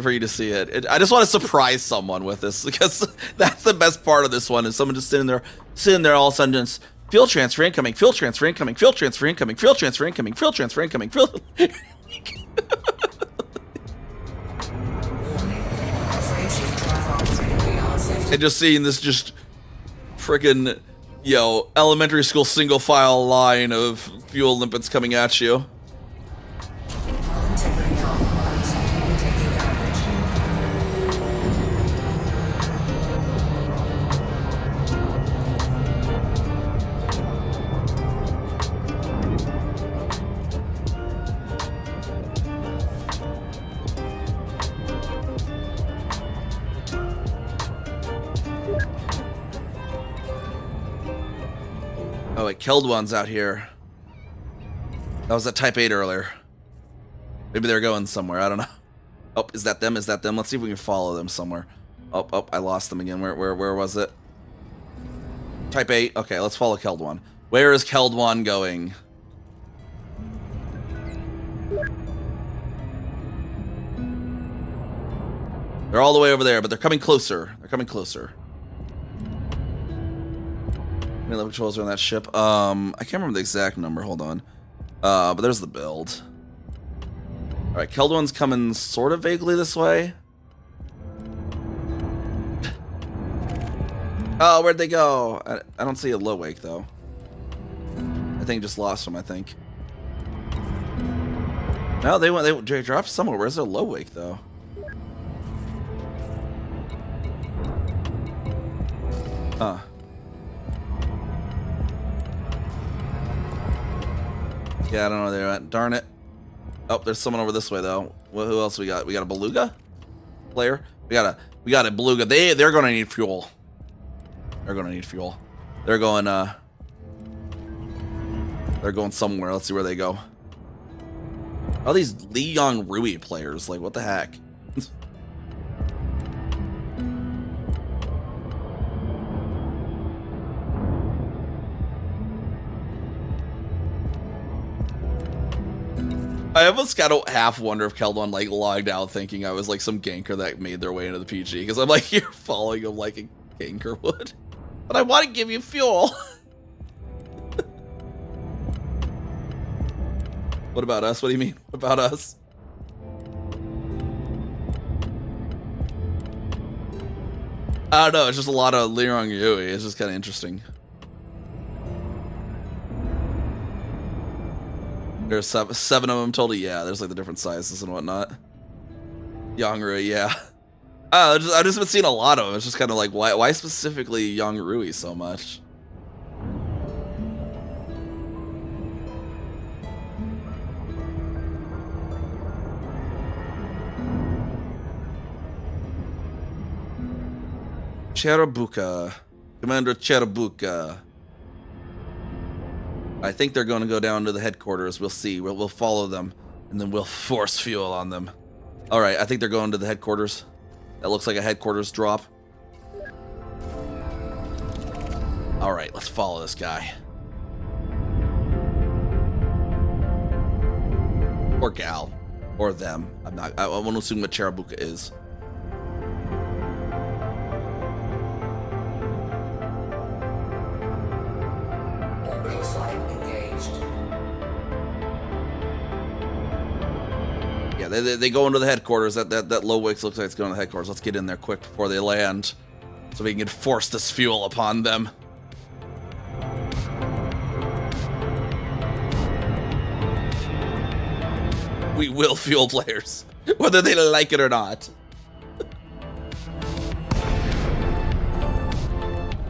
for you to see it. I just want to surprise someone with this because that's the best part of this one is someone just sitting there all of a sudden just fuel transfer incoming, fuel transfer incoming, fuel transfer incoming, fuel transfer incoming, fuel transfer incoming, fuel. And just seeing this just freaking, elementary school single file line of fuel limpets coming at you. Oh, it killed ones out here. That was at Type 8 earlier. Maybe they're going somewhere. I don't know. Oh, is that them? Is that them? Let's see if we can follow them somewhere. Oh, I lost them again. Where was it? Type 8. Okay, let's follow Keld 1. Where is Keld 1 going? They're all the way over there, but they're coming closer. They're coming closer. Melee patrols are on that ship. I can't remember the exact number. Hold on. But there's the build. All right, Keld 1's coming sort of vaguely this way. Oh, where'd they go? I don't see a low wake though. I think just lost them. I think. No, they dropped somewhere. Where's their low wake though? Huh. Yeah, I don't know where they're at. Darn it. Oh, there's someone over this way though. Well, who else we got? We got a beluga player. We got a beluga. They're gonna need fuel. They're gonna need fuel. They're going somewhere. Let's see where they go. All these Leon Rui players. Like, what the heck? I almost kind of half wonder if Keld 1 like logged out thinking I was like some ganker that made their way into the PG because I'm like, you're following him like a ganker would, but I want to give you fuel. What about us? What do you mean? What about us? I don't know. It's just a lot of Leon Yui. It's just kind of interesting. There's seven of them total. Yeah, there's like the different sizes and whatnot. Yongrui, yeah. I've just been seeing a lot of them. It's just kind of like, why specifically Yongrui so much? Cherabuka. Commander Cherabuka. I think they're going to go down to the headquarters. We'll see. We'll follow them, and then we'll force fuel on them. All right, I think they're going to the headquarters. That looks like a headquarters drop. All right, let's follow this guy. Or gal. Or them. I won't assume what Cherabuka is. Orbital flight engaged. Yeah, they go into the headquarters. That low wicks looks like it's going to the headquarters. Let's get in there quick before they land, so we can force this fuel upon them. We will fuel players, whether they like it or not.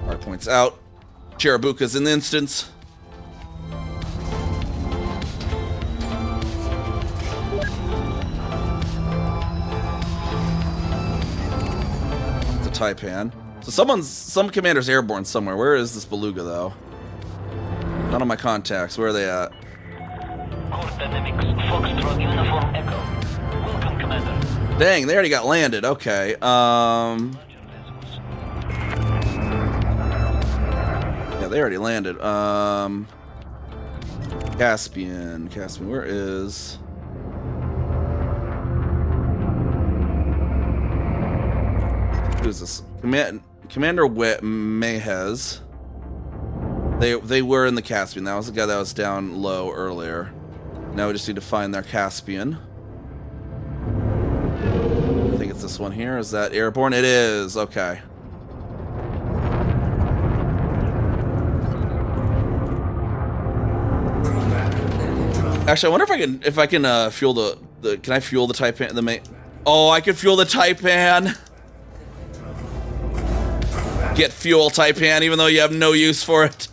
Hard points out. Cherabuka's in the instance. It's a Taipan. So some commander's airborne somewhere. Where is this beluga though? None of my contacts. Where are they at? Core Dynamics, Foxtrot Uniform Echo. Welcome, Commander. Dang, they already got landed. Okay. they already landed. Caspian, where is? Who's this? Commander Mayhez. They were in the Caspian. That was the guy that was down low earlier. Now we just need to find their Caspian. I think it's this one here. Is that airborne? It is. Okay. Actually, I wonder if I can fuel the can I fuel the Taipan the main? Oh, I can fuel the Taipan. Get fuel, Taipan, even though you have no use for it.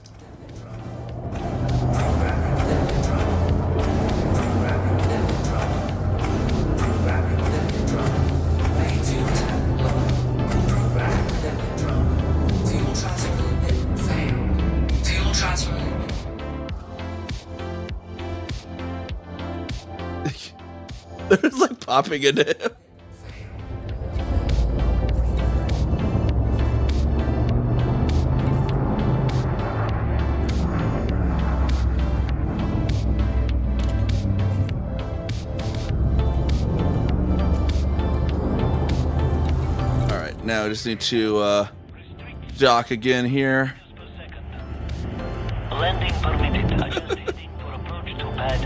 It's like popping into him. Alright, now I just need to dock again here. Landing permitted. Adjusting for approach to pad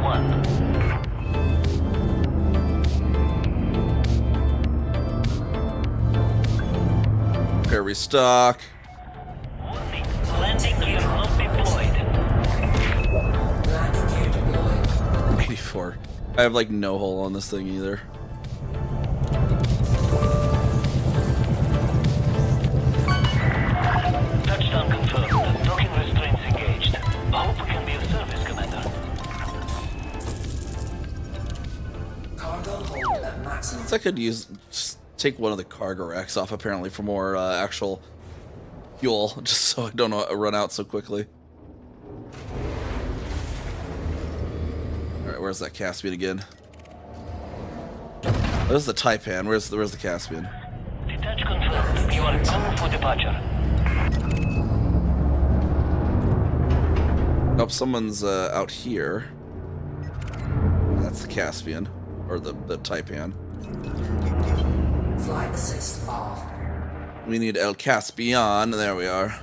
01. Here we stock. Warning. Landing gear not deployed. 84. I have like no hole on this thing either. Touchdown confirmed. Docking restraints engaged. Hope we can be of service, Commander. Cargo hold at maximum. I could just take one of the cargo racks off apparently for more actual fuel, just so I don't run out so quickly. Alright, where's that Caspian again? There's the Taipan. Where's the Caspian? Detach confirmed. You are go for departure. Oh, someone's out here. That's the Caspian, or the Taipan. Flight assist off. We need El Caspian. There we are.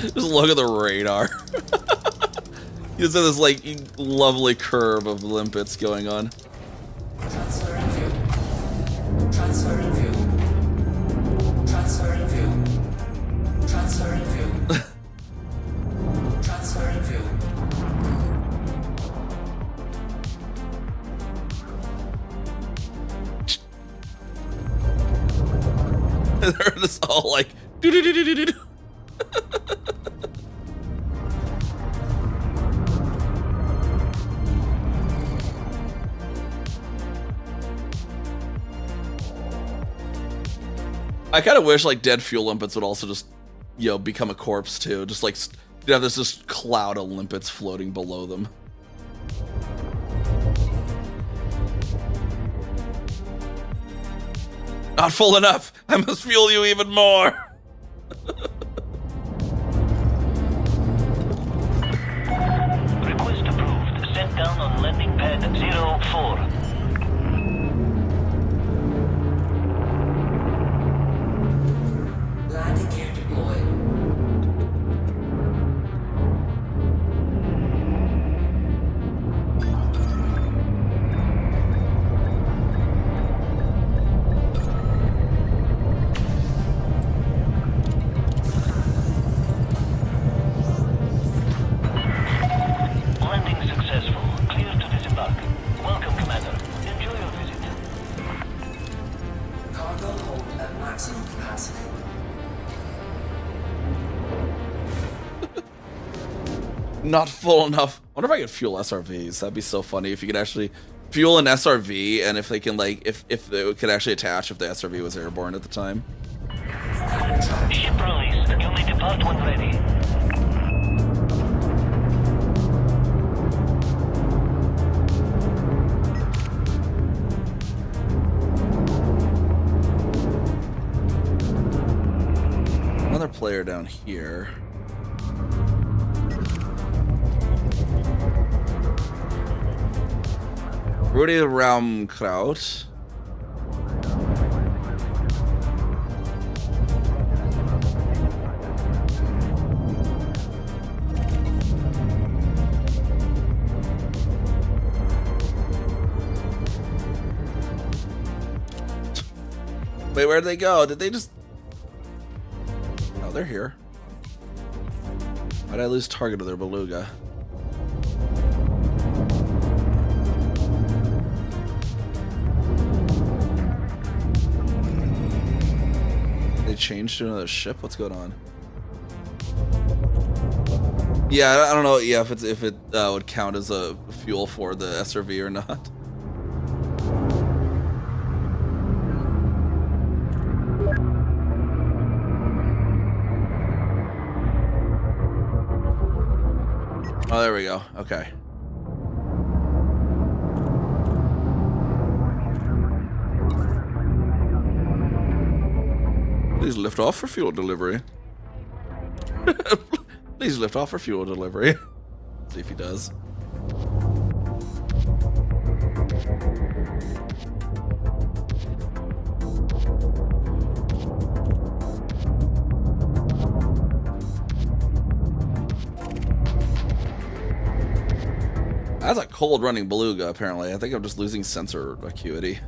Just look at the radar. You just have this like lovely curve of limpets going on. Transfer in view. Transfer in view. Transfer in view. Transfer in view. Transfer in view. They're just all like do do do do do do. I kind of wish like dead fuel limpets would also just, you know, become a corpse too. Just like you have this just cloud of limpets floating below them. Not full enough. I must fuel you even more. Request approved. Set down on landing pad 04. Landing gear deployed. Landing successful. Clear to disembark. Welcome, Commander. Not full enough. I wonder if I could fuel SRVs. That'd be so funny if you could actually fuel an SRV, and if they can like if they could actually attach if the SRV was airborne at the time. Ship release. You may depart when ready. Another player down here. Rudy Raumkraut. Wait, where'd they go? Did they just... Oh, they're here. Why'd I lose target of their beluga? They changed to another ship? What's going on? Yeah, I don't know. Yeah, if it would count as a fuel for the SRV or not. Oh, there we go. Okay. Please lift off for fuel delivery. Please lift off for fuel delivery. See if he does. That's a cold running beluga, apparently. I think I'm just losing sensor acuity.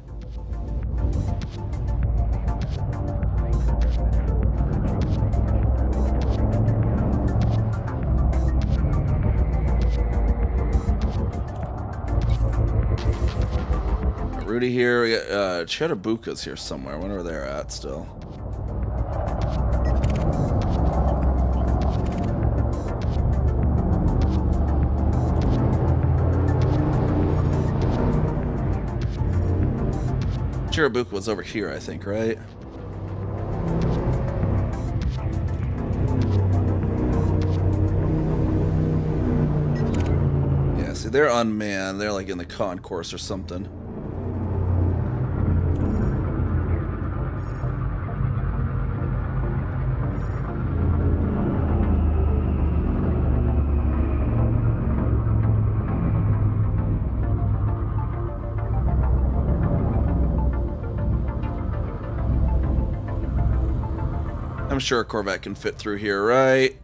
Rudy here. We got Chetabuca's here somewhere. I wonder where they're at still. Chirabuka was over here, I think, right? Yeah, see, they're unmanned. They're like in the concourse or something. I'm sure a Corvette can fit through here, right?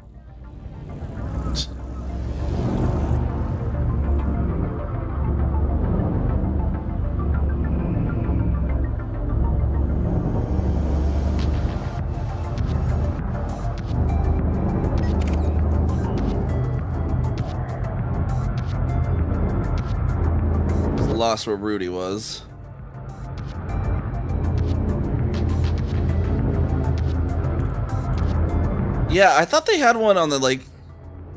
Lost where Rudy was. Yeah, I thought they had one on the, like,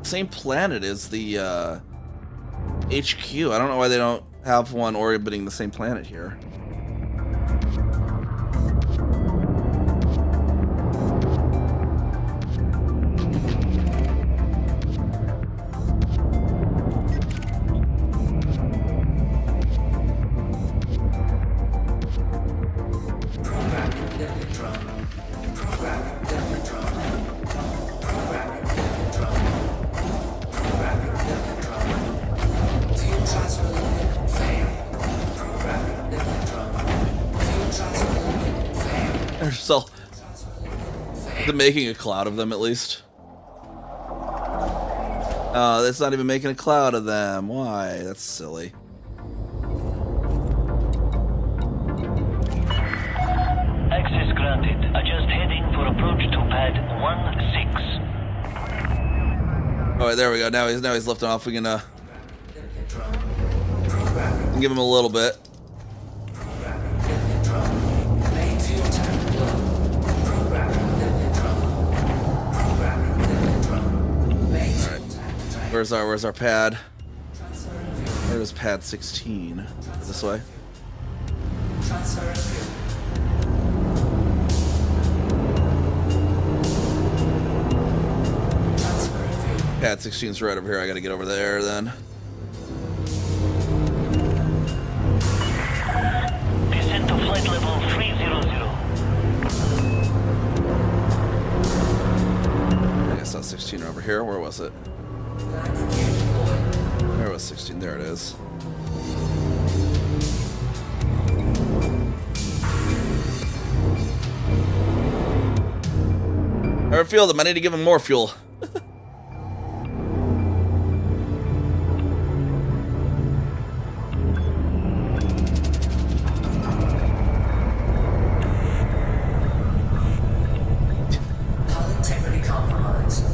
same planet as the, HQ. I don't know why they don't have one orbiting the same planet here. So, they're making a cloud of them at least. Oh, that's not even making a cloud of them. Why? That's silly. Access granted. Adjust heading for approach to pad 16. All right, there we go. Now he's lifting off. We can give him a little bit. Where's our pad? Transferring fuel. Where is pad 16? This way? Transferring fuel. Transferring fuel. Pad 16's right over here. I gotta get over there then. Descend to flight level 300. I guess that's 16 over here. Where was it? Landing gear deployed. Where was 16? There it is. I refueled them. I need to give them more fuel. Hull integrity compromised.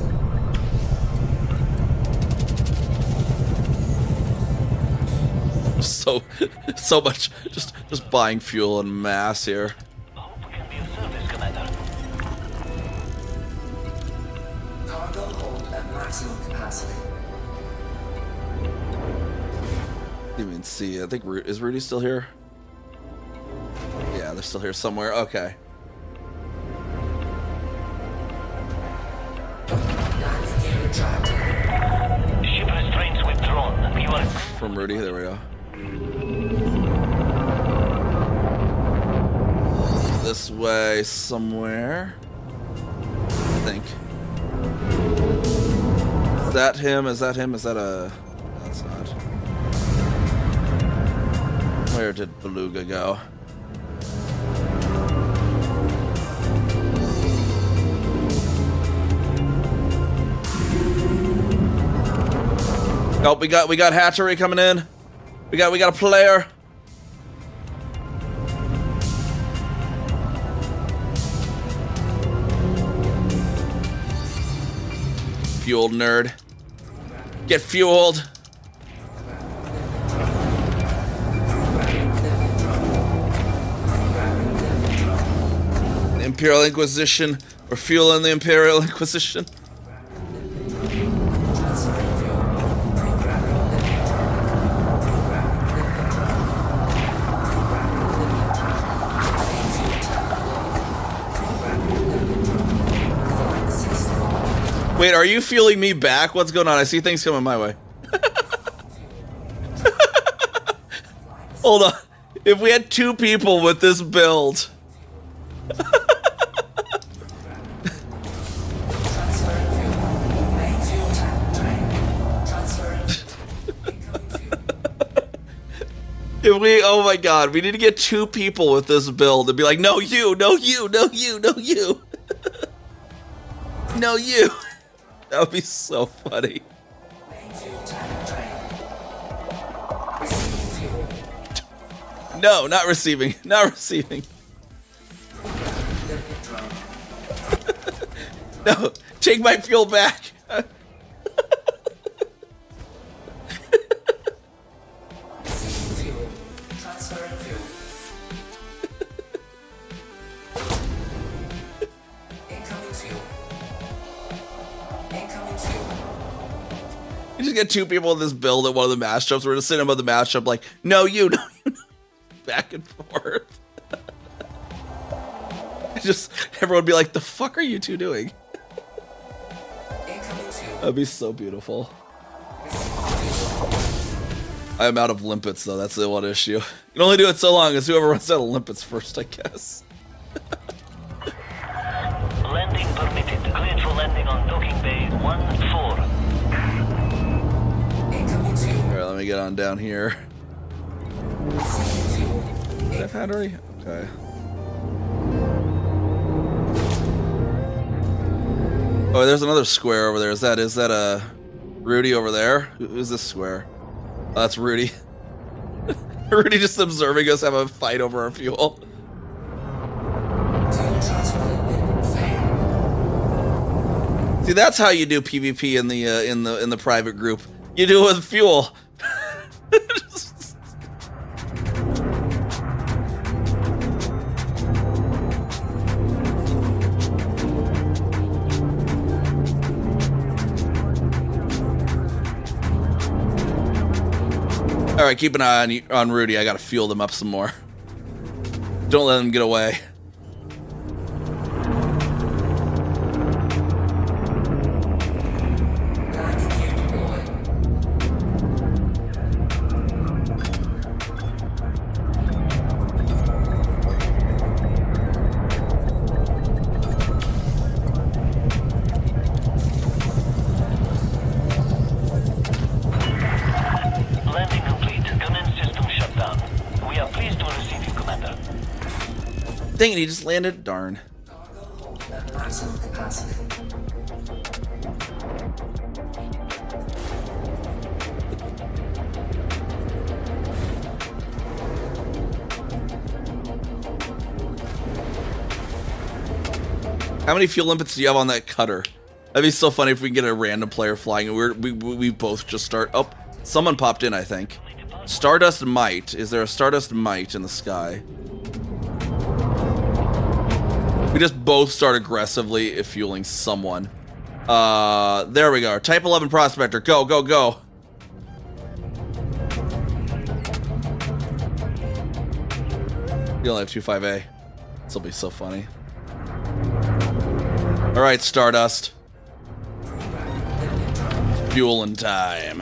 So much. Just buying fuel en masse here. Hope we can be of service, Commander. Cargo hold at maximum capacity. Didn't even see. I think is Rudy still here? Yeah, they're still here somewhere. Okay. Landing gear retracted. Ship restraints withdrawn. You are From Rudy. There we go. This way somewhere. I think. Is that him? Is that him? Is that a... That's not. Where did Beluga go? Oh, we got hatchery coming in. We got a player. Fueled nerd. Get fueled. The Imperial Inquisition. We're fueling the Imperial Inquisition. Transferring fuel. Programming limit drop. Programming limit drop. Programming limit drop. Main fuel tank low. Programming limit drop. Flight system. Wait, are you fueling me back? What's going on? I see things coming my way. Hold on. If we had 2 people with this build. Transferring fuel. Main fuel tank drained. Transferring fuel. Incoming fuel. If we, oh my god, we need to get 2 people with this build and be like, no you, no you, no you, no you. No you. That would be so funny. Main fuel tank drained. Receiving fuel. No, not receiving. Not receiving. Limit drop. No, take my fuel back. Receiving fuel. Transferring fuel. Incoming fuel. Incoming fuel. You just get 2 people in this build at one of the match jumps. We're just sitting above the match jump like, no you, no you, no. Back and forth. Just everyone be like, the fuck are you 2 doing? Incoming fuel. That'd be so beautiful. I'm out of limpets though, that's the one issue. You can only do it so long as whoever runs out of limpets first, I guess. landing permitted. Cleared for landing on docking bay 1-4. Incoming fuel. Alright, let me get on down here. Receiving fuel. Did I have already? Okay. Oh, there's another square over there. Is that a Rudy over there? Who's this square? Oh, that's Rudy. Rudy just observing us have a fight over our fuel. Fuel transfer limit failed. See, that's how you do PvP in the private group. You do it with fuel. All right, keep an eye on Rudy. I gotta fuel them up some more. Don't let them get away. Landing gear deployed. Landing complete. Command system shut down. We are pleased to receive you, Commander. Dang it, he just landed. Darn. Cargo hold at maximum capacity. How many fuel limpets do you have on that cutter? That'd be so funny if we can get a random player flying and we both just start. Oh, someone popped in, I think. Stardust Might. Is there a Stardust Might in the sky? We just both start aggressively fueling someone. There we go. Type 11 Prospector. Go, go, go. You only have 25A. This will be so funny. All right, Stardust. Fueling time.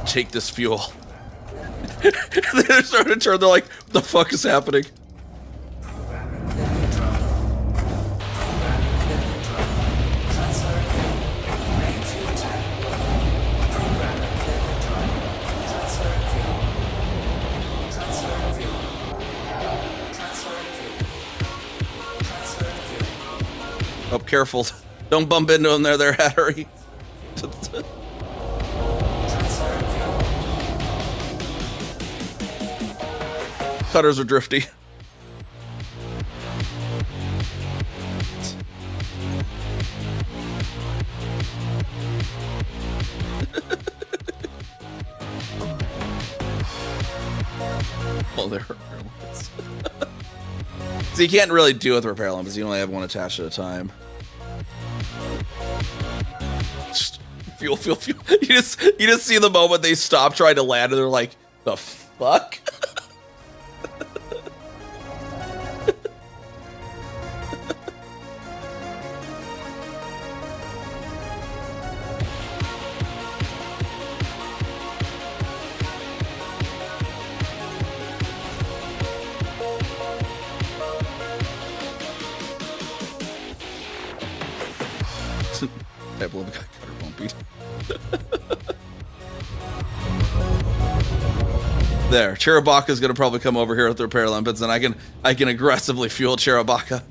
Take this fuel. They're starting to turn. They're like, what the fuck is happening? Oh, careful. Don't bump into them there, Hattery. Cutters are drifty. Oh, they're repair limbs. So you can't really do it with repair limbs. You only have one attached at a time. Just fuel, fuel, fuel. You just see the moment they stop trying to land, and they're like, "The fuck." Type 11 got cutter bumpy. There, Cherubaka's gonna probably come over here with the repair limpets, and I can aggressively fuel Cherubaka.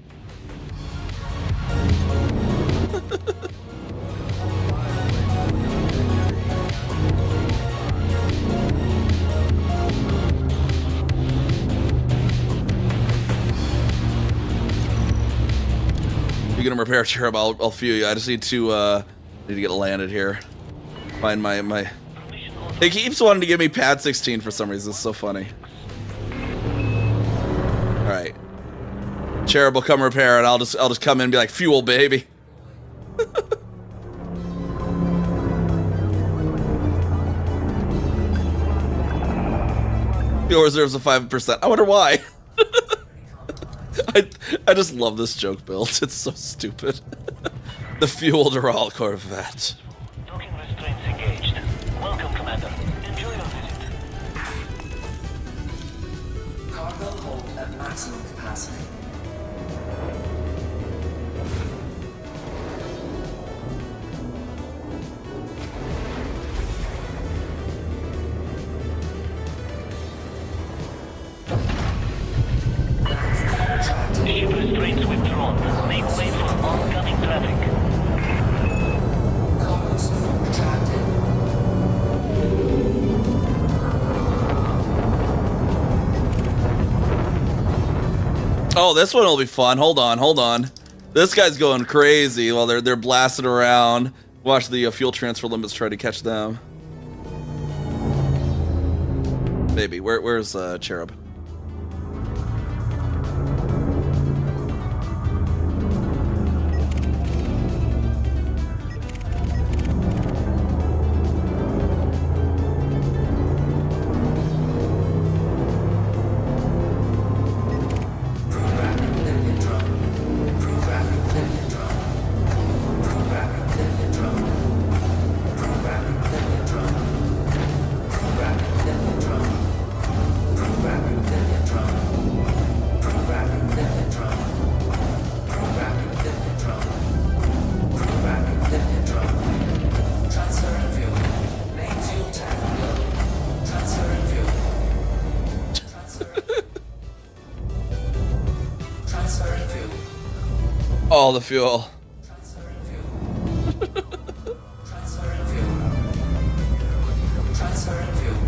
You're gonna repair Cherub, I'll fuel you. I just need to get landed here. Find my. He keeps wanting to give me pad 16 for some reason. It's so funny. All right, Cherub will come repair, and I'll just come in and be like, fuel, baby. Fuel reserves of 5%. I wonder why. I just love this joke build. It's so stupid. The fuel Doral Corvette. Docking restraints engaged. Welcome, Commander. Enjoy your visit. Cargo hold at maximum capacity. Ship restraints withdrawn. Make way for oncoming traffic. Cargo slope retracted. Oh, this one will be fun. Hold on. This guy's going crazy while they're blasting around. Watch the fuel transfer limits try to catch them. Maybe. Where's Cherub? all the fuel. Transferring fuel. Transferring fuel. Transferring fuel.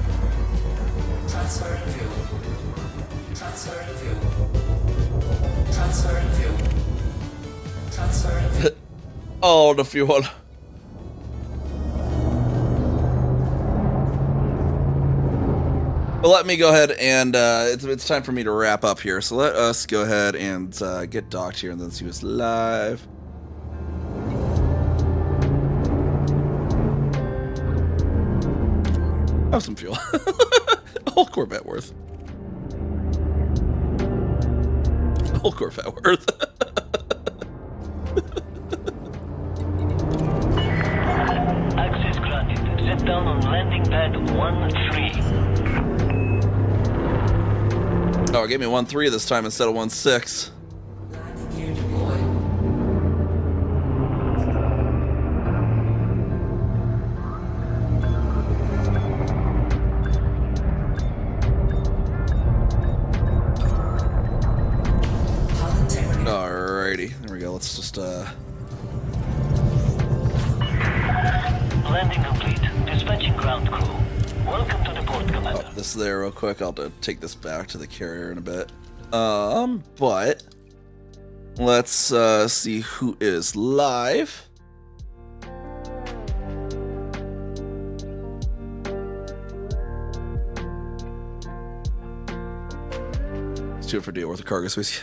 Transferring fuel. Transferring fuel. Transferring fuel. Transferring fuel. All the fuel. But let me go ahead and it's time for me to wrap up here. So let us go ahead and get docked here and then see what's live. Have some fuel. A whole Corvette worth. A whole Corvette worth. Access granted. Set down on landing pad 1-3. Oh, it gave me 1-3 this time instead of 1-6. Landing gear deployed. Hull integrity. Alrighty, there we go. Let's just Landing complete. Dispatching ground crew. Welcome to the port, Commander. up this there real quick. I'll take this back to the carrier in a bit. But let's see who is live. Let's do it for deal worth of cargo space.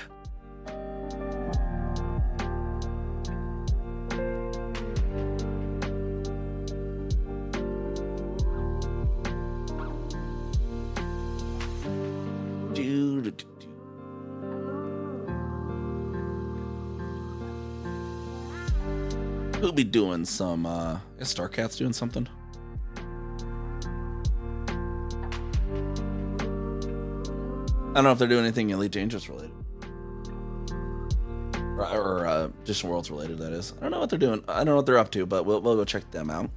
Who'll be doing some is Starcat's doing something? I don't know if they're doing anything Elite Dangerous related. Or Distant Worlds related, that is. I don't know what they're doing. I don't know what they're up to, but we'll go check them out.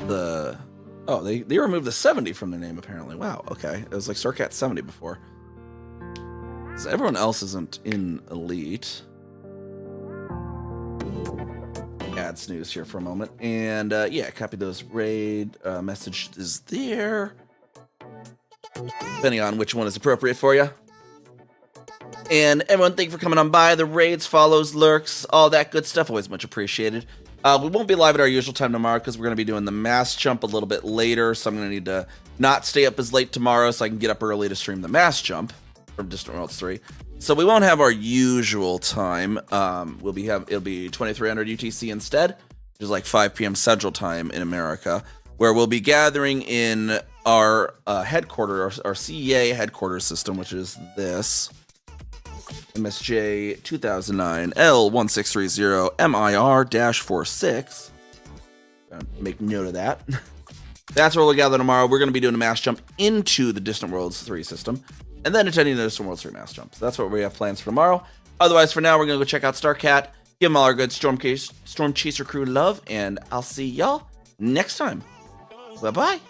They removed the 70 from their name apparently. Wow, okay. It was like Starcat 70 before. So everyone else isn't in Elite. Add snooze here for a moment. And yeah, copy those raid messages there. Depending on which one is appropriate for you. And everyone, thank you for coming on by. The raids, follows, lurks, all that good stuff. Always much appreciated. We won't be live at our usual time tomorrow because we're going to be doing the mass jump a little bit later. So I'm going to need to not stay up as late tomorrow so I can get up early to stream the mass jump from Distant Worlds 3. So we won't have our usual time. It'll be 2300 UTC instead, which is like 5 p.m. Central Time in America, where we'll be gathering in our headquarters, our CEA headquarters system, which is this. MSJ 2009 L1630 MIR-46. Make note of that. That's where we'll gather tomorrow. We're going to be doing a mass jump into the Distant Worlds 3 system, and then attending the Distant Worlds 3 mass jump. So that's what we have plans for tomorrow. Otherwise, for now, we're going to go check out Starcat, give them all our good Storm Chaser crew love, and I'll see y'all next time. Bye-bye.